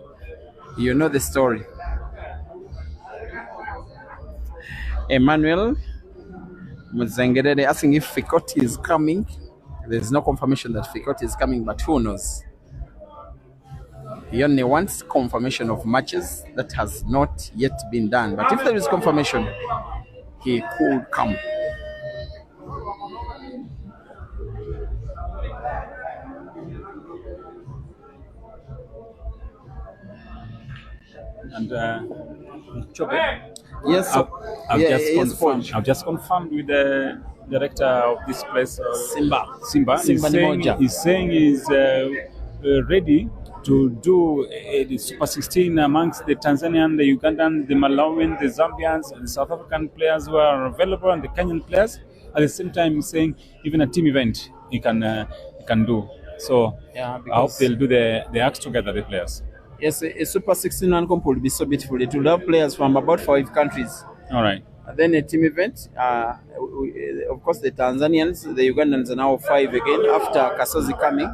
You know the story. Emmanuel Muzengere asking if Fikoti is coming. There's no confirmation that Fikoti is coming, but who knows? He only wants confirmation of matches that has not yet been done. But if there is confirmation, he could come. And Chobe, yes, I've just confirmed with the director of this place, Simba. He's saying he's ready to do the Super 16 amongst the Tanzanian, the Ugandan, the Malawian, the Zambians, and the South African players who are available, and the Kenyan players. At the same time, he's saying even a team event, he can he can do. So Yeah, I hope because they'll do the act together, the players. yes, a Super 16 one comp would be so beautiful. It will have players from about 5 countries. All right. And then a team event. Of course, the Tanzanians, the Ugandans are now 5 again after Kasozi coming.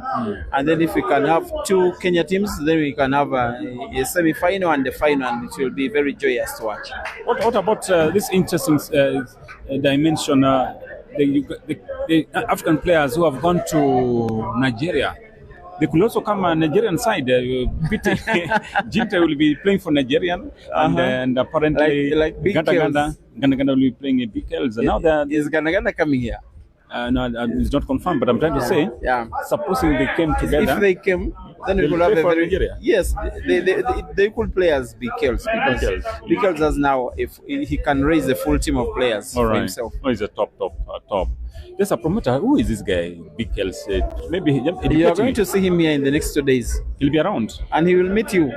And then if we can have 2 Kenya teams, then we can have a semi-final and a final, and it will be very joyous to watch. What about this interesting dimension? The African players who have gone to Nigeria. They could also come on Nigerian side. Jinta will be playing for Nigerian, and apparently like big Ganda will be playing a BKLs. Now Is Ganda coming here? no, it's not confirmed, but I'm trying to say, supposing they came together. If they came, then we could have a very Nigeria. Yes, they could play as BKLs because BKLs has now, if he can raise a full team of players All for right. himself. Oh, he's a top. There's a promoter. Who is this guy? BKLs. Maybe You are going to see him here in the next 2 days, he'll be around. and he will meet you.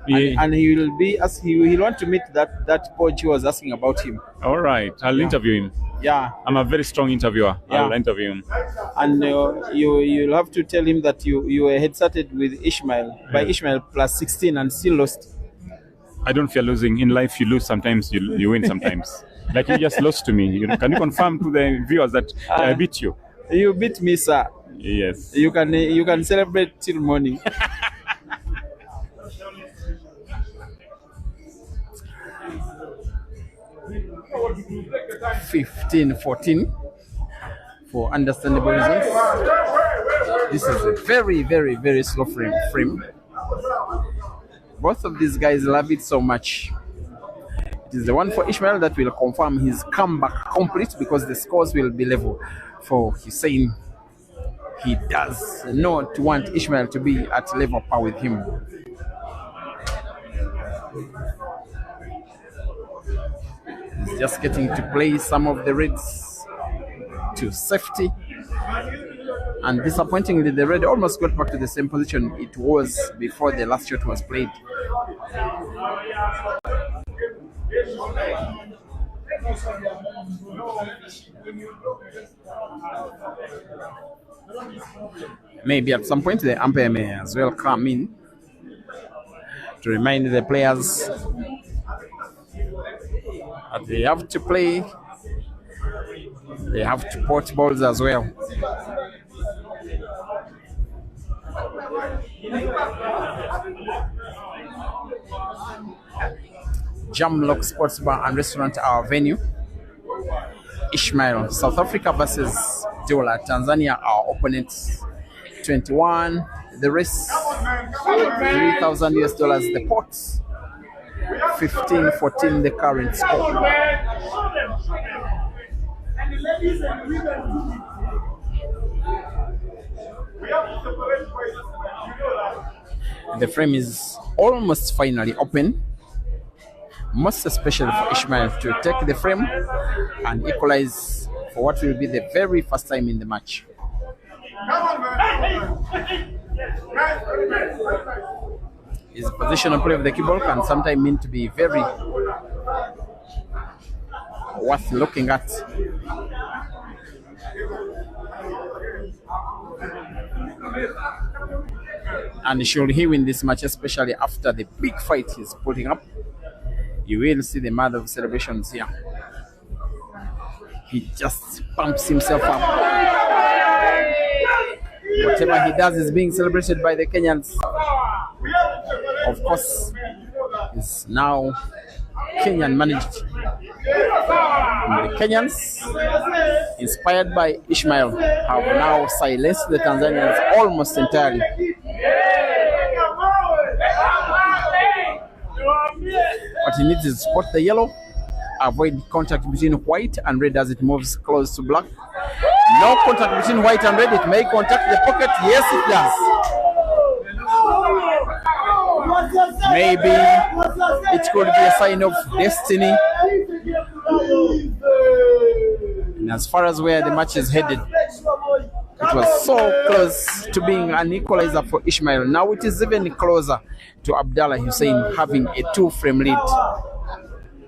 Yeah. And he will be as he'll want to meet that coach who was asking about him. All right, I'll interview him. Yeah, I'm a very strong interviewer. Yeah. I'll interview him. and you'll have to tell him that you were head started with Ishmael by Ishmael plus 16 and still lost. I don't fear losing. In life, you lose sometimes, you win sometimes. Like you just lost to me. Can you confirm to the viewers that I beat you? You beat me, sir. Yes. You can celebrate till morning. 15-14 for understandable reasons. This is a very, very, very slow frame. Both of these guys love it so much. It is the one for Ishmael that will confirm his comeback complete because the scores will be level. For Hussein, he does not want Ishmael to be at level par with him. He's just getting to play some of the reds to safety. And disappointingly, the red almost got back to the same position it was before the last shot was played. Maybe at some point the umpire may as well come in to remind the players that they have to play, they have to pot balls as well. JAMLOCK Sports Bar and Restaurant, our venue. Ishmael, South Africa versus Abdullah, Tanzania, our opponents. 21, the rest, 3,000 US dollars the pots. 15-14 the current score. The frame is almost finally open, most especially for Ishmael to take the frame and equalize for what will be the very first time in the match. His positional play of the key ball can sometimes mean to be very worth looking at. And should he win this match, especially after the big fight he's putting up, you will see the mother of celebrations here. He just pumps himself up. Whatever he does is being celebrated by the Kenyans. Of course, is now Kenyan managed. And the Kenyans, inspired by Ishmael, have now silenced the Tanzanians almost entirely. What he needs is to spot the yellow, avoid contact between white and red as it moves close to black. No contact between white and red, it may contact the pocket. Yes, it does. Maybe it could be a sign of destiny. And as far as where the match is headed, it was so close to being an equalizer for Ishmael. Now it is even closer to Abdullah Hussein having a 2-frame lead.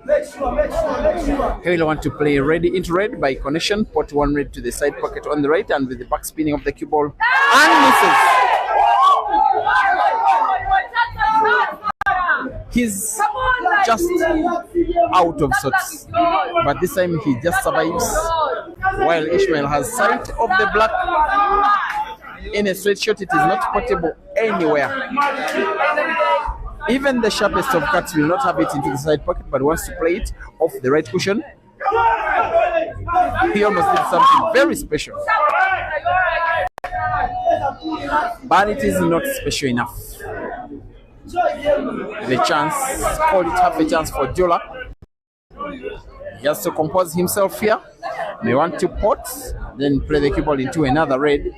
He will want to play ready into red by connection. Put one red to the side pocket on the right, and with the back spinning of the cue ball, and misses. He's just out of sorts, but this time he just survives, while Ishmael has sight of the black. In a straight shot, it is not portable anywhere. Even the sharpest of cuts will not have it into the side pocket, but wants to play it off the right cushion. He almost did something very special, but it is not special enough. The chance, call it half a chance for Abdullah. He has to compose himself here. May want to pot, then play the cue ball into another red.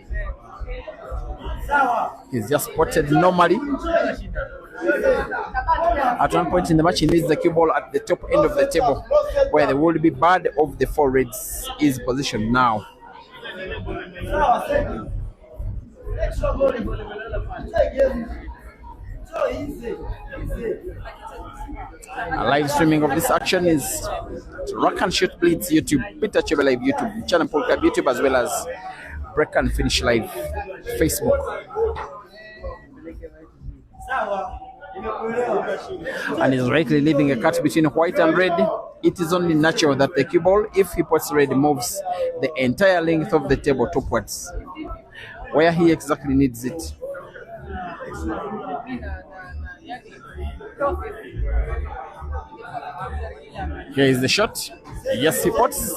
He's just potted normally. At one point in the match, he needs the cue ball at the top end of the table, where the would be bird of the four reds is positioned now. A live streaming of this action is Rock and Shoot Blitz YouTube, Peter Chebe Live YouTube, Channel Polka YouTube, as well as Break and Finish Live Facebook. And is rightly leaving a cut between white and red. It is only natural that the cue ball, if he puts red, moves the entire length of the table topwards, where he exactly needs it. Here is the shot. Yes, he puts.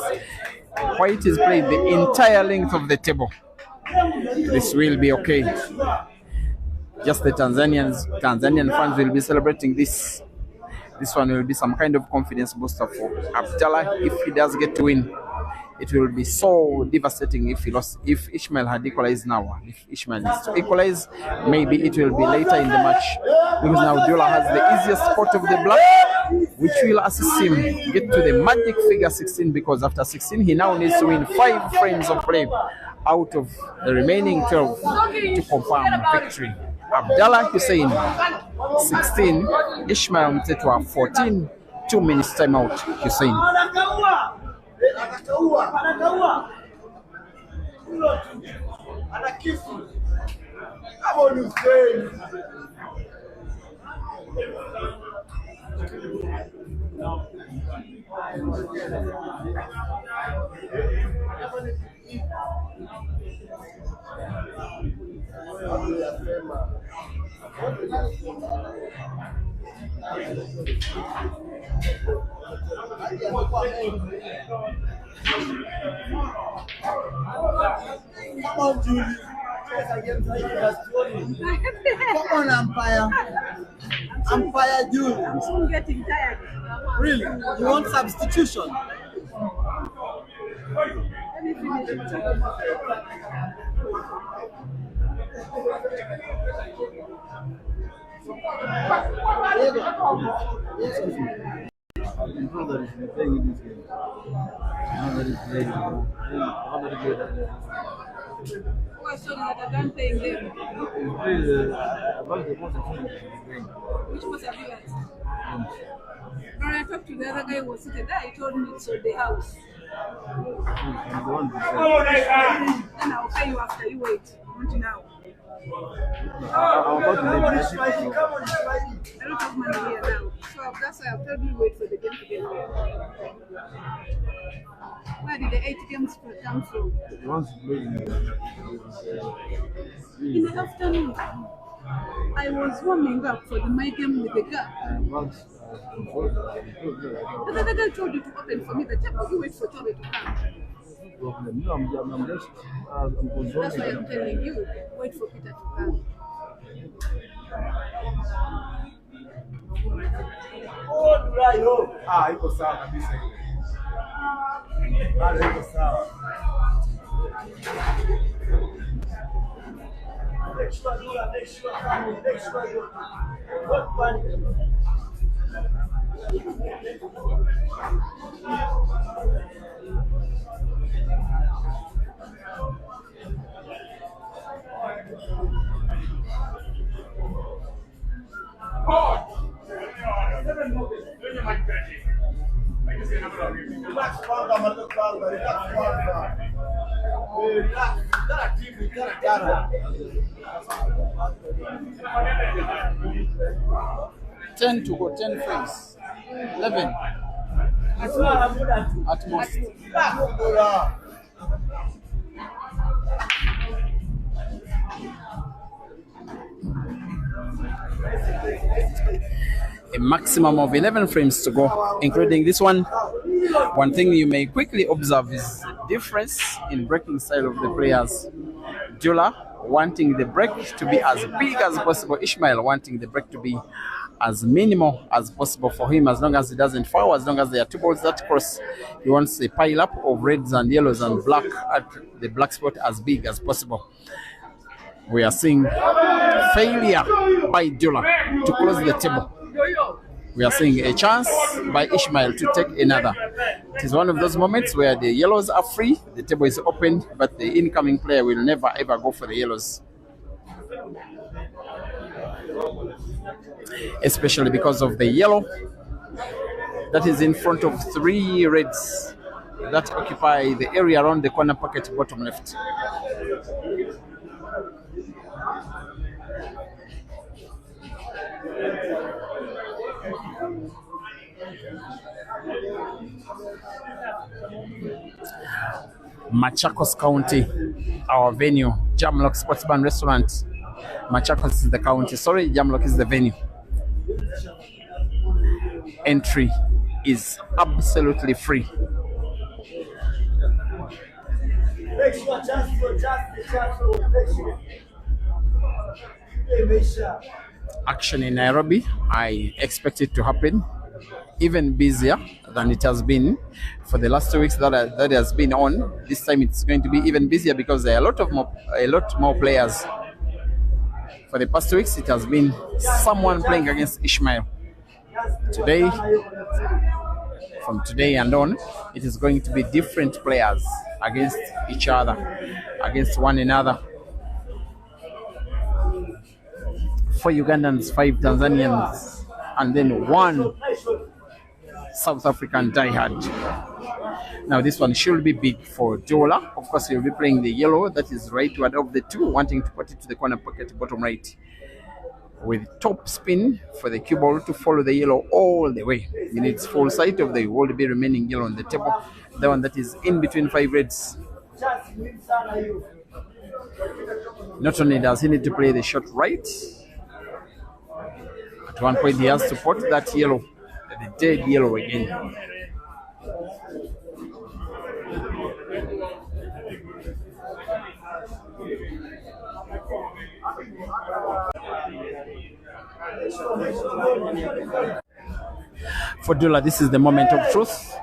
White is played the entire length of the table. This will be okay. Just the Tanzanian fans will be celebrating this. This one will be some kind of confidence booster for Abdullah if he does get to win. It will be so devastating if he lost. If Ishmael had equalized now, if Ishmael needs to equalize, maybe it will be later in the match, because now Abdullah has the easiest spot of the black, which will assist him get to the magic figure 16, because after 16 he now needs to win 5 frames of play out of the remaining 12 to confirm victory. Abdullah Hussein 16, Ishmael Mthethwa 14, 2 minutes timeout. Hussein. Come on, Hussein. Come on, Julie. Come on, umpire. Umpire Julie. I'm getting tired. Really? You want substitution? Let me finish. Oh, sorry that I don't play them. Which was a viewer? When I talked to the other guy who was sitting there, he told me it's on the house. Then I'll pay you after you wait. Not now. I don't have money here now. So that's why I've told you wait for the game to get here. Where did the 8 games come from? In the afternoon. I was warming up for my game with the girl. But the other guy told you to open for me the table. You wait for Toby to come. That's why I'm telling you, wait for Peter to come. Iko sawa kabisa. Iko sawa. Extra dura, extra dura. What panic? 10 to go, 10 frames. 11 at most. A maximum of 11 frames to go, including this one. One thing you may quickly observe is the difference in breaking style of the players. Abdullah wanting the break to be as big as possible. Ishmael wanting the break to be as minimal as possible for him, as long as he doesn't foul, as long as there are two balls that cross. He wants a pile up of reds and yellows and black at the black spot as big as possible. We are seeing failure by Abdullah to close the table. We are seeing a chance by Ishmael to take another. It is one of those moments where the yellows are free, the table is opened, but the incoming player will never ever go for the yellows. Especially because of the yellow that is in front of three reds that occupy the area around the corner pocket bottom left. Machakos County, our venue, JAMLOCK Sports Bar and Restaurant. Machakos is the county, sorry, JAMLOCK is the venue. Entry is absolutely free. Action in Nairobi, I expect it to happen even busier than it has been for the last 2 weeks that has been on. This time it's going to be even busier because there are a lot more players. For the past 2 weeks, it has been someone playing against Ishmael. Today, from today and on, it is going to be different players against each other, against one another. 4 Ugandans, 5 Tanzanians, and then 1 South African diehard. Now this one should be big for Abdullah. Of course, he'll be playing the yellow that is rightward of the two, wanting to put it to the corner pocket bottom right, with top spin for the cue ball to follow the yellow all the way. He needs full sight of the will be remaining yellow on the table, the one that is in between 5 reds. Not only does he need to play the shot right, at one point he has to put that yellow, the dead yellow again. For Abdullah, this is the moment of truth.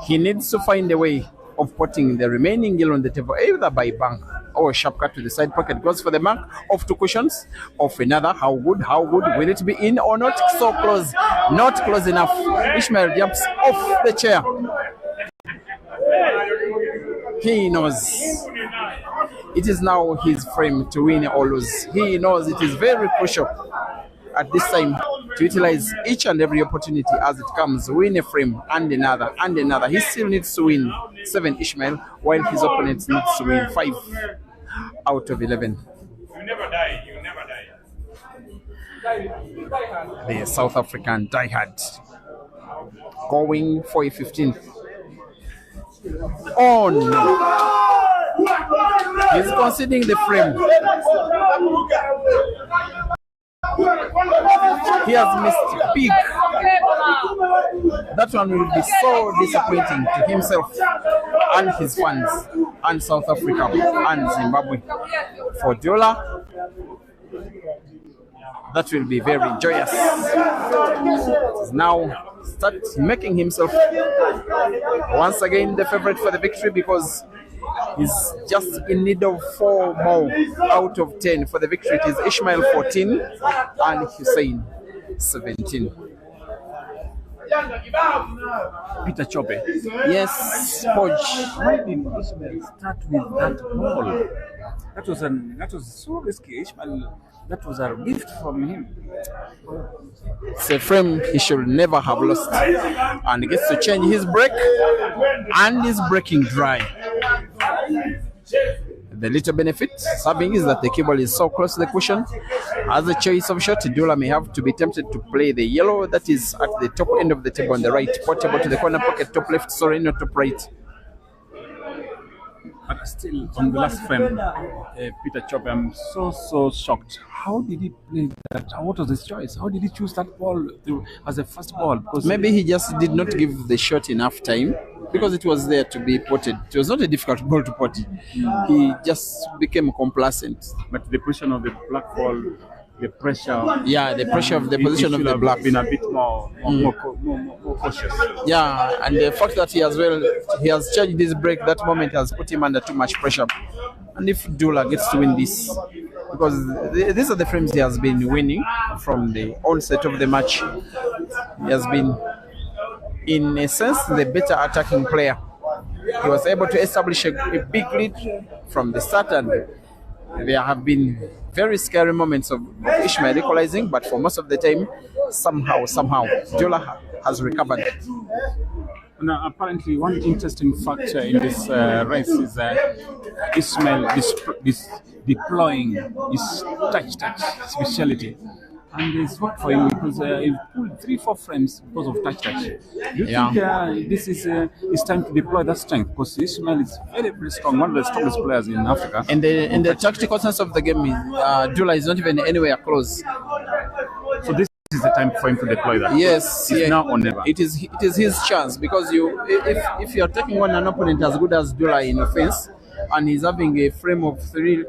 He needs to find a way of putting the remaining yellow on the table, either by bank or a sharp cut to the side pocket. Goes for the bank of 2 cushions, of another. How good? Will it be in or not? So close, not close enough. Ishmael jumps off the chair. He knows it is now his frame to win or lose. He knows it is very crucial at this time to utilize each and every opportunity as it comes. Win a frame and another and another. He still needs to win 7 Ishmael, while his opponent needs to win 5 out of 11. You never die. You never die. The South African diehard going for a 15th. Oh no! He's conceding the frame. He has missed big. That one will be so disappointing to himself and his fans and South Africa and Zimbabwe. For Abdullah, that will be very joyous. Now start making himself once again the favorite for the victory, because he's just in need of 4 more out of 10 for the victory. It is Ishmael 14 and Hussein 17. Peter Chope. Yes, Hodge. Why did Ishmael start with that ball? That was so risky. Ishmael, that was a gift from him. It's a frame he should never have lost, and he gets to change his break, and he's breaking dry. The little benefit serving is that the cue ball is so close to the cushion. As a choice of shot, Abdullah may have to be tempted to play the yellow that is at the top end of the table on the right, portable to the corner pocket, top left, sorry, not top right. But still, on the last frame, Peter Chope, I'm so shocked. How did he play that? What was his choice? How did he choose that ball as a first ball? Because maybe he just did not give the shot enough time because it was there to be potted. It was not a difficult ball to pot. He just became complacent. But the position of the black ball, the pressure. Yeah, the pressure of the position of the black. Been a bit more cautious. Yeah, and the fact that he has charged this break, that moment has put him under too much pressure. And if Abdullah gets to win this, because these are the frames he has been winning from the onset of the match, he has been, in a sense, the better attacking player. He was able to establish a big lead from the start, and there have been very scary moments of Ishmael equalizing, but for most of the time, somehow, Abdullah has recovered. Now, apparently, one interesting factor in this race is Ishmael deploying his touch speciality. And it's worked for him because he pulled 3-4 frames because of touch. Do you think this is it's time to deploy that strength? Because Ishmael is very strong, one of the strongest players in Africa. And the tactical sense of the game, Abdullah is not even anywhere close. So this is the time for him to deploy that. Yes, it's now or never. It is his chance, because if you are taking on an opponent as good as Abdullah in offense, and he's having a frame of a lead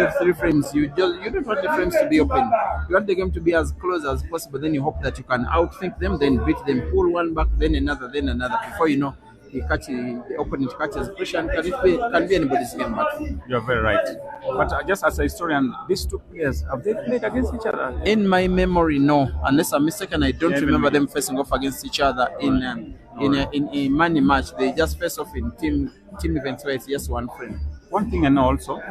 of 3 frames, you don't want the frames to be open. You want the game to be as close as possible. Then you hope that you can outthink them, then beat them, pull one back, then another. Before you know, the opponent catches pressure, and can be anybody's game. But you're very right. But just as a historian, these two players, have they played against each other? In my memory, no. Unless I'm mistaken, I don't remember them facing off against each other in a money match. They just face off in team events where it's just one frame. One thing I know also,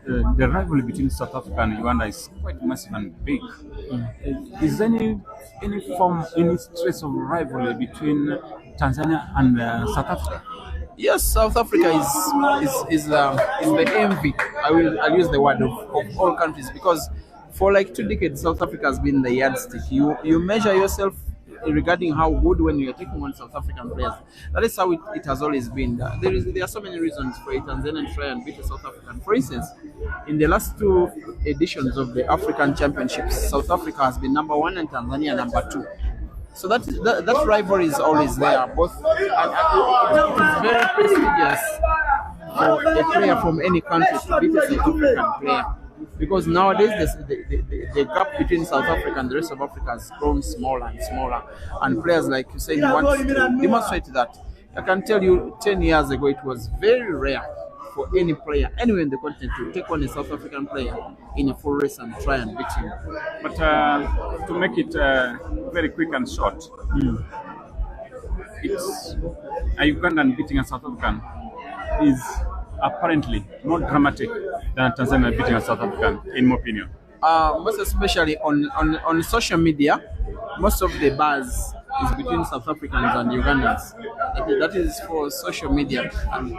the rivalry between South Africa and Uganda is quite massive and big. Is any trace of rivalry between Tanzania and South Africa? Yes, South Africa is the envy. I'll use the word of all countries, because for like 2 decades South Africa has been the yardstick. You measure yourself regarding how good when you are taking on South African players. That is how it has always been. There are so many reasons for a Tanzanian to try and beat a South African. For instance, in the last 2 editions of the African Championships, South Africa has been number 1 and Tanzania number 2. So that rivalry is always there. Both, and it is very prestigious for a player from any country to beat a South African player. Because nowadays the gap between South Africa and the rest of Africa has grown smaller and smaller, and players like Hussein want to demonstrate that. I can tell you, 10 years ago, it was very rare for any player anywhere in the continent to take on a South African player in a full race and try and beat him. But to make it very quick and short, it's a Ugandan beating a South African is apparently more dramatic than a Tanzanian beating a South African, in my opinion. Most especially on social media, most of the buzz is between South Africans and Ugandans. That is for social media. And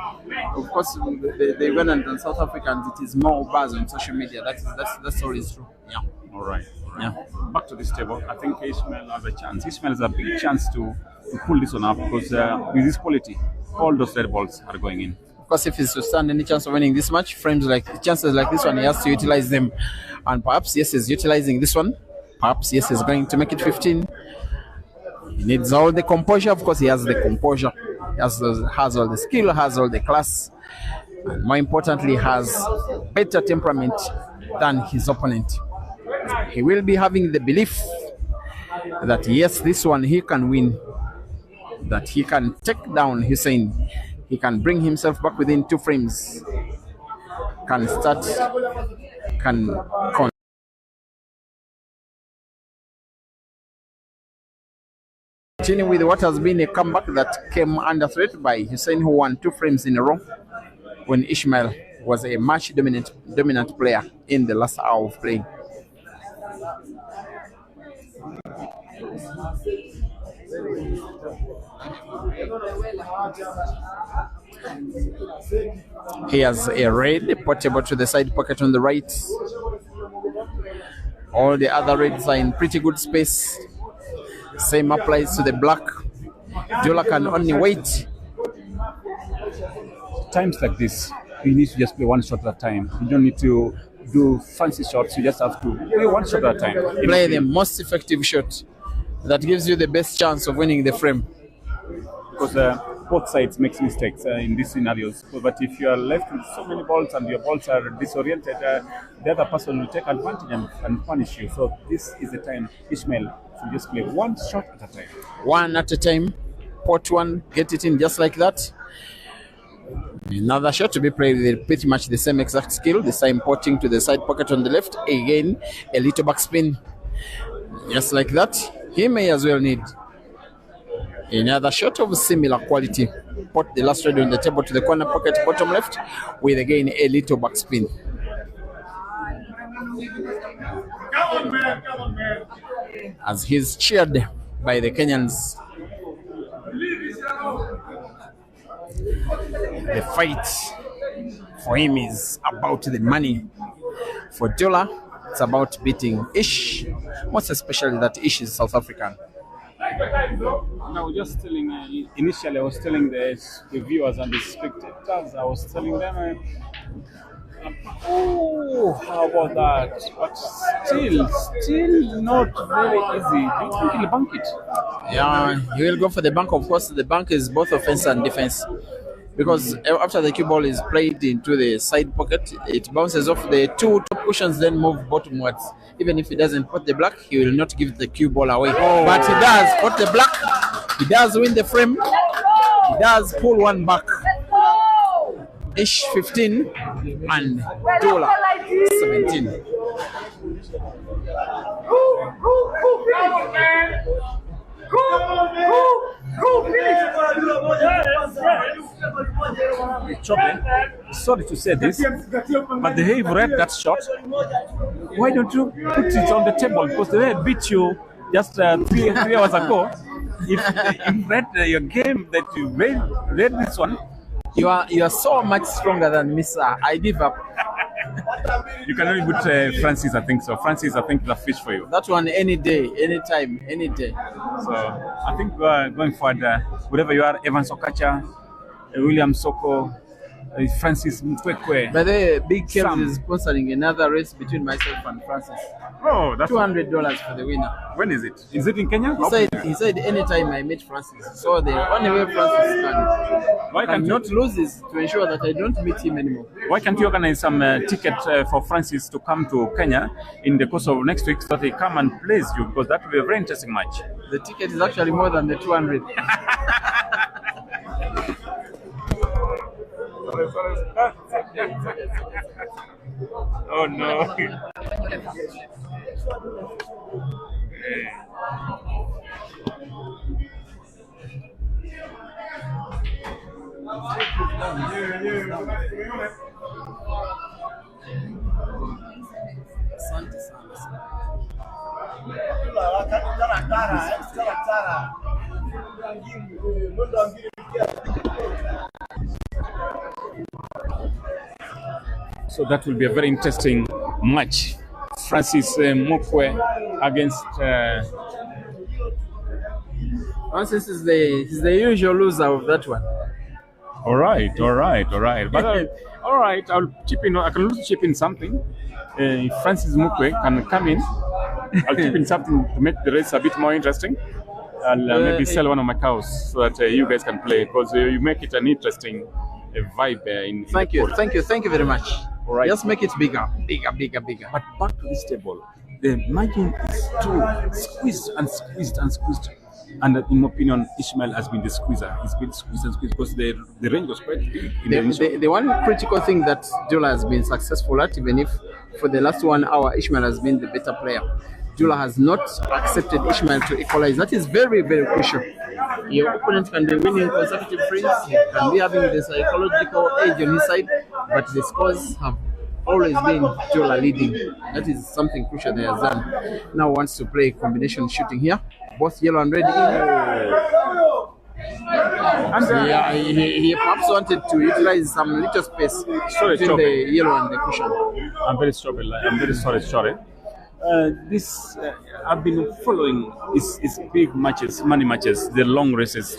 of course, the Ugandans and South Africans, it is more buzz on social media. That's always true. Yeah. All right. Yeah. Back to this table, I think Ishmael has a chance. Ishmael has a big chance to pull this one up, because with his quality, all those red balls are going in. Of course, if he's to stand any chance of winning this match, chances like this one, he has to utilize them. And perhaps, yes, he's utilizing this one. Perhaps, yes, he's going to make it 15. He needs all the composure. Of course, he has the composure. He has all the skill, has all the class, and more importantly, has better temperament than his opponent. He will be having the belief that, yes, this one he can win, that he can take down Hussein. He can bring himself back within 2 frames, can continue with what has been a comeback that came under threat by Hussein, who won 2 frames in a row when Ishmael was a much dominant player in the last hour of play. He has a red portable to the side pocket on the right. All the other reds are in pretty good space. Same applies to the black. Abdullah can only wait. Times like this, you need to just play one shot at a time. You don't need to do fancy shots. You just have to play one shot at a time. Play the most effective shot that gives you the best chance of winning the frame. Because both sides make mistakes in these scenarios. But if you are left with so many balls and your balls are disoriented, the other person will take advantage and punish you. So this is the time, Ishmael, to just play one shot at a time. One at a time. Pot one, get it in just like that. Another shot to be played with pretty much the same exact skill. This time potting to the side pocket on the left. Again, a little backspin. Just like that. He may as well need another shot of similar quality. Put the last red on the table to the corner pocket, bottom left, with again a little backspin. Come on, man. As he's cheered by the Kenyans. The fight for him is about the money. For Abdullah, it's about beating Ish, most especially that Ish is South African. I was just telling, initially I was telling the viewers and the spectators, I was telling them, oh, how about that? But still not very easy. Do you think he'll bank it? Yeah, he will go for the bank. Of course, the bank is both offense and defense. Because after the cue ball is played into the side pocket, it bounces off the two top cushions, then move bottomwards. Even if he doesn't put the black, he will not give the cue ball away. Oh. But he does put the black. He does win the frame. He does pull one back. Ish 15 and Abdullah 17. Sorry to say this, but the way you read that shot, why don't you put it on the table? Because the way I beat you just 3 hours ago, if you read your game that you read this one, you are so much stronger than me, sir. I give up. You can only put Francis, I think so. Francis, I think, is a fish for you. That one any day, anytime, any day. So I think going forward, wherever you are, Evans Okacha, William Soko, Francis Mthethwa. By the way, Big Kevin is sponsoring another race between myself and Francis. Oh, that's $200 for the winner. When is it? Is it in Kenya? He said anytime I meet Francis. So the only way Francis can not lose is to ensure that I don't meet him anymore. Why can't you organize some ticket for Francis to come to Kenya in the course of next week so that he come and plays you? Because that will be a very interesting match. The ticket is actually more than the 200. Oh no. So that will be a very interesting match. Francis Mthethwa against. Francis is the usual loser of that one. All right. But all right, I'll chip in. I can also chip in something. If Francis Mthethwa can come in, I'll chip in something to make the race a bit more interesting. I'll maybe sell one of my cows so that you guys can play, because you make it an interesting vibe in Thank you very much. All right. Just make it bigger. But back to this table, the margin is too squeezed. And in my opinion, Ishmael has been the squeezer. He's been squeezed because the range was quite big. The one critical thing that Abdullah has been successful at, even if for the last 1 hour Ishmael has been the better player, Abdullah has not accepted Ishmael to equalize. That is very, very crucial. Your opponent can be winning consecutive frames, can be having the psychological edge on his side, but the scores have always been Abdullah leading. That is something crucial they have done. Now wants to play combination shooting here. Both yellow and red in. And Yeah, he perhaps wanted to utilize some little space Sorry, between Chobe. the yellow and the cushion. I'm very sorry. I'm very sorry. This I've been following is big matches, money matches, the long races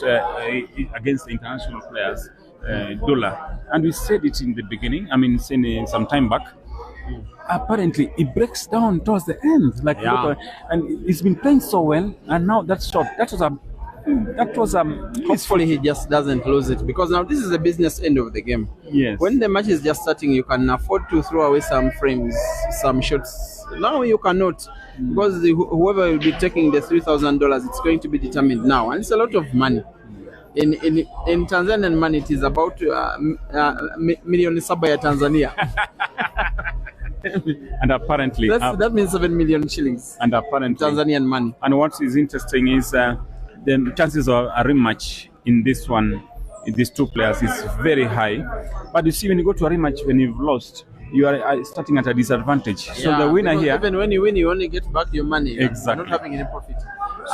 against the international players, Abdullah. And we said it in the beginning. I mean, some time back. Apparently, it breaks down towards the end. Like, Yeah. and he's been playing so well. And now that shot, that was Hopefully he just doesn't lose it, because now this is the business end of the game. Yes. When the match is just starting, you can afford to throw away some frames, some shots. Now you cannot, because whoever will be taking the $3,000, it's going to be determined now, and it's a lot of money. In Tanzanian money, it is about million sabaya Tanzania. And apparently, That means 7 million shillings. and apparently, Tanzanian money. and what is interesting is the chances of a rematch in this one, in these two players, is very high. But you see, when you go to a rematch, when you've lost, you are starting at a disadvantage. So Yeah, the winner because here, even when you win, you only get back your money. Exactly. You're not having any profit.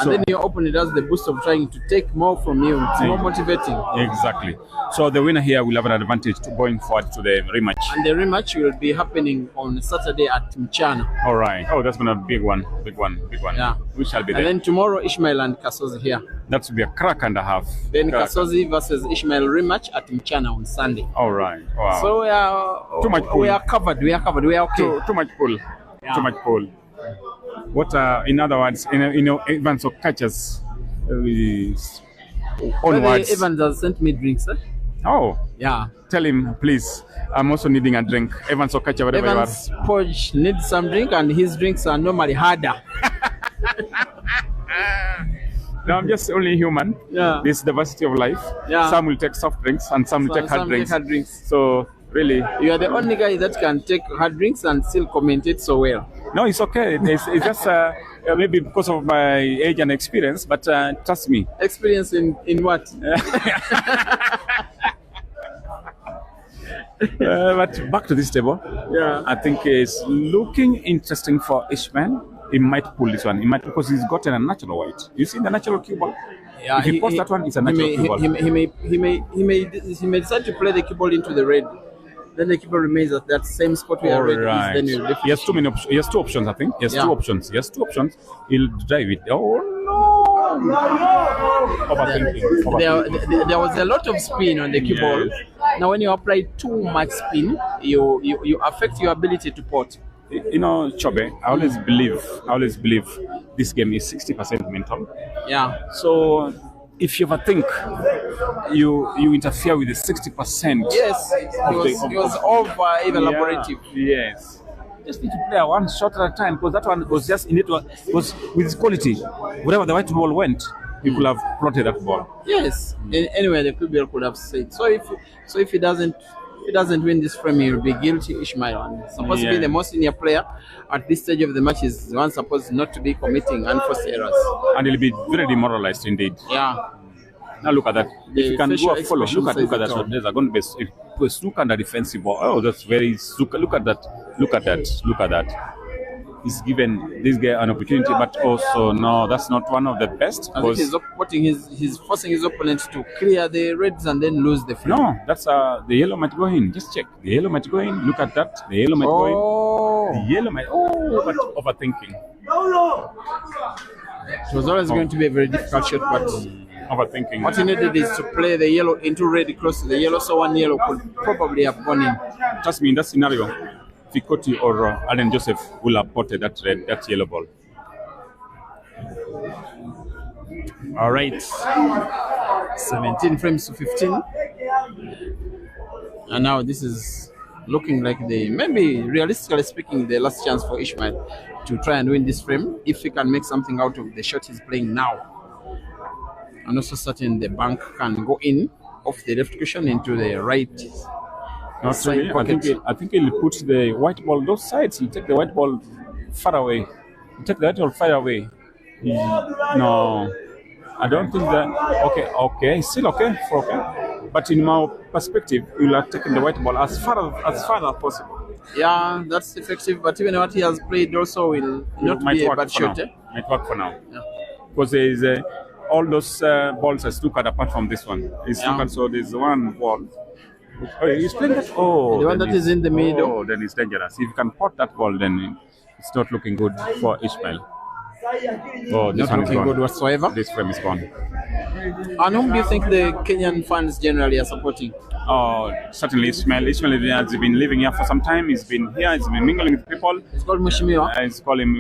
And So- then your opponent has the boost of trying to take more from you. It's more motivating. exactly. So the winner here will have an advantage to going forward to the rematch. And the rematch will be happening on Saturday at Mchana. All right. Oh, that's gonna be a big one. Yeah. We shall be And there. then tomorrow, Ishmael and Kasozi here. That will be a crack and a half. Then Crack. Kasozi versus Ishmael rematch at Mchana on Sunday. All right. Wow. So we are Too much pull. we are covered. We are okay. Too much pull. Too much pull. What in other words, Evans of catches onwards. Evans has sent me drinks. Oh, Yeah. tell him please. I'm also needing a drink. Evans of catch whatever Evans Podge needs some drink, and his drinks are normally harder. No, I'm just only human. Yeah. This diversity of life. Yeah. Some will take soft drinks and some will take hard Some drinks. take hard drinks. So really, You are the only guy that can take hard drinks and still commentate so well. no, it's okay. It's just maybe because of my age and experience, but trust me. Experience in what? But back to this table. Yeah. I think it's looking interesting for Ishmael. He might pull this one. He might, because he's gotten a natural white. You see the natural cue ball? Yeah, If he posts that one, it's a natural cue ball. He may decide to play the cue ball into the red. Then the keeper remains at that same spot where red is. Then he'll He has too many options. He has two options, I think. He has Yeah. two options. He'll drive it. Oh no! Overthinking. There was a lot of spin on the cue ball. Yes. Now, when you apply too much spin, you affect your ability to pot. You know, Chobe, I always believe this game is 60% mental. Yeah. So if you ever think you interfere with the 60%. Yes, it was over elaborative. Yeah, yes. Just need to play one shot at a time, because that one was just in it was with its quality. Wherever the white ball went, you could have plotted that ball. Yes. Anyway, the QBL could have said. So if he doesn't win this frame, he will be guilty. Ishmael, and supposed to be the most senior player at this stage of the match, is the one supposed not to be committing unforced errors. And he'll be very demoralized indeed. Yeah. Now look at that. The If you can facial go follow, look at expression that says it shot. all. There's a going to be look at the defensive ball. Oh, that's very look at that. He's given this guy an opportunity, but also no, that's not one of the best. I think Because he's forcing his opponent to clear the reds and then lose the frame. no, that's the yellow might go in. Just check. The yellow might go in. Look at that. The yellow might go in. Oh, The yellow might. Oh, but overthinking. it was always going to be a very difficult shot, but Overthinking. what he needed is to play the yellow into red close to the yellow, so one yellow could probably have gone in. Trust me, in that scenario, Fikoti or Allen Joseph will have potted that yellow ball. All right, 17 frames to 15, and now this is looking like maybe realistically speaking, the last chance for Ishmael to try and win this frame if he can make something out of the shot he's playing now. And also certain the bank can go in off the left cushion into the right side pocket. I think he'll put the white ball those sides. He'll take the white ball far away. No, I don't think that. Okay, still okay. But in my perspective, you'll have taken the white ball as far as possible. Yeah, that's effective. But even what he has played also will not Might be a work bad for shot. now. Might work for now. Yeah. Because there is all those balls are snookered apart from this one. It's snookered, so there's one ball. Oh, he's playing that. Oh, The one that is in the middle. Oh, then it's dangerous. If you can pot that ball, then it's not looking good for Ishmael. Oh, this Not one is looking gone. good whatsoever. This frame is gone. And whom do you think the Kenyan fans generally are supporting? Oh, certainly Ishmael. Ishmael has been living here for some time. He's been here. He's been mingling with people. It's called Mheshimiwa.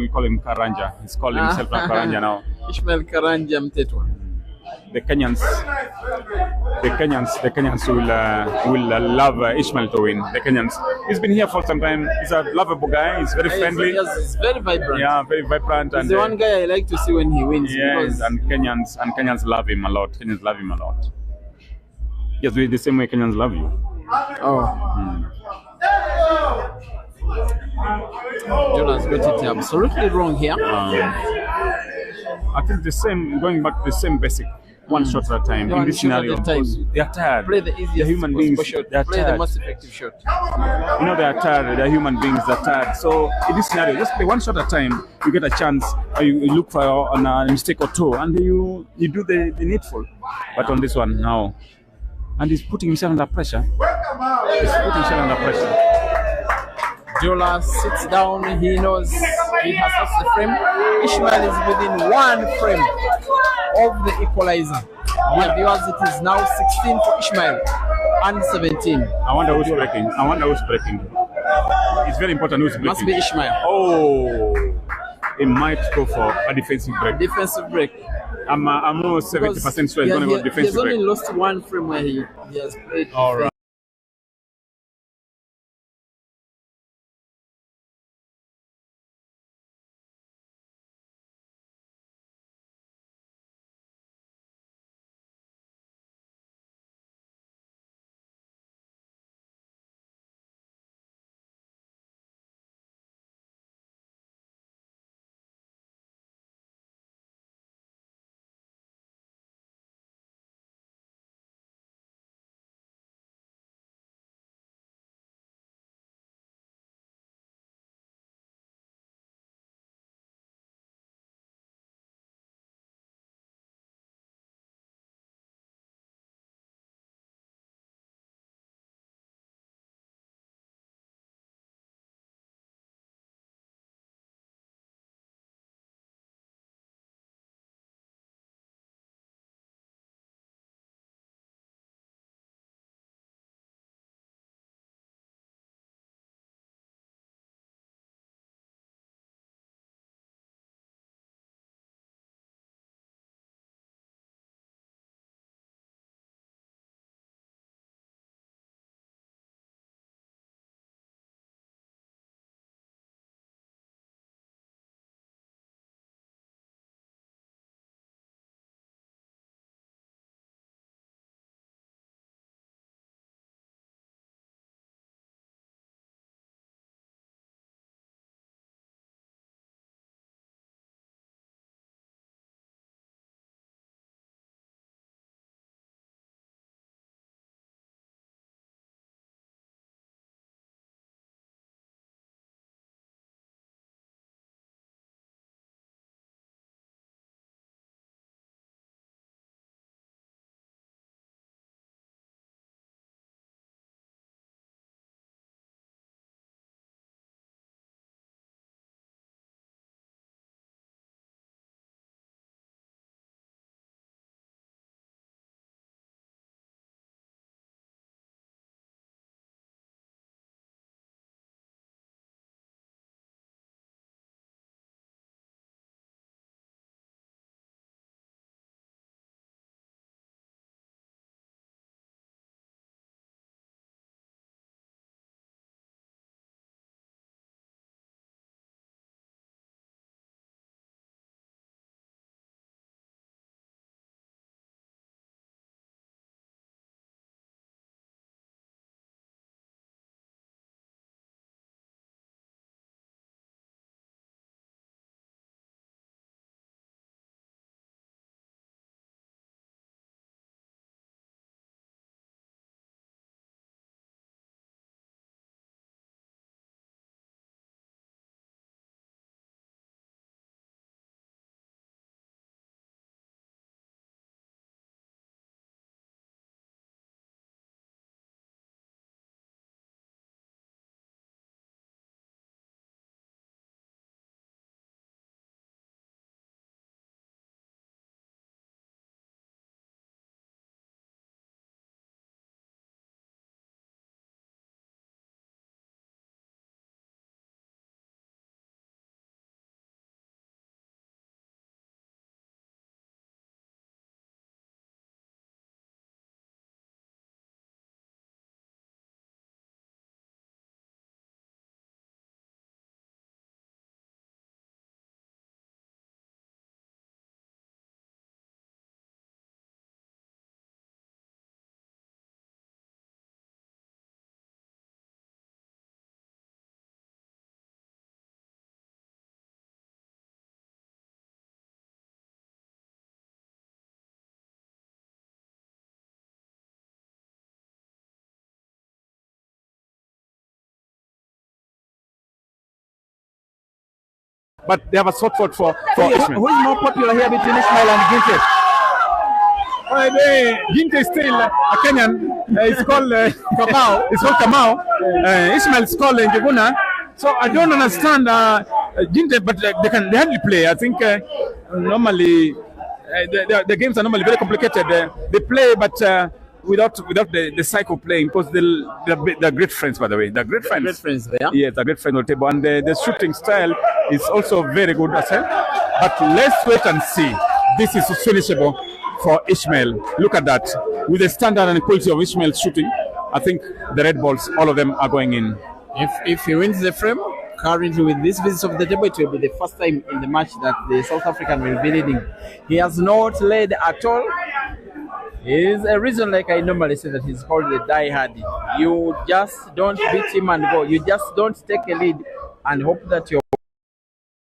We call him Karanja. He's called himself Karanja now. Ishmael Karanja Mthethwa. The Kenyans will love Ishmael to win. The Kenyans. He's been here for some time. He's a lovable guy. He's very friendly. Yes, he's very vibrant. Yeah, very vibrant. He's and the one guy I like to see when he wins. yes, Because and Kenyans love him a lot. Kenyans love him a lot. Yes, the same way Kenyans love you. Jonas got it absolutely wrong here. I think the same. Going back to the same basic. One shot at a time. One In this shot at scenario, a time. because they are tired. Play the easiest human beings. possible shot. They are Play the tired. most effective shot. You know they are tired. They are human beings. They are tired. So in this scenario, just play one shot at a time. You get a chance. Or you look for a mistake or two, and you do the needful. But on this one now, and he's putting himself under pressure. He's putting himself under pressure. Jola sits down. He knows he has lost the frame. Ishmael is within one frame of the equalizer. Yeah, because it is now 16 for Ishmael and 17. I wonder who's breaking. It's very important who's breaking. Must be Ishmael. Oh, he might go for a defensive break. Defensive break. I'm almost 70% sure he's going to go He defensive has only break. lost one frame where he has played. All right. but they have a soft spot for Ishmael. Who is more popular here between Ishmael and Ginte? Ginte is still a Kenyan. It's called Kamau. It's called Kamau. Ishmael is called Njuguna. So I don't understand Ginte, but they hardly play. I think normally the games are normally very complicated. They play, but without the cycle playing, because they're great friends, by the way. They're great friends. Great friends, yeah. Yes, they're great friends on the table, and the shooting style is also very good as well. But let's wait and see. This is finishable for Ishmael. Look at that. With the standard and quality of Ishmael's shooting, I think the red balls, all of them are going in. If he wins the frame, currently with this visit of the table, it will be the first time in the match that the South African will be leading. He has not led at all. Is a reason, like I normally say, that he's called the die-hard. You just don't beat him and go. You just don't take a lead and hope that you're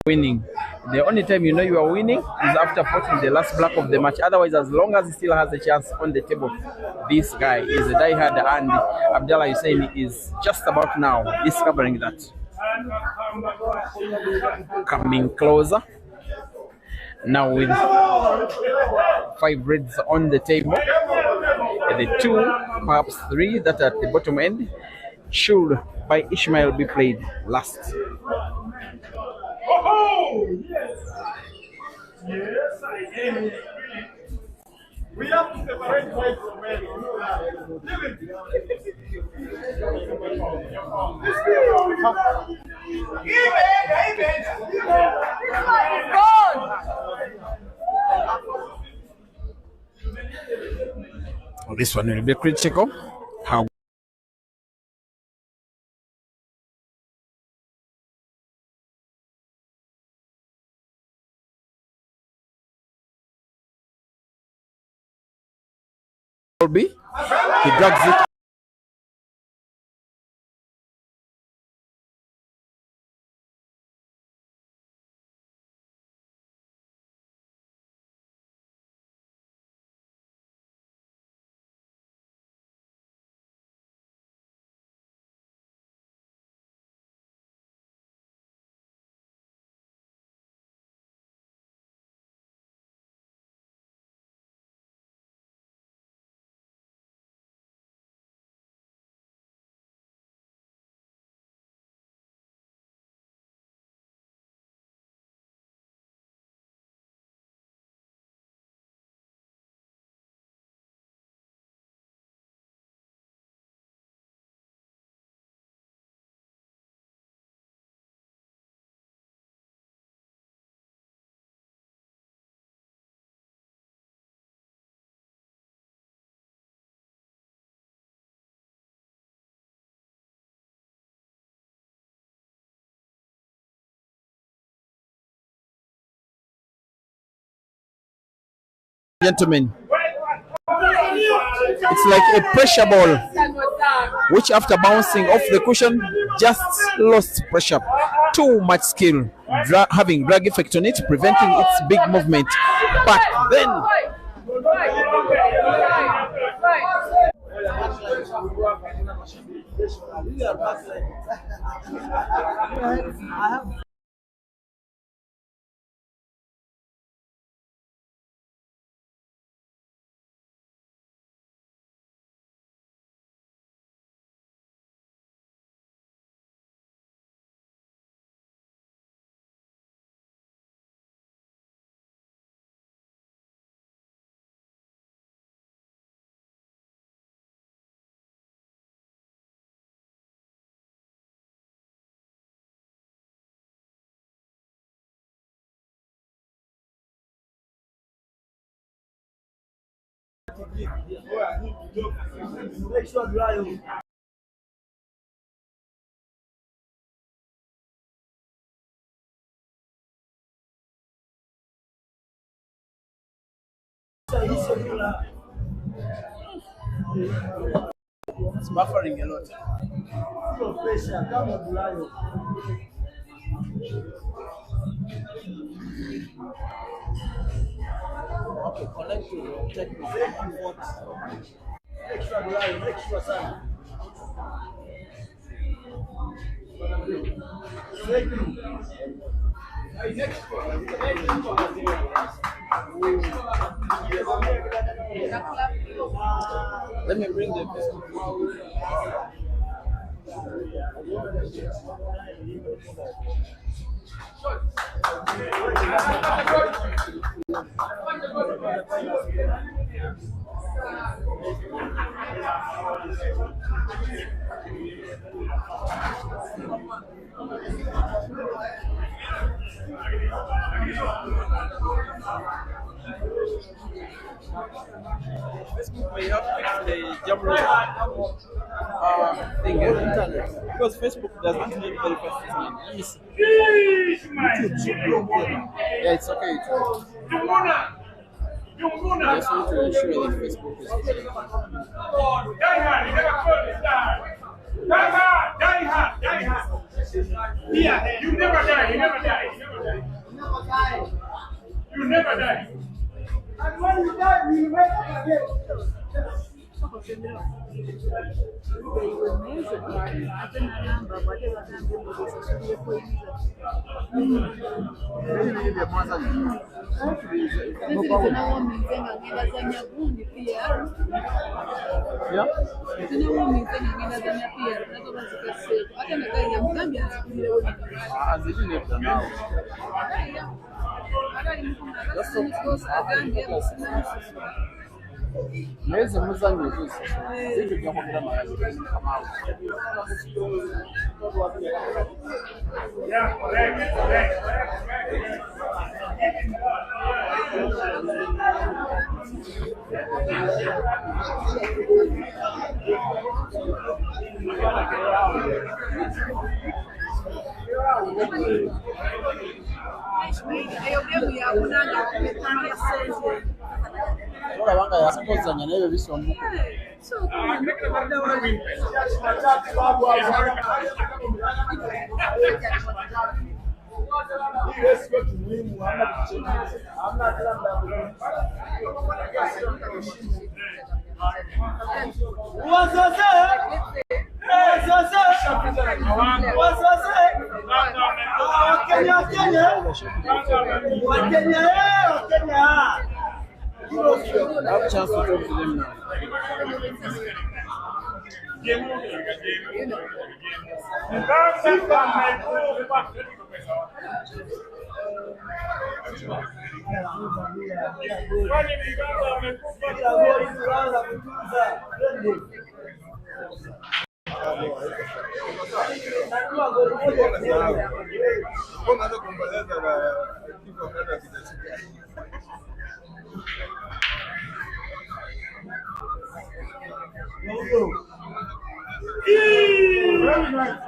winning. The only time you know you are winning is after putting the last block of the match. Otherwise, as long as he still has a chance on the table, this guy is a die-hard, and Abdullah Hussein is just about now discovering that. Coming closer. Now with 5 reds on the table, the 2, perhaps 3 that are at the bottom end should by Ishmael be played last. Oh, yes. Yes, I am. We have to separate white from red. This one will be critical. How will be? He drags it. Gentlemen, it's like a pressure ball, which after bouncing off the cushion, just lost pressure. Too much skill, having drag effect on it, preventing its big movement. But then, it's buffering a lot. Okay, connect to your technical. Let me bring the Facebook. Facebook may have fixed the JAMLOCK thing on the internet because Facebook does not need very fast internet. Let me see. YouTube should be okay. Yeah, it's okay. Just want to ensure that Facebook is okay. Yeah, you never die. You never die. You never die. And when you die, you wake up again. Mwezi muzanyo gusa sivyo byo kugira amazi kamao. Yeah, correct. Ora banga yasakozanya nebe bisombo. I have a chance to talk to them now. Very nice.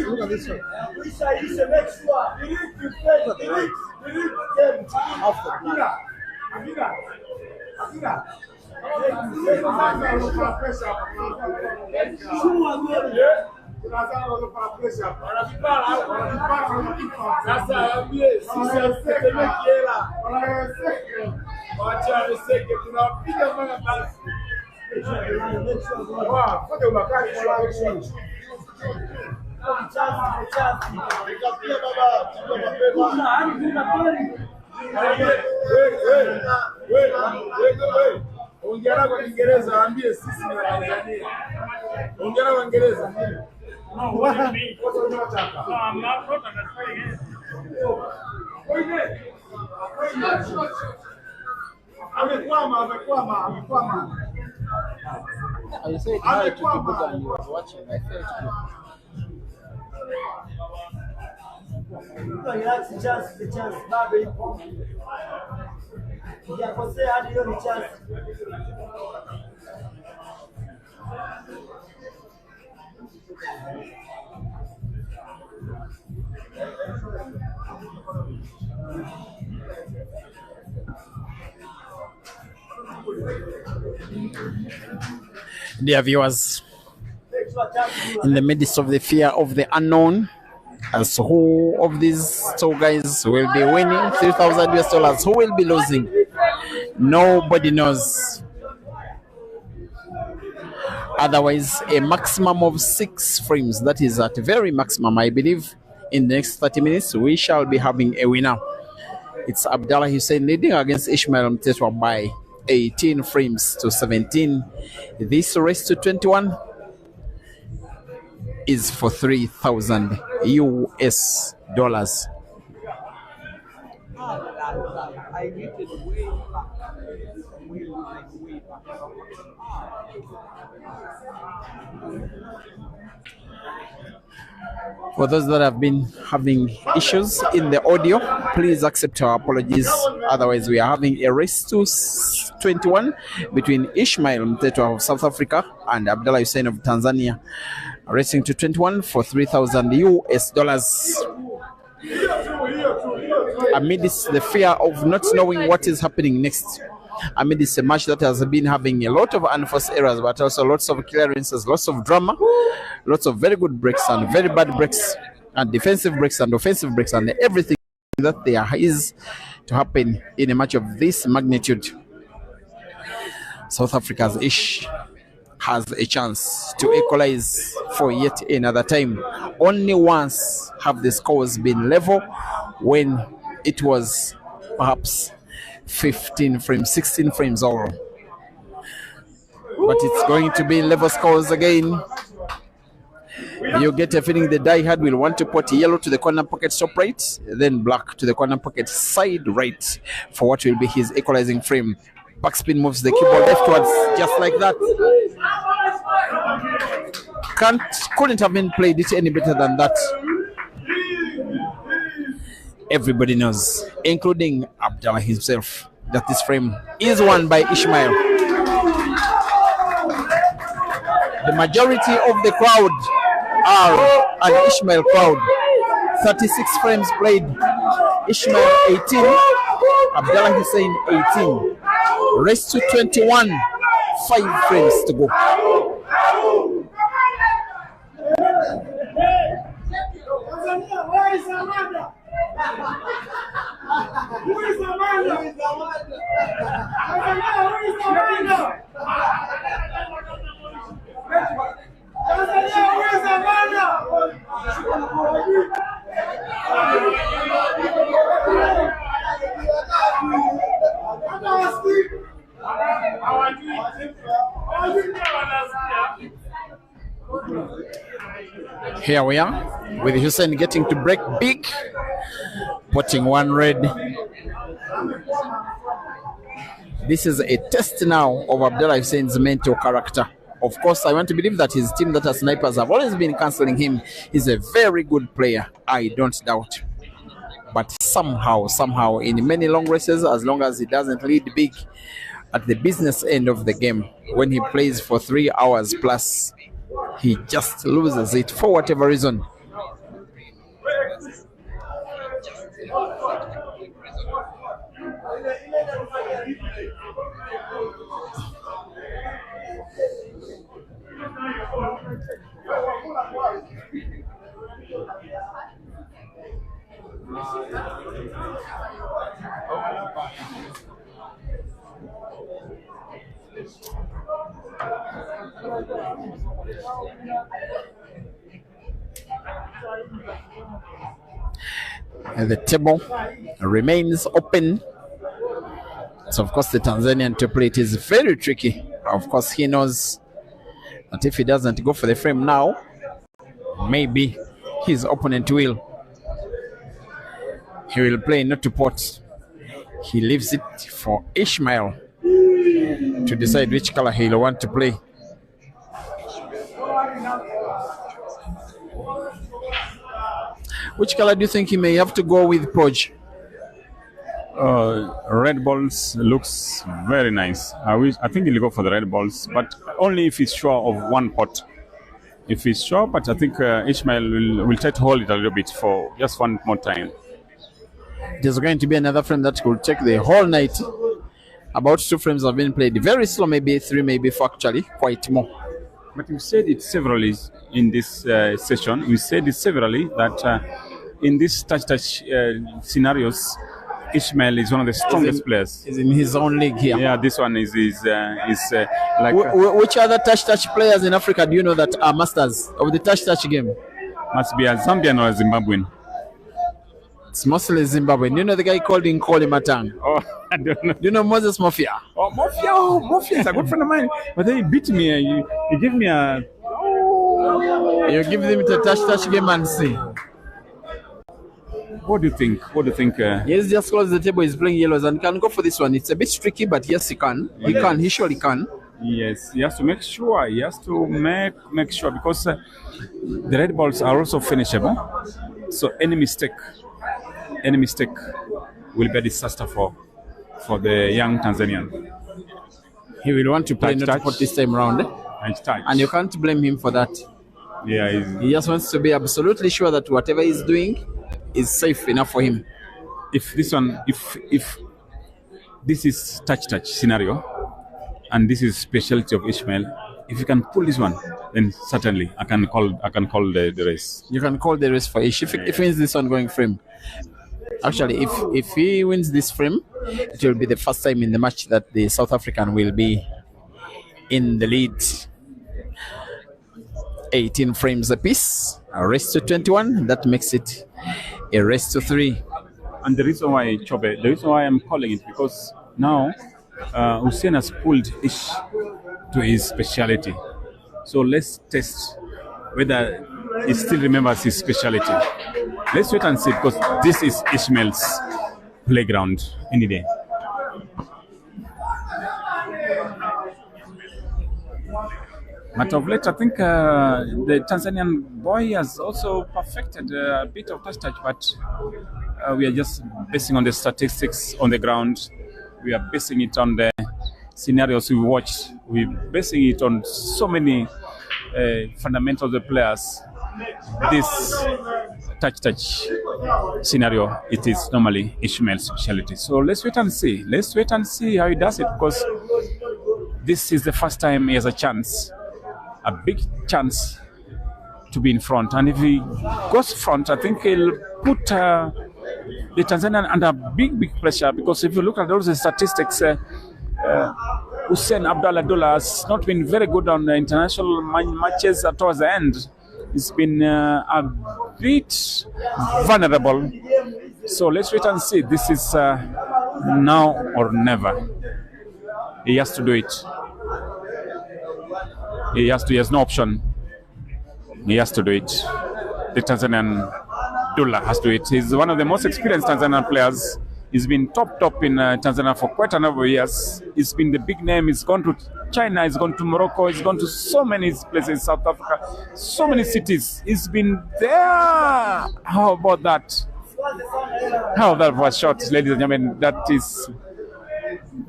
Look at this one. Ongera kwa Kiingereza ambie sisi ni Watanzania. Ongera kwa Kiingereza. No, what do you mean? What do you talk about? No, I'm not understanding it. Amekwama. I said hi to people and you was watching. I felt good. Dear viewers, in the midst of the fear of the unknown, as who of these two guys will be winning 3,000 US dollars, who will be losing, nobody knows. Otherwise, a maximum of 6 frames, that is at very maximum. I believe in the next 30 minutes we shall be having a winner. It's Abdullah Hussein leading against Ishmael Mthethwa by 18 frames to 17. This race to 21 is for 3,000 US dollars. For those that have been having issues in the audio, please accept our apologies. Otherwise, we are having a race to 21 between Ishmael Mthethwa of South Africa and Abdullah Hussein of Tanzania, racing to 21 for 3,000 US dollars. Amidst the fear of not knowing what is happening next, amidst a match that has been having a lot of unforced errors, but also lots of clearances, lots of drama, lots of very good breaks and very bad breaks, and defensive breaks and offensive breaks, and everything that there is to happen in a match of this magnitude. South Africa's Ish has a chance to equalize for yet another time. Only once have the scores been level, when it was perhaps 15 frames, 16 frames all. But it's going to be level scores again. You get a feeling the die-hard will want to put yellow to the corner pocket top right, then black to the corner pocket side right for what will be his equalizing frame. Backspin moves the keyboard leftwards, just like that. Couldn't have been played it any better than that. Everybody knows, including Abdullah himself, that this frame is won by Ishmael. The majority of the crowd are an Ishmael crowd. 36 frames played, Ishmael 18, Abdullah Hussein 18. Race to 21, 5 frames to go. Who is Amanda? Who is Amanda? Here we are with Hussein getting to break big, putting one red. This is a test now of Abdullah Hussein's mental character. Of course, I want to believe that his team that are snipers have always been cancelling him. He's a very good player, I don't doubt. But somehow, in many long races, as long as he doesn't lead big at the business end of the game, when he plays for 3 hours plus, he just loses it for whatever reason. And the table remains open. So of course the Tanzanian to play it is very tricky. Of course he knows that if he doesn't go for the frame now, maybe his opponent will. He will play not to pot. He leaves it for Ishmael to decide which color he'll want to play. Which color do you think he may have to go with, Poj? Red balls looks very nice. I think he'll go for the red balls, but only if he's sure of one pot. If he's sure, but I think Ishmael will try to hold it a little bit for just one more time. There's going to be another frame that could take the whole night. About 2 frames have been played. Very slow, maybe 3, maybe 4 actually, quite more. But we said it severally in this session. We said it severally that in these touch scenarios, Ishmael is one of the strongest players. He's in his own league here. Yeah, this one is like. Which other touch players in Africa do you know that are masters of the touch game? Must be a Zambian or a Zimbabwean. It's mostly Zimbabwe. Do you know the guy called Nkoli Matang? Oh, I don't know. Do you know Moses Mafia? Oh, Mafia is a good friend of mine. But then he beat me. He gave me a. Oh. You give them the touch game and see. What do you think? Yes, just close the table. He's playing yellows and can go for this one. It's a bit tricky, but yes, he can. He can. He surely can. Yes, he has to make sure. He has to make sure because the red balls are also finishable. So any mistake will be a disaster for the young Tanzanian. He will want to play not to this time round. And you can't blame him for that. Yeah, he just wants to be absolutely sure that whatever he's doing is safe enough for him. If this is touch scenario, and this is specialty of Ishmael, if you can pull this one, then certainly I can call the race. You can call the race for Ish if he wins this ongoing frame. Actually, if he wins this frame, it will be the first time in the match that the South African will be in the lead. 18 frames apiece, a race to 21. That makes it a race to 3. And the reason why I'm calling it because now Hussein has pulled Ish to his speciality. So let's test whether he still remembers his speciality. Let's wait and see because this is Ishmael's playground any day. But of late, I think the Tanzanian boy has also perfected a bit of touch, but we are just basing on the statistics on the ground. We are basing it on the scenarios we watched. We're basing it on so many fundamentals of the players. This touch scenario, it is normally Ishmael's specialty. So let's wait and see. Let's wait and see how he does it because this is the first time he has a chance. A big chance to be in front, and if he goes front, I think he'll put the Tanzanian under big pressure because if you look at those statistics, Hussein Abdullah has not been very good on the international matches towards the end. He's been a bit vulnerable. So let's wait and see. This is now or never. He has to do it. He has no option. He has to do it. The Tanzanian Abdullah has to do it. He's one of the most experienced Tanzanian players. He's been top in Tanzania for quite a number of years. He's been the big name. He's gone to China, he's gone to Morocco, he's gone to so many places in South Africa, so many cities. He's been there. How about that? How that was shot, ladies and gentlemen. That is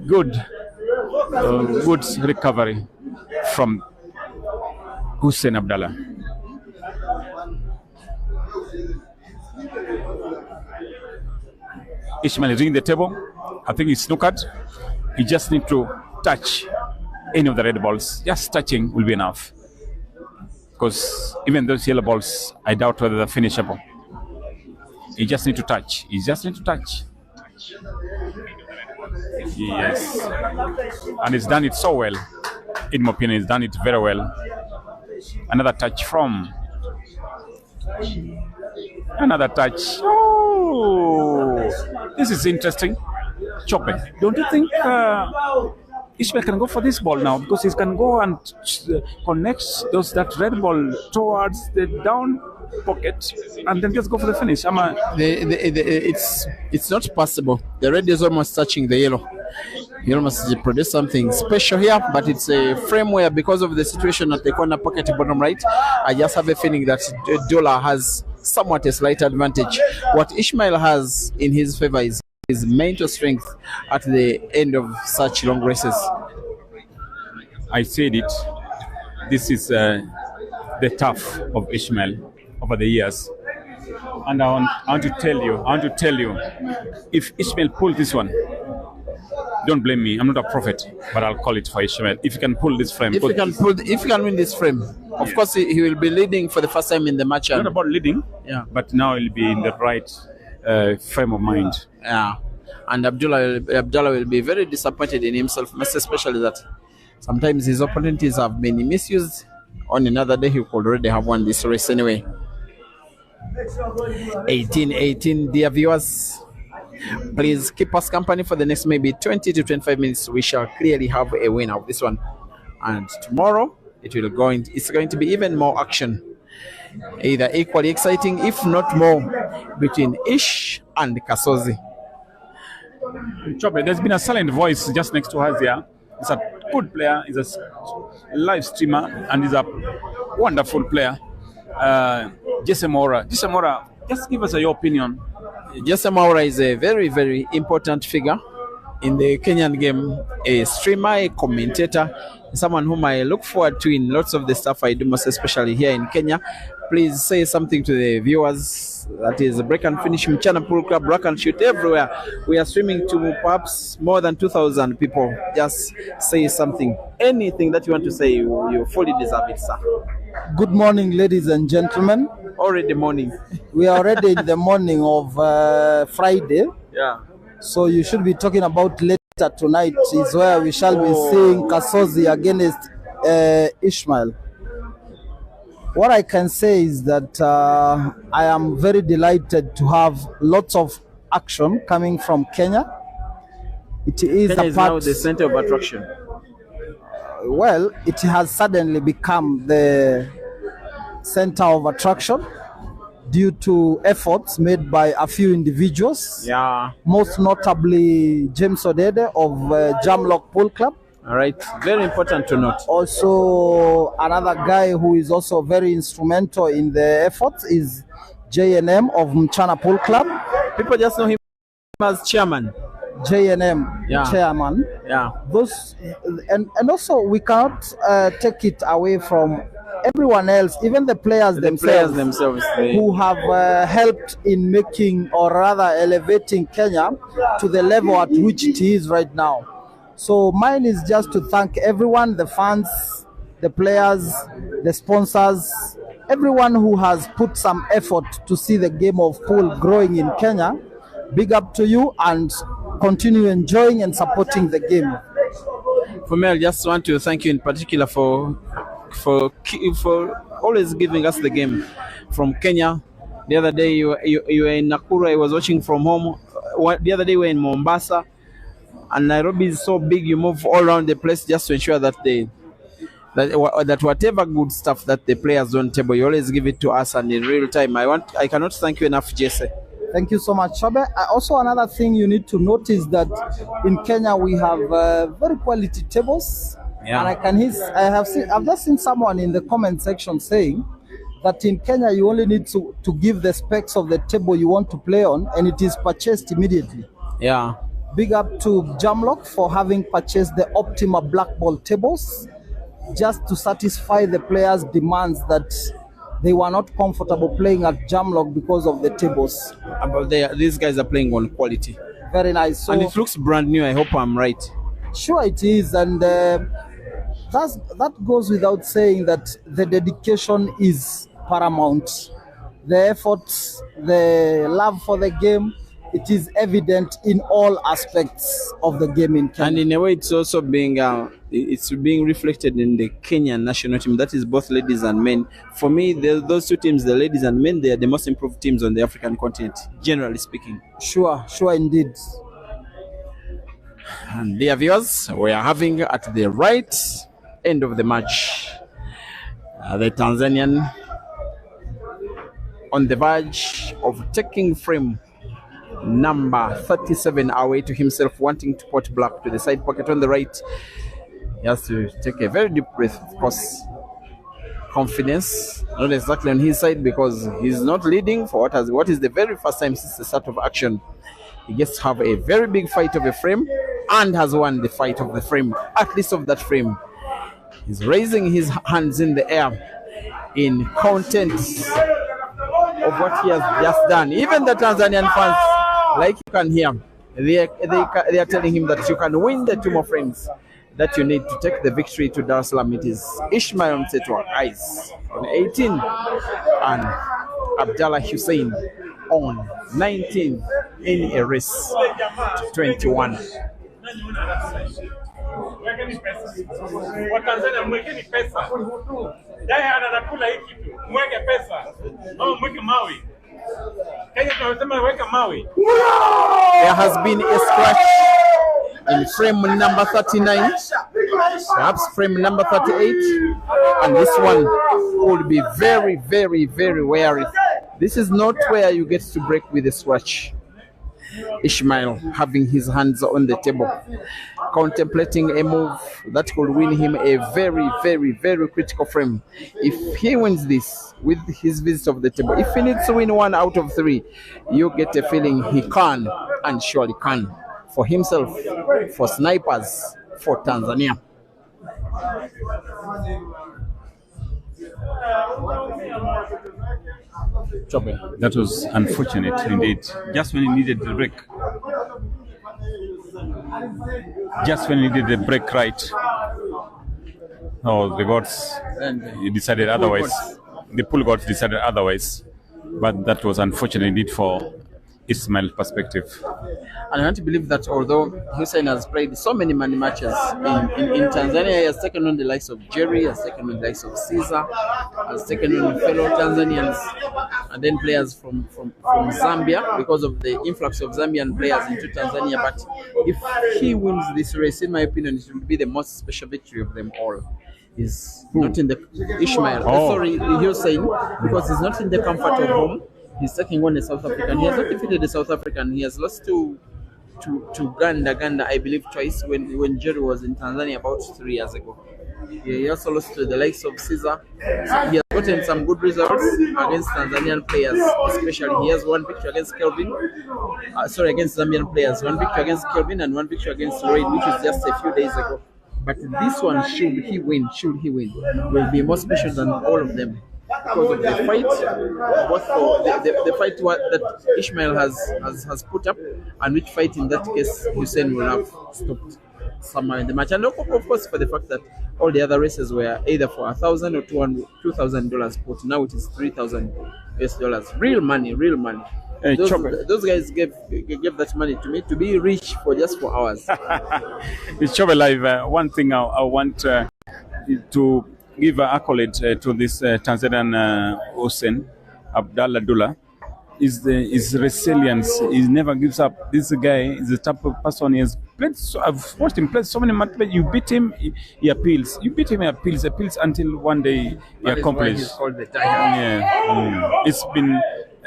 good. Good recovery from Hussein Abdullah. Ishmael is ringing the table. I think he's snookered. He just need to touch any of the red balls. Just touching will be enough. Because even those yellow balls, I doubt whether they're finishable. He just need to touch. He just need to touch. Yes. And he's done it so well. In my opinion, he's done it very well. Another touch from. Another touch. Oh, this is interesting. Chopping. Don't you think Ishmael can go for this ball now? Because he can go and connect that red ball towards the down pocket and then just go for the finish. It's not possible. The red is almost touching the yellow. You almost produce something special here, but it's a frame where, because of the situation at the corner pocket bottom right, I just have a feeling that Abdullah has somewhat a slight advantage. What Ishmael has in his favor is his mental strength at the end of such long races. I said it. This is the tough of Ishmael over the years. And I want to tell you, if Ishmael pull this one, don't blame me. I'm not a prophet, but I'll call it for Ishmael. If you can pull this frame, If he can win this frame, of course he will be leading for the first time in the match. Not about leading, yeah, but now he'll be in the right frame of mind. Yeah, and Abdullah will be very disappointed in himself, most especially that sometimes his opportunities have been misused. On another day, he could already have won this race anyway. 18-18, dear viewers. Please keep us company for the next maybe 20 to 25 minutes. We shall clearly have a winner of this one. And tomorrow, it's going to be even more action. Either equally exciting, if not more, between Ish and Kasozi. Chope, there's been a silent voice just next to us here. He's a good player, he's a live streamer, and he's a wonderful player. Jesse Mora, just give us your opinion. Jesse Mora is a very, very important figure in the Kenyan game. A streamer, a commentator, someone whom I look forward to in lots of the stuff I do, most especially here in Kenya. Please say something to the viewers. That is Break and Finish, Mchana Pool Club, Rock and Shoot, everywhere. We are streaming to perhaps more than 2,000 people. Just say something. Anything that you want to say, you fully deserve it, sir. Good morning, ladies and gentlemen. Already morning. We are already in the morning of Friday. Yeah. So you should be talking about later tonight is where we shall be seeing Kasozi against Ishmael. What I can say is that I am very delighted to have lots of action coming from Kenya. It is Kenya is now the center of attraction. Well, it has suddenly become the center of attraction due to efforts made by a few individuals. Yeah. Most notably James Odede of JAMLOCK Pool Club. All right, very important to note. Also, another guy who is also very instrumental in the efforts is JNM of Mchana Pool Club. People just know him as chairman. JNM, yeah. Chairman. Yeah. Those and also we cannot take it away from everyone else, even the players themselves who have helped in making or rather elevating Kenya to the level at which it is right now. So mine is just to thank everyone, the fans, the players, the sponsors, everyone who has put some effort to see the game of pool growing in Kenya. Big up to you and continue enjoying and supporting the game. For me, I just want to thank you in particular for always giving us the game from Kenya. The other day you were in Nakuru, I was watching from home. The other day we were in Mombasa. And Nairobi is so big, you move all around the place just to ensure that that whatever good stuff that the players don't table, you always give it to us and in real time. I cannot thank you enough, Jesse. Thank you so much, Shobe. Also, another thing you need to notice that in Kenya we have very quality tables. Yeah. And I've just seen someone in the comment section saying that in Kenya you only need to give the specs of the table you want to play on, and it is purchased immediately. Yeah. Big up to JAMLOCK for having purchased the Optima black ball tables just to satisfy the players' demands that they were not comfortable playing at JAMLOCK because of the tables. These guys are playing on quality. Very nice. So, and it looks brand new. I hope I'm right. Sure it is. And that goes without saying that the dedication is paramount. The efforts, the love for the game, it is evident in all aspects of the game in Kenya. And in a way, it's also being reflected in the Kenyan national team. That is both ladies and men. For me, those two teams, the ladies and men, they are the most improved teams on the African continent, generally speaking. Sure indeed. And dear viewers, we are having at the right end of the match, the Tanzanian on the verge of taking frame number 37 away to himself, wanting to put black to the side pocket on the right. He has to take a very deep breath, of course. Confidence, not exactly on his side because he's not leading for what is the very first time since the start of action. he gets to have a very big fight of a frame and has won the fight of the frame, at least of that frame. He's raising his hands in the air in content of what he has just done. Even the Tanzanian fans, like you can hear, they are telling him that you can win the 2 more frames that you need to take the victory to Dar es Salaam. It is Ishmael Mthethwa, guys, on 18, and Abdullah Hussein on 19 in a race to 21. Watanzania mwekeni pesa. Yeye anakula hii kitu. Mweke pesa. Au mweke mawe. Kenya tunasema weka mawe. There has been a scratch in frame number 39, perhaps frame number 38, and this one would be very, very, very wary. This is not where you get to break with a scratch. Ishmael having his hands on the table, contemplating a move that could win him a very, very, very critical frame. If he wins this with his visit of the table, if he needs to win 1 out of 3, you get a feeling he can and surely can, for himself, for snipers, for Tanzania. That was unfortunate indeed. Just when he needed the break. Just when he needed the break right. Oh, the gods decided otherwise. The pool gods decided otherwise. But that was unfortunate indeed for Ishmael's perspective. And I want to believe that although Hussein has played so many matches in Tanzania, he has taken on the likes of Jerry, has taken on the likes of Caesar, has taken on fellow Tanzanians, and then players from Zambia, because of the influx of Zambian players into Tanzania. But if he wins this race, in my opinion, it will be the most special victory of them all. He's not in the Ishmael, sorry, Hussein, because he's not in the comfort of home. He's taking on a South African. He has not defeated the South African. He has lost to Uganda, I believe, twice when Jerry was in Tanzania about 3 years ago. He also lost to the likes of Caesar. So he has gotten some good results against Tanzanian players, especially. He has 1 victory against Kelvin. Against Zambian players. 1 victory against Kelvin and 1 victory against Lloyd, which is just a few days ago. But this one, should he win, will be more special than all of them. Because of the fight, both for the fight that Ishmael has put up, and which fight in that case Hussein will have stopped somewhere in the match. And of course for the fact that all the other races were either for $1,000 or $2,000 put. Now it is $3,000 US. Real money. Those guys gave that money to me to be rich for just 4 hours. It's Chobe Live. One thing I want to give an accolade to this Tanzanian Hussein, Abdullah, is his resilience. He never gives up. This guy is the type of person. He has played. I've watched him play so many matches. You beat him, he appeals. You beat him, he appeals until one day he accomplishes.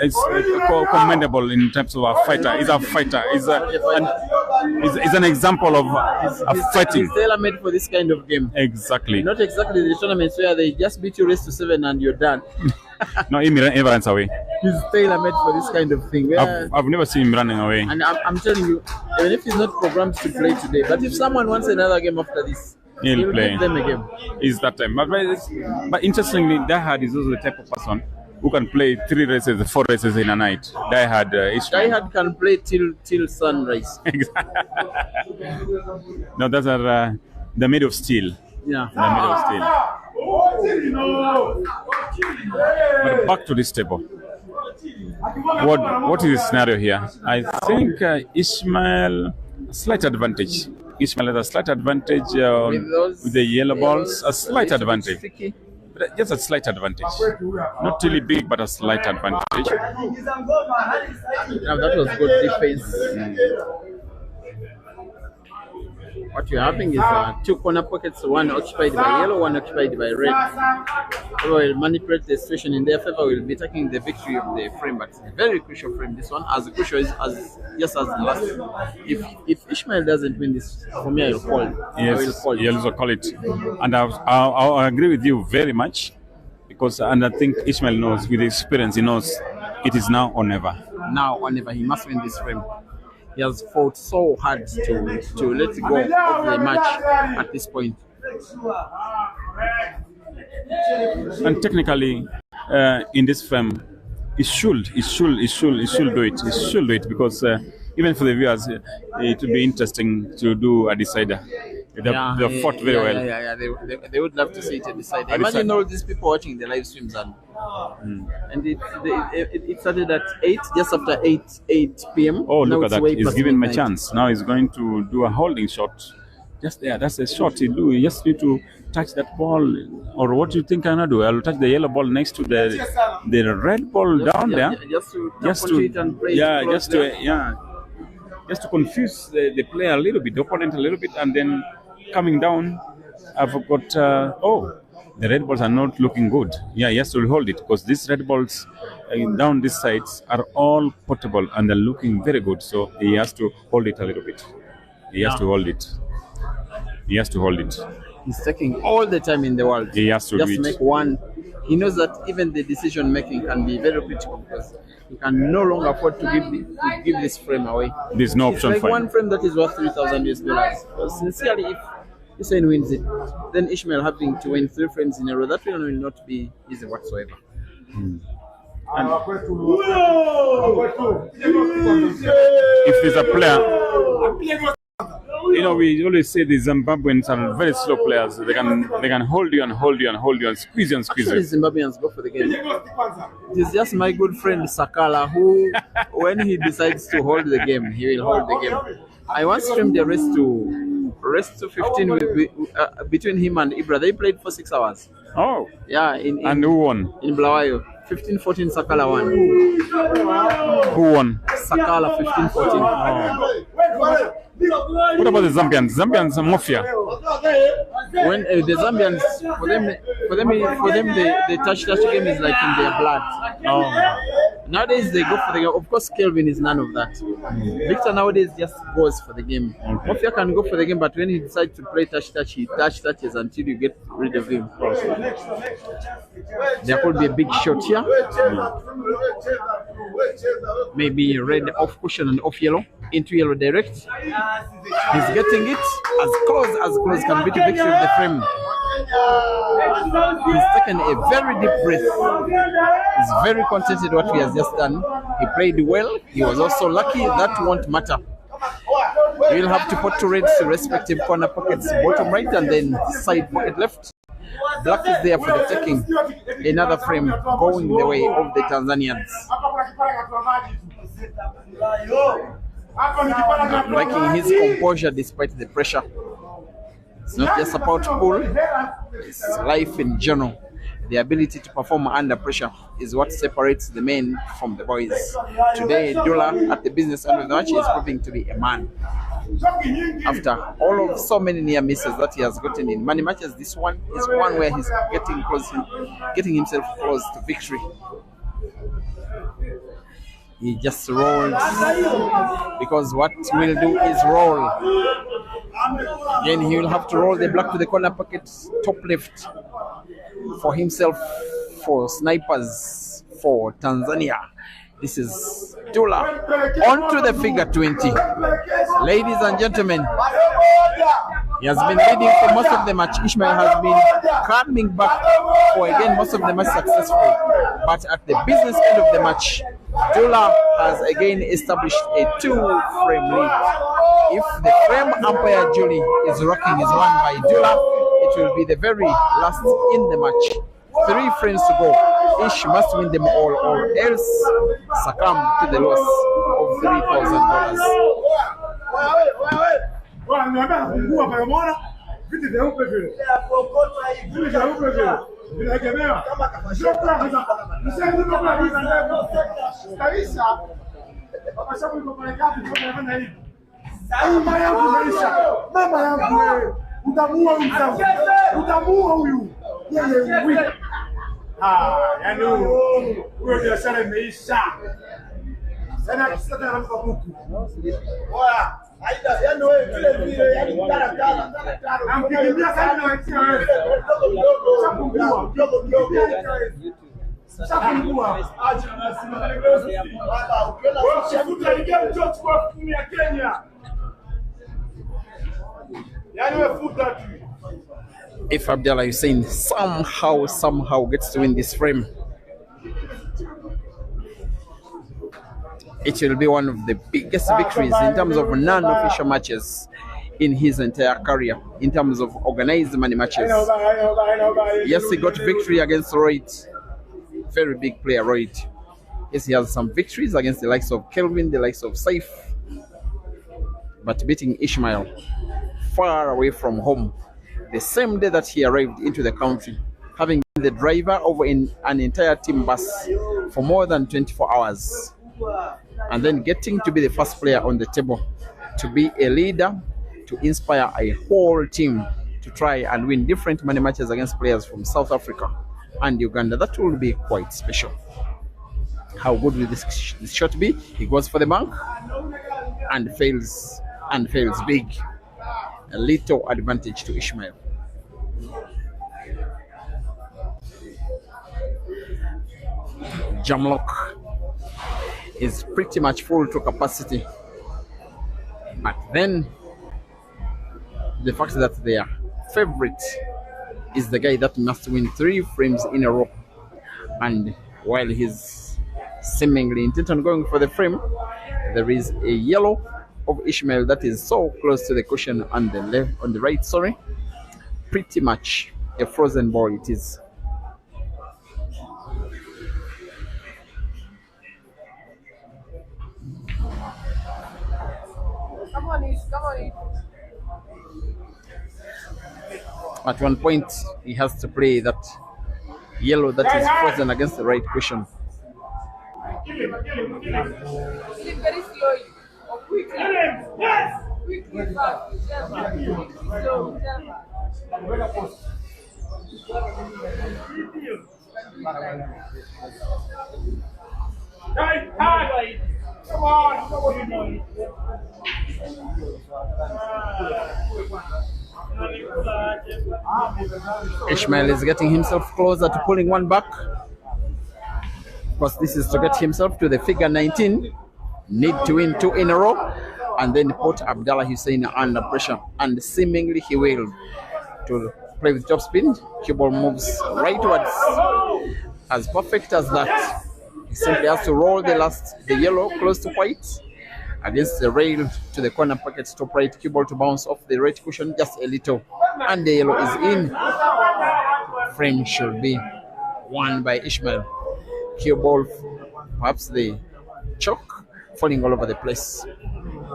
It's commendable in terms of a fighter. He's a fighter. He's an example of fighting. He's tailor-made for this kind of game. Exactly. Not exactly the tournaments where they just beat you race to 7 and you're done. No, he never runs away. He's tailor-made for this kind of thing. I've never seen him running away. And I'm telling you, even if he's not programmed to play today, but if someone wants another game after this, he'll play them a game. It's that time. But interestingly, Dahad is also the type of person who can play 3 races, 4 races in a night. Dahad can play till sunrise. No, those are they're made of steel. Yeah, they're made of steel. But back to this table. What is the scenario here? I think Ishmael slight advantage. Ishmael has a slight advantage with the yellow balls. A slight advantage. Just a slight advantage. Not really big, but a slight advantage. Now that was good defense. What you're having is 2 corner pockets, one occupied by yellow, one occupied by red. So we'll manipulate the situation in their favor. We'll be taking the victory of the frame, but it's a very crucial frame. This one, as crucial as the last. If Ishmael doesn't win this, for me, I will call it. Yes, you'll also call it. And I agree with you very much, and I think Ishmael knows, with experience, he knows it is now or never. Now or never. He must win this frame. He has fought so hard to let go of the match at this point. And technically, in this frame, it should do it. It should do it because even for the viewers, it will be interesting to do a decider. They fought very well. Yeah. They would love to see it a decider. Imagine all these people watching the live streams and it started at 8, just after 8 p.m. Oh, look at that! He's giving him a chance. Now he's going to do a holding shot. Just there, that's a shot he do. You just need to touch that ball, or what do you think I'm gonna do? I'll touch the yellow ball next to the red ball down there. Just to confuse the player a little bit, the opponent a little bit, and then coming down. I've got the red balls are not looking good. Yeah, he has to hold it because these red balls down these sides are all potable and they're looking very good. So he has to hold it a little bit. He has to hold it. He's taking all the time in the world. He has to just make one. He knows that even the decision making can be very critical because he can no longer afford to give this frame away. There's no option like for one frame that is worth $3,000 US. So sincerely, if Hussein wins it, then Ishmael having to win 3 frames in a row, that will not be easy whatsoever. If there's a player, we always say the Zimbabweans are very slow players. They can hold you and squeeze you. Actually, Zimbabweans go for the game. It is just my good friend Sakala who, when he decides to hold the game, he will hold the game. I once streamed the race to 15 between him and Ibra. They played for 6 hours. Oh. Yeah. And who won? In Blawayo. 15-14 Sakala won. Who won? Sakala 15-14. Oh. What about the Zambians? Zambians are mafia. When the Zambians, for them, the touch game is like in their blood. Oh. Nowadays they go for the game. Of course, Kelvin is none of that. Victor nowadays just goes for the game. Okay. Mafia can go for the game, but when he decides to play touch, he touches until you get rid of him. There could be a big shot here. Maybe red off cushion and off yellow into yellow direct. He's getting it as close can be to victory of the frame. He's taken a very deep breath. He's very contented what he has just done. He played well. He was also lucky. That won't matter. We'll have to put 2 reds to respective corner pockets, bottom right and then side pocket left. Black is there for the taking. Another frame going the way of the Tanzanians. Liking his composure despite the pressure. It's not just about pool, it's life in general. The ability to perform under pressure is what separates the men from the boys. Today, Abdullah at the business end of the match is proving to be a man. After all of so many near misses that he has gotten in many matches, this one is one where he's getting himself close to victory. He just rolled because what we'll do is roll. Again, he will have to roll the black to the corner pocket, top left for himself, for snipers, for Tanzania. This is Abdullah onto the figure 20. Ladies and gentlemen, he has been leading for most of the match. Ishmael has been coming back for again most of the match successfully. But at the business end of the match, Abdullah has again established a 2-frame lead. If the frame umpire Julie is rocking his one by Abdullah, it will be the very last in the match. 3 frames to go. Ish must win them all or else succumb to the loss of $3,000. Yani huyo biashara imeisha. Sana kisata na mkabuku. Oya, aida yani wewe vile vile yani tara. Amkimbia sana na wewe. Chapungua. If Abdullah Hussein somehow gets to win this frame, it will be one of the biggest victories in terms of non-official matches in his entire career, in terms of organized money matches. Yes, he got victory against Royd, very big player Royd. Yes, he has some victories against the likes of Kelvin, the likes of Saif, but beating Ishmael far away from home, the same day that he arrived into the country, having been the driver over in an entire team bus for more than 24 hours, and then getting to be the first player on the table, to be a leader, to inspire a whole team to try and win different money matches against players from South Africa and Uganda. That will be quite special. How good will this shot be? He goes for the bank and fails big. A little advantage to Ishmael. JAMLOCK is pretty much full to capacity, but then the fact that their favorite is the guy that must win 3 frames in a row, and while he's seemingly intent on going for the frame, there is a yellow of Ishmael that is so close to the cushion on the left, on the right, sorry. Pretty much a frozen ball it is. Come on, Ish, come on, Ish. At one point, he has to play that yellow that is frozen against the right cushion. Kill him very slowly. Or quickly. Yes! Quickly back. Quickly slow. Come on. Ishmael is getting himself closer to pulling one back, because this is to get himself to the figure 19. Need to win 2 in a row and then put Abdullah Hussein under pressure, and seemingly he will. To play with top spin, cue ball moves rightwards. As perfect as that, he simply has to roll the yellow close to white against the rail to the corner pocket, top right, cue ball to bounce off the right cushion just a little, and the yellow is in. Frame should be won by Ishmael. Cue ball, perhaps the chalk falling all over the place.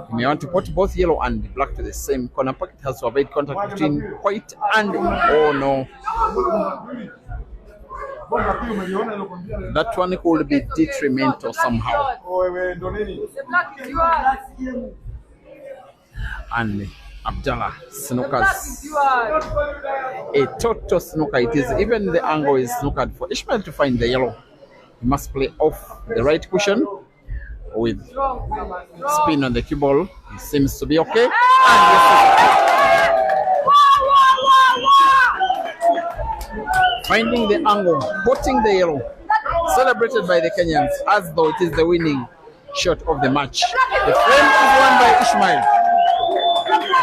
You may want to put both yellow and black to the same corner pocket. Has to avoid contact between white and, oh no, that one could be detrimental somehow. And Abdullah snookers, a total snooker it is. Even the angle is snookered. For Ishmael to find the yellow, he must play off the right cushion with spin on the cue ball. It seems to be okay. Finding the angle, putting the yellow, celebrated by the Kenyans as though it is the winning shot of the match. The frame is won by Ishmael.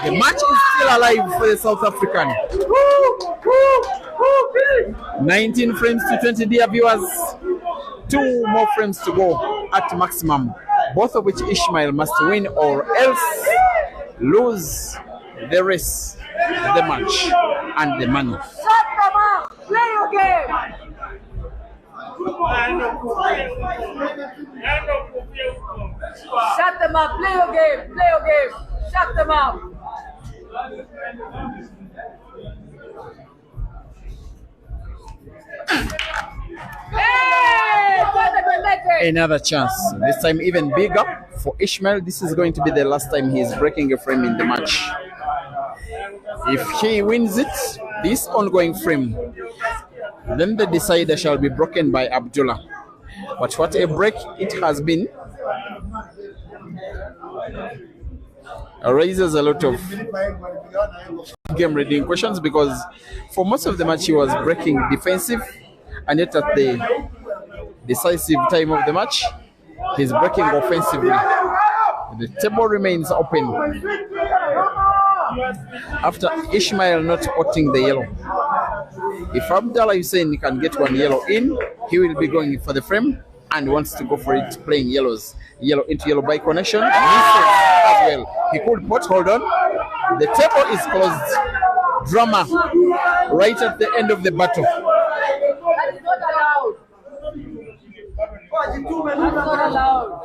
The match is still alive for the South African. 19 frames to 20, dear viewers. 2 more frames to go at maximum, both of which Ishmael must win or else lose the race, the match, and the money. Shut them up! Play your game! Shut them up! Play your game! Play your game! Shut them up! Another chance, this time even bigger for Ishmael. This is going to be the last time he is breaking a frame in the match. If he wins it, this ongoing frame, then the decider shall be broken by Abdullah. But what a break it has been. Raises a lot of game reading questions, because for most of the match he was breaking defensive, and yet at the decisive time of the match. He's breaking offensively. The table remains open after Ishmael not spotting the yellow. If Abdullah Hussein can get one yellow in, he will be going for the frame and wants to go for it, playing yellows. Yellow into yellow by connection. Misses as well. He could pot, hold on. The table is closed. Drama right at the end of the battle. That is not allowed. Not allowed.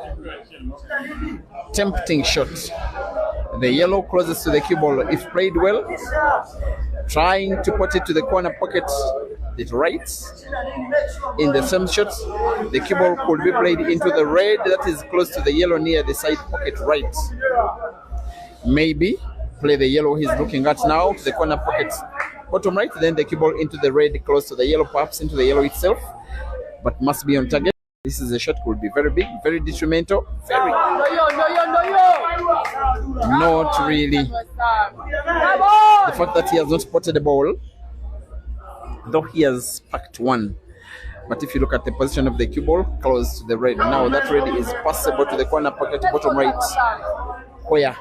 Tempting shot. The yellow closest to the cue ball if played well. Trying to put it to the corner pocket. It right. In the same shot, the cue ball could be played into the red that is close to the yellow near the side pocket right. Maybe play the yellow he's looking at now to the corner pocket bottom right, then the cue ball into the red close to the yellow, perhaps into the yellow itself, but must be on target. This is a shot could be very big, very detrimental, very not really. The fact that he has not spotted the ball, though he has packed one. But if you look at the position of the cue ball close to the red, now that red is passable to the corner pocket bottom right, where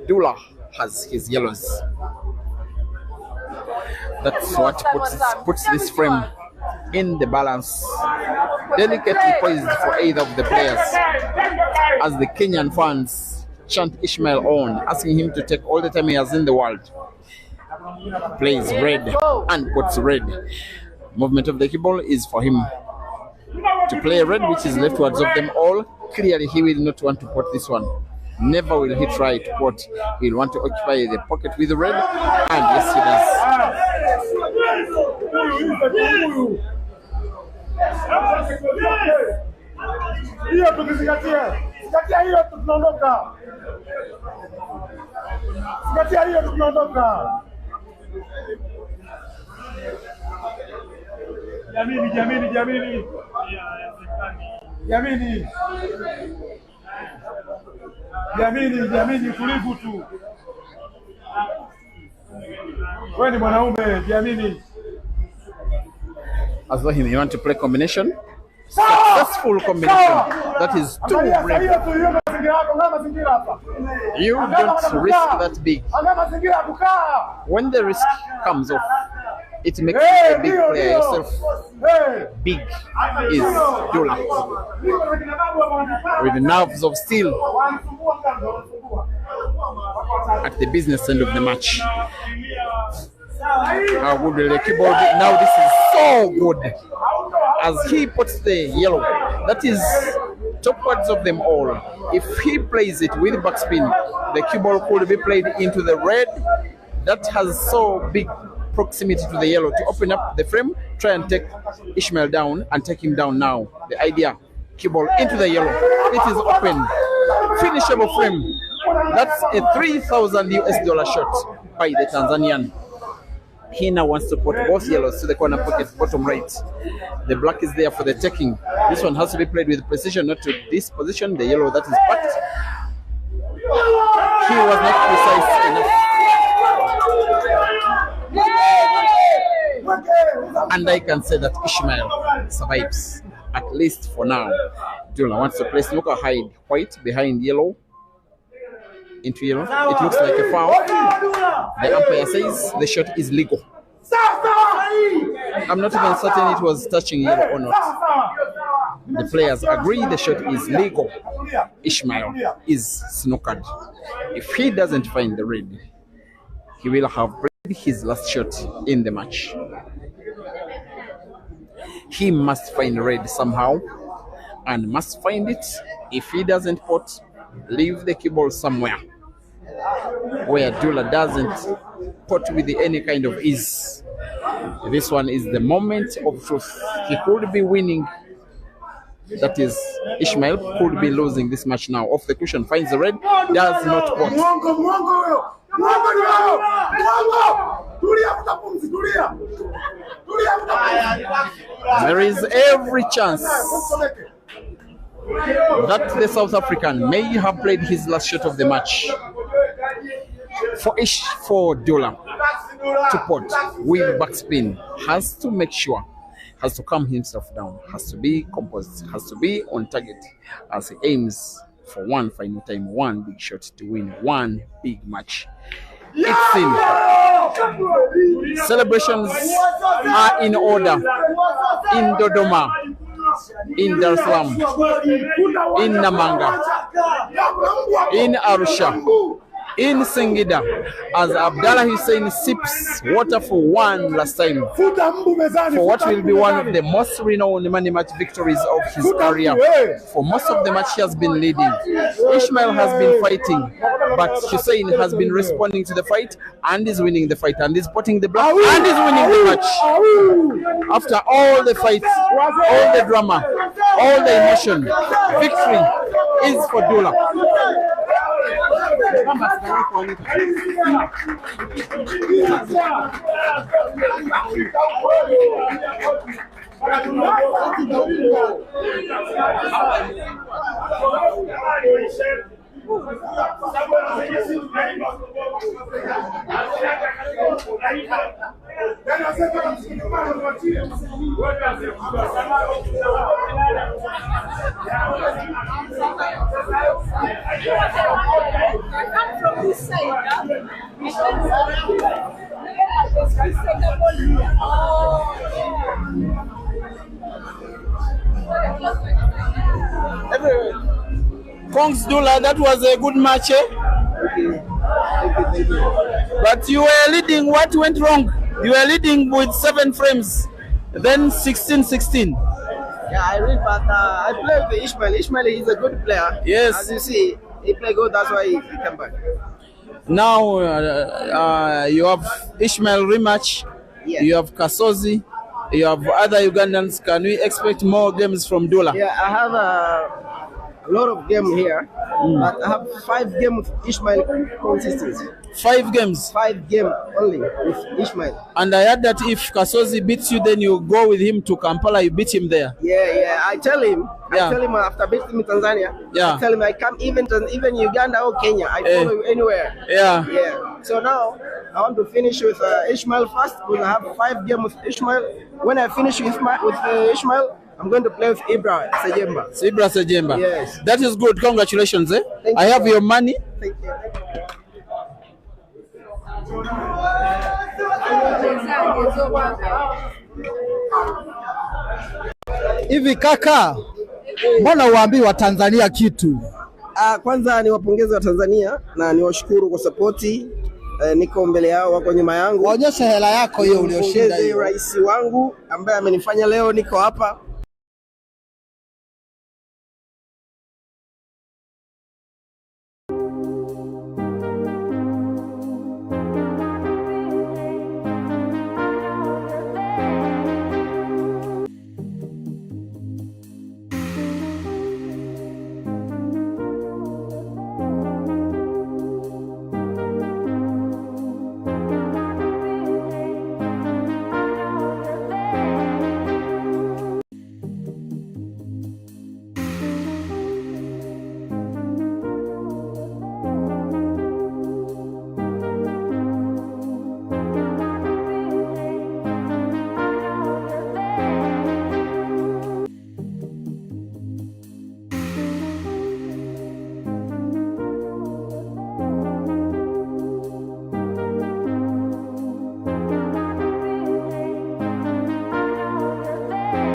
Abdullah has his yellows. That's what puts this frame in the balance, delicately poised for either of the players, as the Kenyan fans chant Ishmael on, asking him to take all the time he has in the world. Plays red and puts red. Movement of the cue ball is for him to play red, which is leftwards of them all. Clearly he will not want to put this one. Never will he try to put. He'll want to occupy the pocket with the red, and yes he does. Jamini, tulivu tu. Wewe ni mwanaume, Jamini. As though he may want to play combination. Successful combination. That is too brave. You don't risk that big. When the risk comes off, it makes you a big player yourself. Big is Abdullah, with the nerves of steel at the business end of the match. How good will the keyboard be? Now this is so good. As he puts the yellow, that is topwards of them all. If he plays it with backspin, the keyboard could be played into the red. That has so big proximity to the yellow to open up the frame, try and take Ishmael down and take him down now. The idea, cue ball into the yellow. It is open. Finishable frame. That's a 3,000 US dollar shot by the Tanzanian. He now wants to put both yellows to the corner pocket bottom right. The black is there for the taking. This one has to be played with precision, not to this position, the yellow that is packed. He was not precise enough. And I can say that Ishmael survives, at least for now. Abdullah wants to play snooker, hide white behind yellow into yellow. It looks like a foul. The umpire says the shot is legal. I'm not even certain it was touching yellow or not. The players agree the shot is legal. Ishmael is snookered. If he doesn't find the red, he will have played his last shot in the match. He must find red somehow, and must find it. If he doesn't put, leave the cue ball somewhere where Abdullah doesn't put with any kind of ease. This one is the moment of truth. He could be winning. That is, Ishmael could be losing this match now. Off the cushion, finds the red, does not put. There is every chance that the South African may have played his last shot of the match. For Abdullah to put with backspin, has to make sure has to calm himself down, has to be composed, has to be on target as he aims for one final time, one big shot to win one big match. It's in. Celebrations are in order in Dodoma, in Dar es Salaam, in Namanga, in Arusha, in Singida, as Abdullah Hussein sips water for one last time for what will be one of the most renowned money match victories of his career. For most of the match he has been leading. Ishmael has been fighting, but Hussein has been responding to the fight and is winning the fight and is putting the block and is winning the match. After all the fights, all the drama, all the emotion, victory is for Abdullah. Kongs Abdullah, that was a good match, eh? But you were leading. What went wrong? You were leading with 7 frames, then 16-16. Yeah, I read, but I play with Ishmael. Ishmael is a good player. Yes. As you see, he play good. That's why he came back. Now you have Ishmael rematch. Yeah. You have Kasozi. You have other Ugandans. Can we expect more games from Abdullah? Yeah, I have a lot of games here, but I have 5 games with Ishmael consistency. 5 games? 5 games only with Ishmael. And I heard that if Kasozi beats you, then you go with him to Kampala, you beat him there. Yeah, I tell him after beating him in Tanzania, I tell him I come even Uganda or Kenya, I follow you anywhere. Yeah. So now, I want to finish with Ishmael first, because I have 5 games with Ishmael. When I finish with Ishmael, I'm going to play with Ibra Sejemba. Yes. That is good. Congratulations. I have your money. Thank you. Hivi kaka, mbona uambii wa Tanzania kitu? Kwanza ni wapongeze wa Tanzania na niwashukuru kwa sapoti. Niko mbele yao, wako nyuma yangu. Waonyeshe hela yako hiyo ulioshinda hiyo. Rais wangu ambaye amenifanya leo niko hapa.